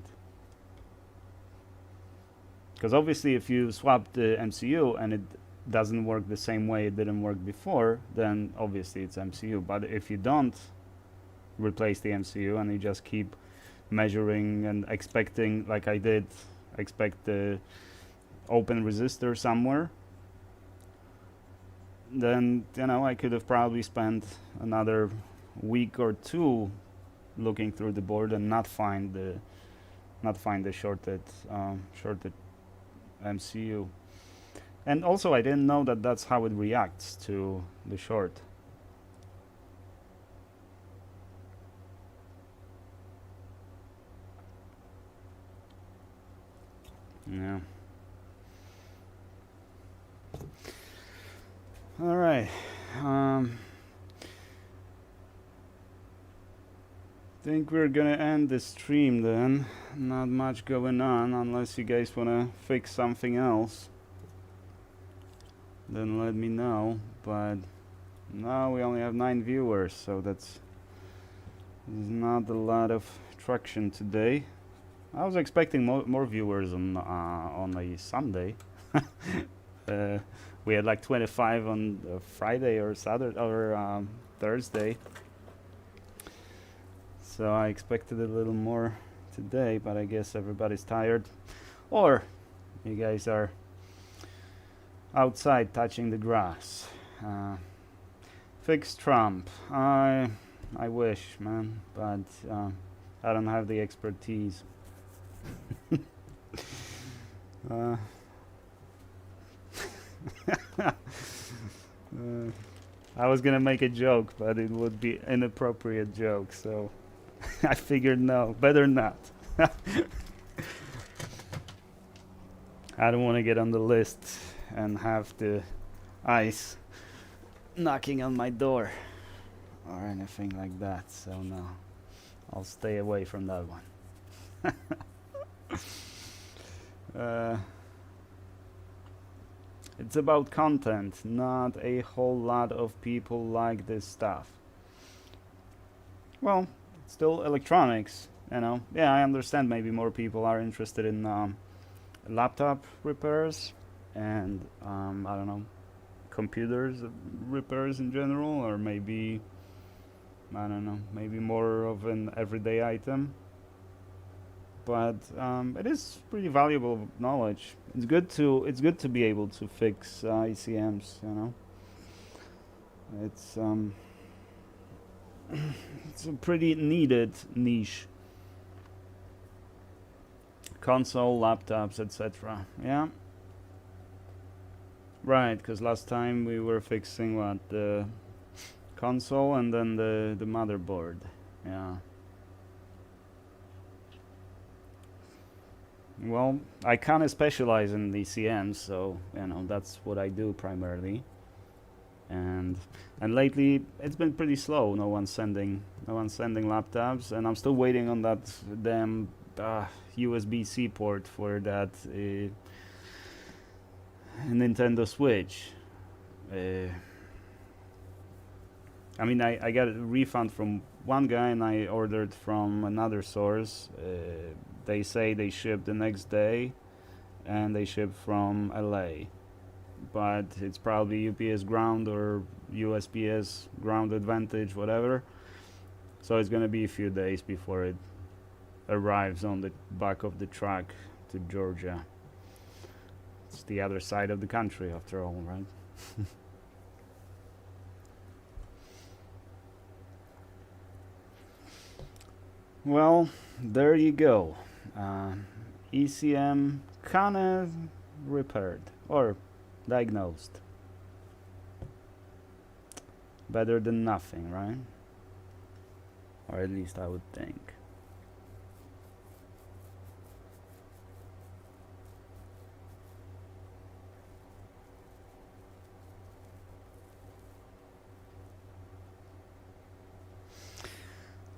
because obviously if you swap the MCU and it doesn't work the same way it didn't work before, then obviously it's MCU. But if you don't replace the MCU and you just keep measuring and expecting, like I did, expect the open resistor somewhere, then I could have probably spent another week or two looking through the board and not find the shorted MCU. And also, I didn't know that that's how it reacts to the short. Yeah. All right. Think we're gonna end the stream then. Not much going on, unless you guys wanna fix something else. Then let me know. But now we only have 9 viewers, so that's not a lot of traction today. I was expecting more viewers on a Sunday. We had like 25 on Friday or Saturday or Thursday. So I expected a little more today, but I guess everybody's tired. Or you guys are outside touching the grass. Fix Trump. I wish, man, but I don't have the expertise. I was gonna make a joke, but it would be inappropriate joke, so I figured no, better not. I don't want to get on the list and have the ICE knocking on my door or anything like that, so no, I'll stay away from that one. It's about content, not a whole lot of people like this stuff. Well, it's still electronics, you know. Yeah, I understand maybe more people are interested in laptop repairs and I don't know, computers repairs in general, or maybe I don't know, maybe more of an everyday item. But it is pretty valuable knowledge. It's good to be able to fix ECMs. You know, it's it's a pretty needed niche. Console, laptops, etc. Yeah. Right, because last time we were fixing what, the console and then the motherboard. Yeah. Well, I kind of specialize in ECMs, so you know that's what I do primarily. And lately it's been pretty slow. No one's sending laptops, and I'm still waiting on that damn USB-C port for that Nintendo Switch. I mean, I got a refund from one guy and I ordered from another source. They say they ship the next day and they ship from LA. But it's probably UPS ground or USPS ground advantage, whatever. So it's gonna be a few days before it arrives on the back of the truck to Georgia. It's the other side of the country after all, right? Well, there you go. ECM kinda repaired or diagnosed. Better than nothing, right? Or at least I would think.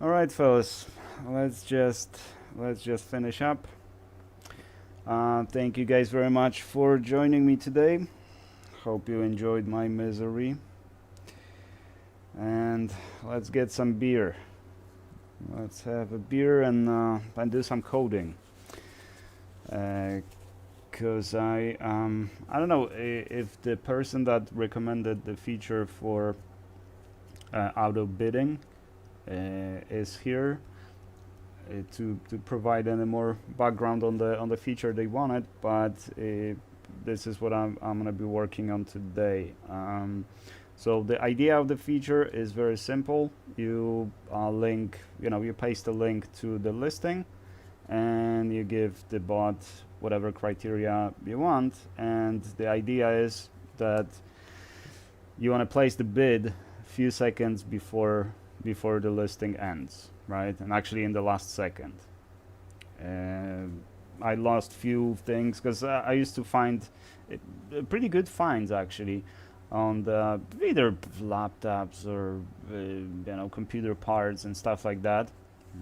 All right, fellas. Let's just finish up. Thank you guys very much for joining me today. Hope you enjoyed my misery. And let's get some beer. Let's have a beer and do some coding. Cause I don't know if the person that recommended the feature for auto bidding is here to provide any more background on the feature they wanted, but this is what I'm gonna be working on today. So the idea of the feature is very simple. You you paste a link to the listing, and you give the bot whatever criteria you want. And the idea is that you want to place the bid a few seconds before the listing ends, right? And actually in the last second. I lost few things because I used to find pretty good finds actually on the either laptops or computer parts and stuff like that,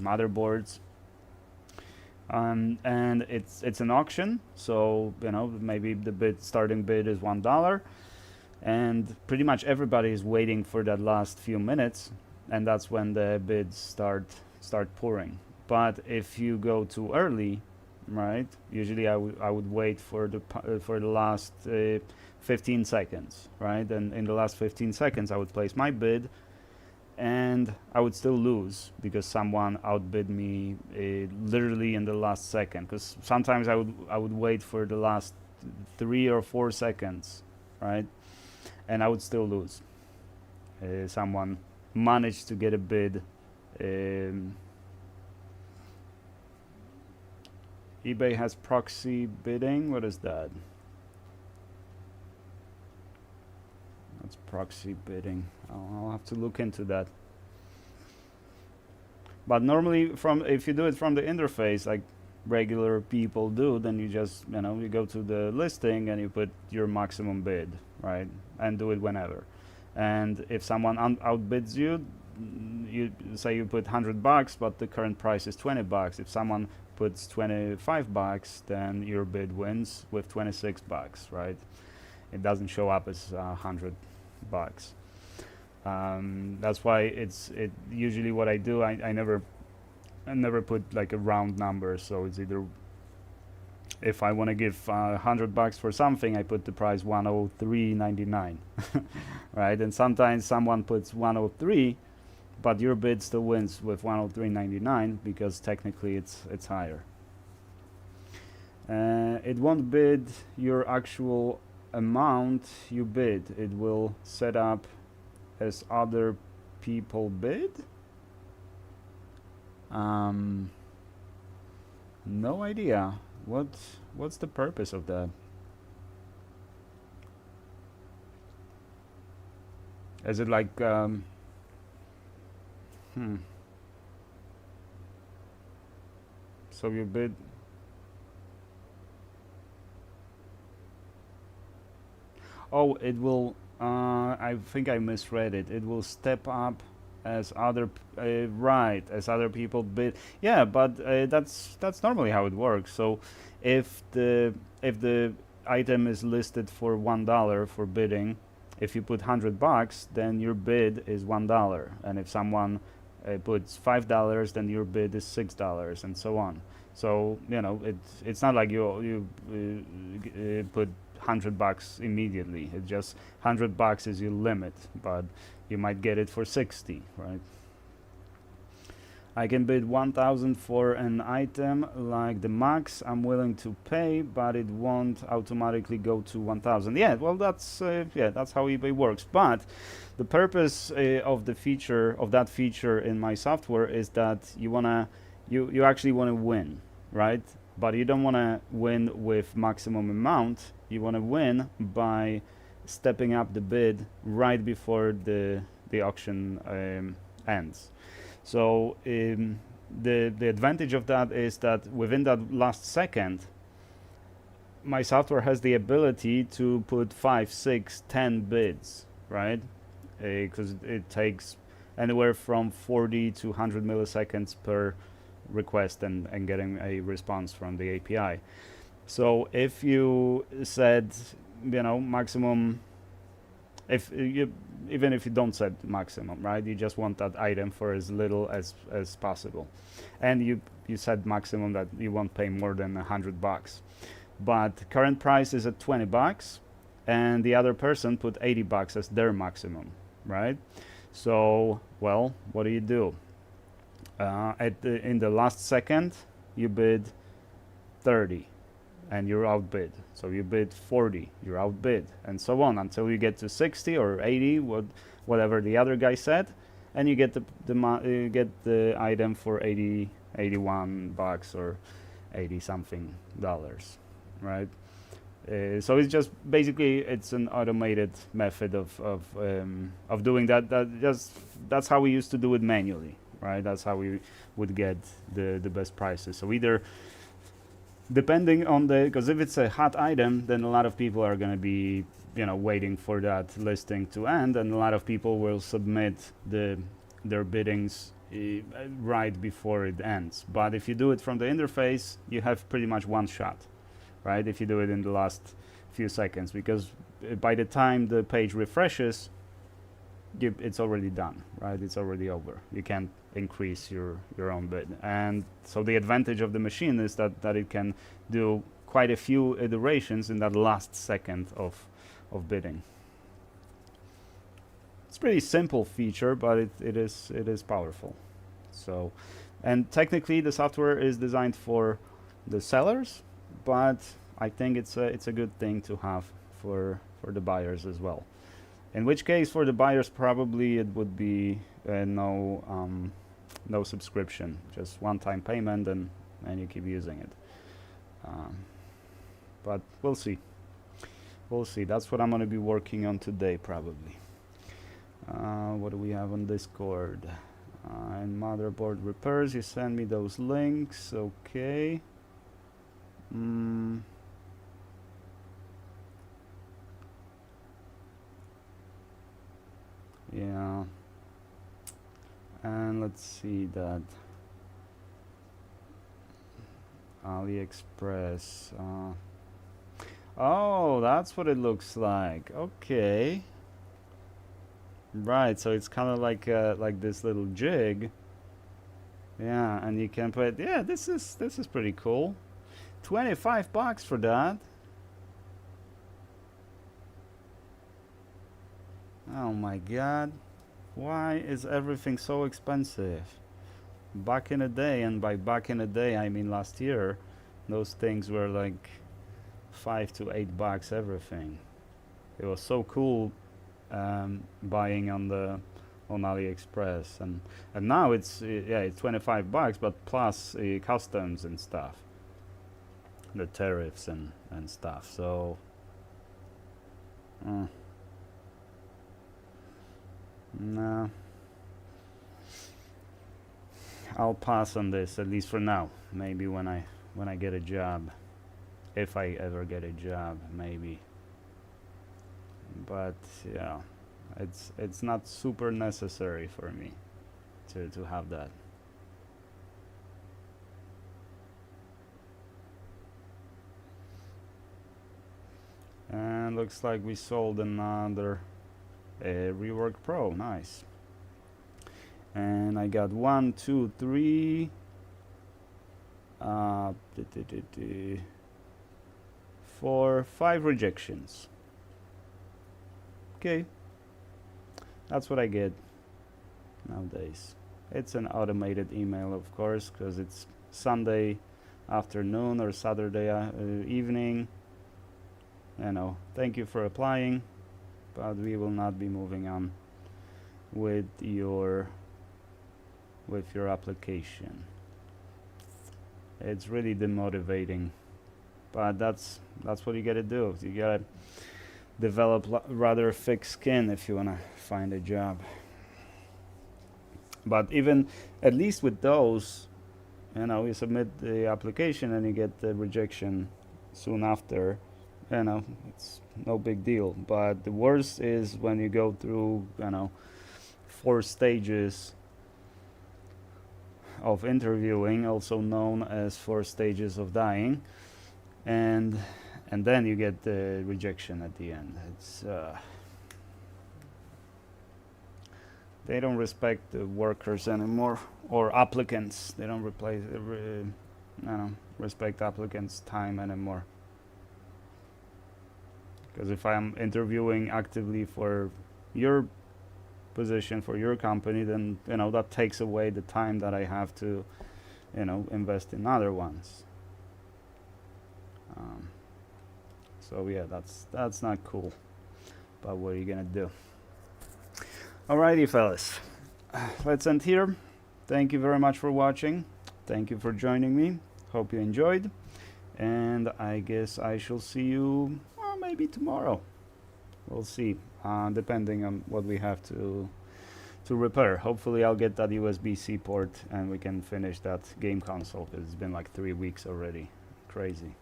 motherboards. And it's an auction, so maybe the starting bid is $1, and pretty much everybody is waiting for that last few minutes, and that's when the bids start pouring. But if you go too early, right? Usually I would wait for the last 15 seconds, right? And in the last 15 seconds, I would place my bid, and I would still lose because someone outbid me literally in the last second. Because sometimes I would wait for the last 3 or 4 seconds, right? And I would still lose. Someone managed to get a bid. eBay has proxy bidding. What is that? That's proxy bidding. I'll have to look into that. But normally, if you do it from the interface, like regular people do, then you just you go to the listing and you put your maximum bid, right, and do it whenever. And if someone outbids you, you say you put $100, but the current price is $20. If someone puts $25, then your bid wins with $26, right? It doesn't show up as $100. That's why it usually what I do, I never put like a round number, so it's either, if I want to give $100 for something, I put the price $103.99, right? And sometimes someone puts 103, but your bid still wins with 103.99 because technically it's higher. It won't bid your actual amount you bid. It will set up as other people bid. No idea. What's the purpose of that? Is it like so you bid. Oh, it will. I think I misread it. It will step up as other as other people bid. Yeah, but that's normally how it works. So if the item is listed for $1 for bidding, if you put $100, then your bid is $1, and if someone puts $5, then your bid is $6, and so on. So it's not like you put $100 immediately. It's just $100 is your limit, but you might get it for 60, right? I can bid 1,000 for an item like the max I'm willing to pay, but it won't automatically go to 1,000. Yeah, well, that's how eBay works. But the purpose of that feature in my software is that you actually wanna win, right? But you don't wanna win with maximum amount. You wanna win by stepping up the bid right before the auction ends. So the advantage of that is that within that last second, my software has the ability to put 5, 6, 10 bids, right? Because it takes anywhere from 40 to 100 milliseconds per request and getting a response from the API. So if you said, maximum, even if you don't set maximum, right? You just want that item for as little as possible, and you said maximum that you won't pay more than $100. But current price is at $20, and the other person put $80 as their maximum, right? So, well, what do? In the last second, you bid 30, and you're outbid. So you bid 40, you're outbid, and so on until you get to 60 or 80, whatever the other guy said, and you get you get the item for 80, 81 bucks or 80 something dollars, right? So it's just basically it's an automated method of doing that. That's how we used to do it manually, right? That's how we would get the best prices. So either depending on because if it's a hot item, then a lot of people are going to be waiting for that listing to end, and a lot of people will submit their biddings right before it ends. But if you do it from the interface, you have pretty much one shot, right? If you do it in the last few seconds, because by the time the page refreshes, it's already done, right? It's already over. You can't increase your own bid. And so the advantage of the machine is that it can do quite a few iterations in that last second of bidding. It's a pretty simple feature, but it is powerful. So, and technically the software is designed for the sellers, but I think it's a good thing to have for the buyers as well. In which case, for the buyers, probably it would be no subscription, just one-time payment, and you keep using it. But we'll see. We'll see. That's what I'm going to be working on today, probably. What do we have on Discord? And motherboard repairs. You send me those links. Okay. Yeah. And let's see that. AliExpress. Oh, that's what it looks like. Okay. Right, so it's kind of like this little jig. Yeah, and you can put. Yeah, this is pretty cool. 25 bucks for that. Oh my god. Why is everything so expensive? Back in the day, and by back in the day I mean last year, those things were like 5 to 8 bucks everything. It was so cool buying on AliExpress, and now it's 25 bucks, but plus customs and stuff, the tariffs and stuff. So no, I'll pass on this, at least for now. Maybe when I get a job, if I ever get a job, maybe. But yeah, it's not super necessary for me to have that. And looks like we sold another Rework Pro. Nice. And I got 1, 2, 3, 4, 5 rejections. Okay, that's what I get nowadays. It's an automated email, of course, because it's Sunday afternoon or Saturday evening. Thank you for applying, but we will not be moving on with your application. It's really demotivating, but that's what you gotta do. You gotta develop rather thick skin if you wanna find a job. But even at least with those, you submit the application and you get the rejection soon after. It's no big deal. But the worst is when you go through 4 stages of interviewing, also known as 4 stages of dying, and then you get the rejection at the end. It's they don't respect the workers anymore, or applicants. They don't respect applicants' time anymore. Because if I'm interviewing actively for your position, for your company, then that takes away the time that I have to invest in other ones. So yeah, that's not cool. But what are you gonna do? Alrighty, fellas. Let's end here. Thank you very much for watching. Thank you for joining me. Hope you enjoyed. And I guess I shall see you, well, maybe tomorrow. We'll see, depending on what we have to repair. Hopefully I'll get that USB-C port and we can finish that game console, because it's been like 3 weeks already. Crazy.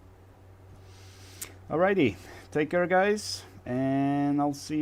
Alrighty, take care guys, and I'll see you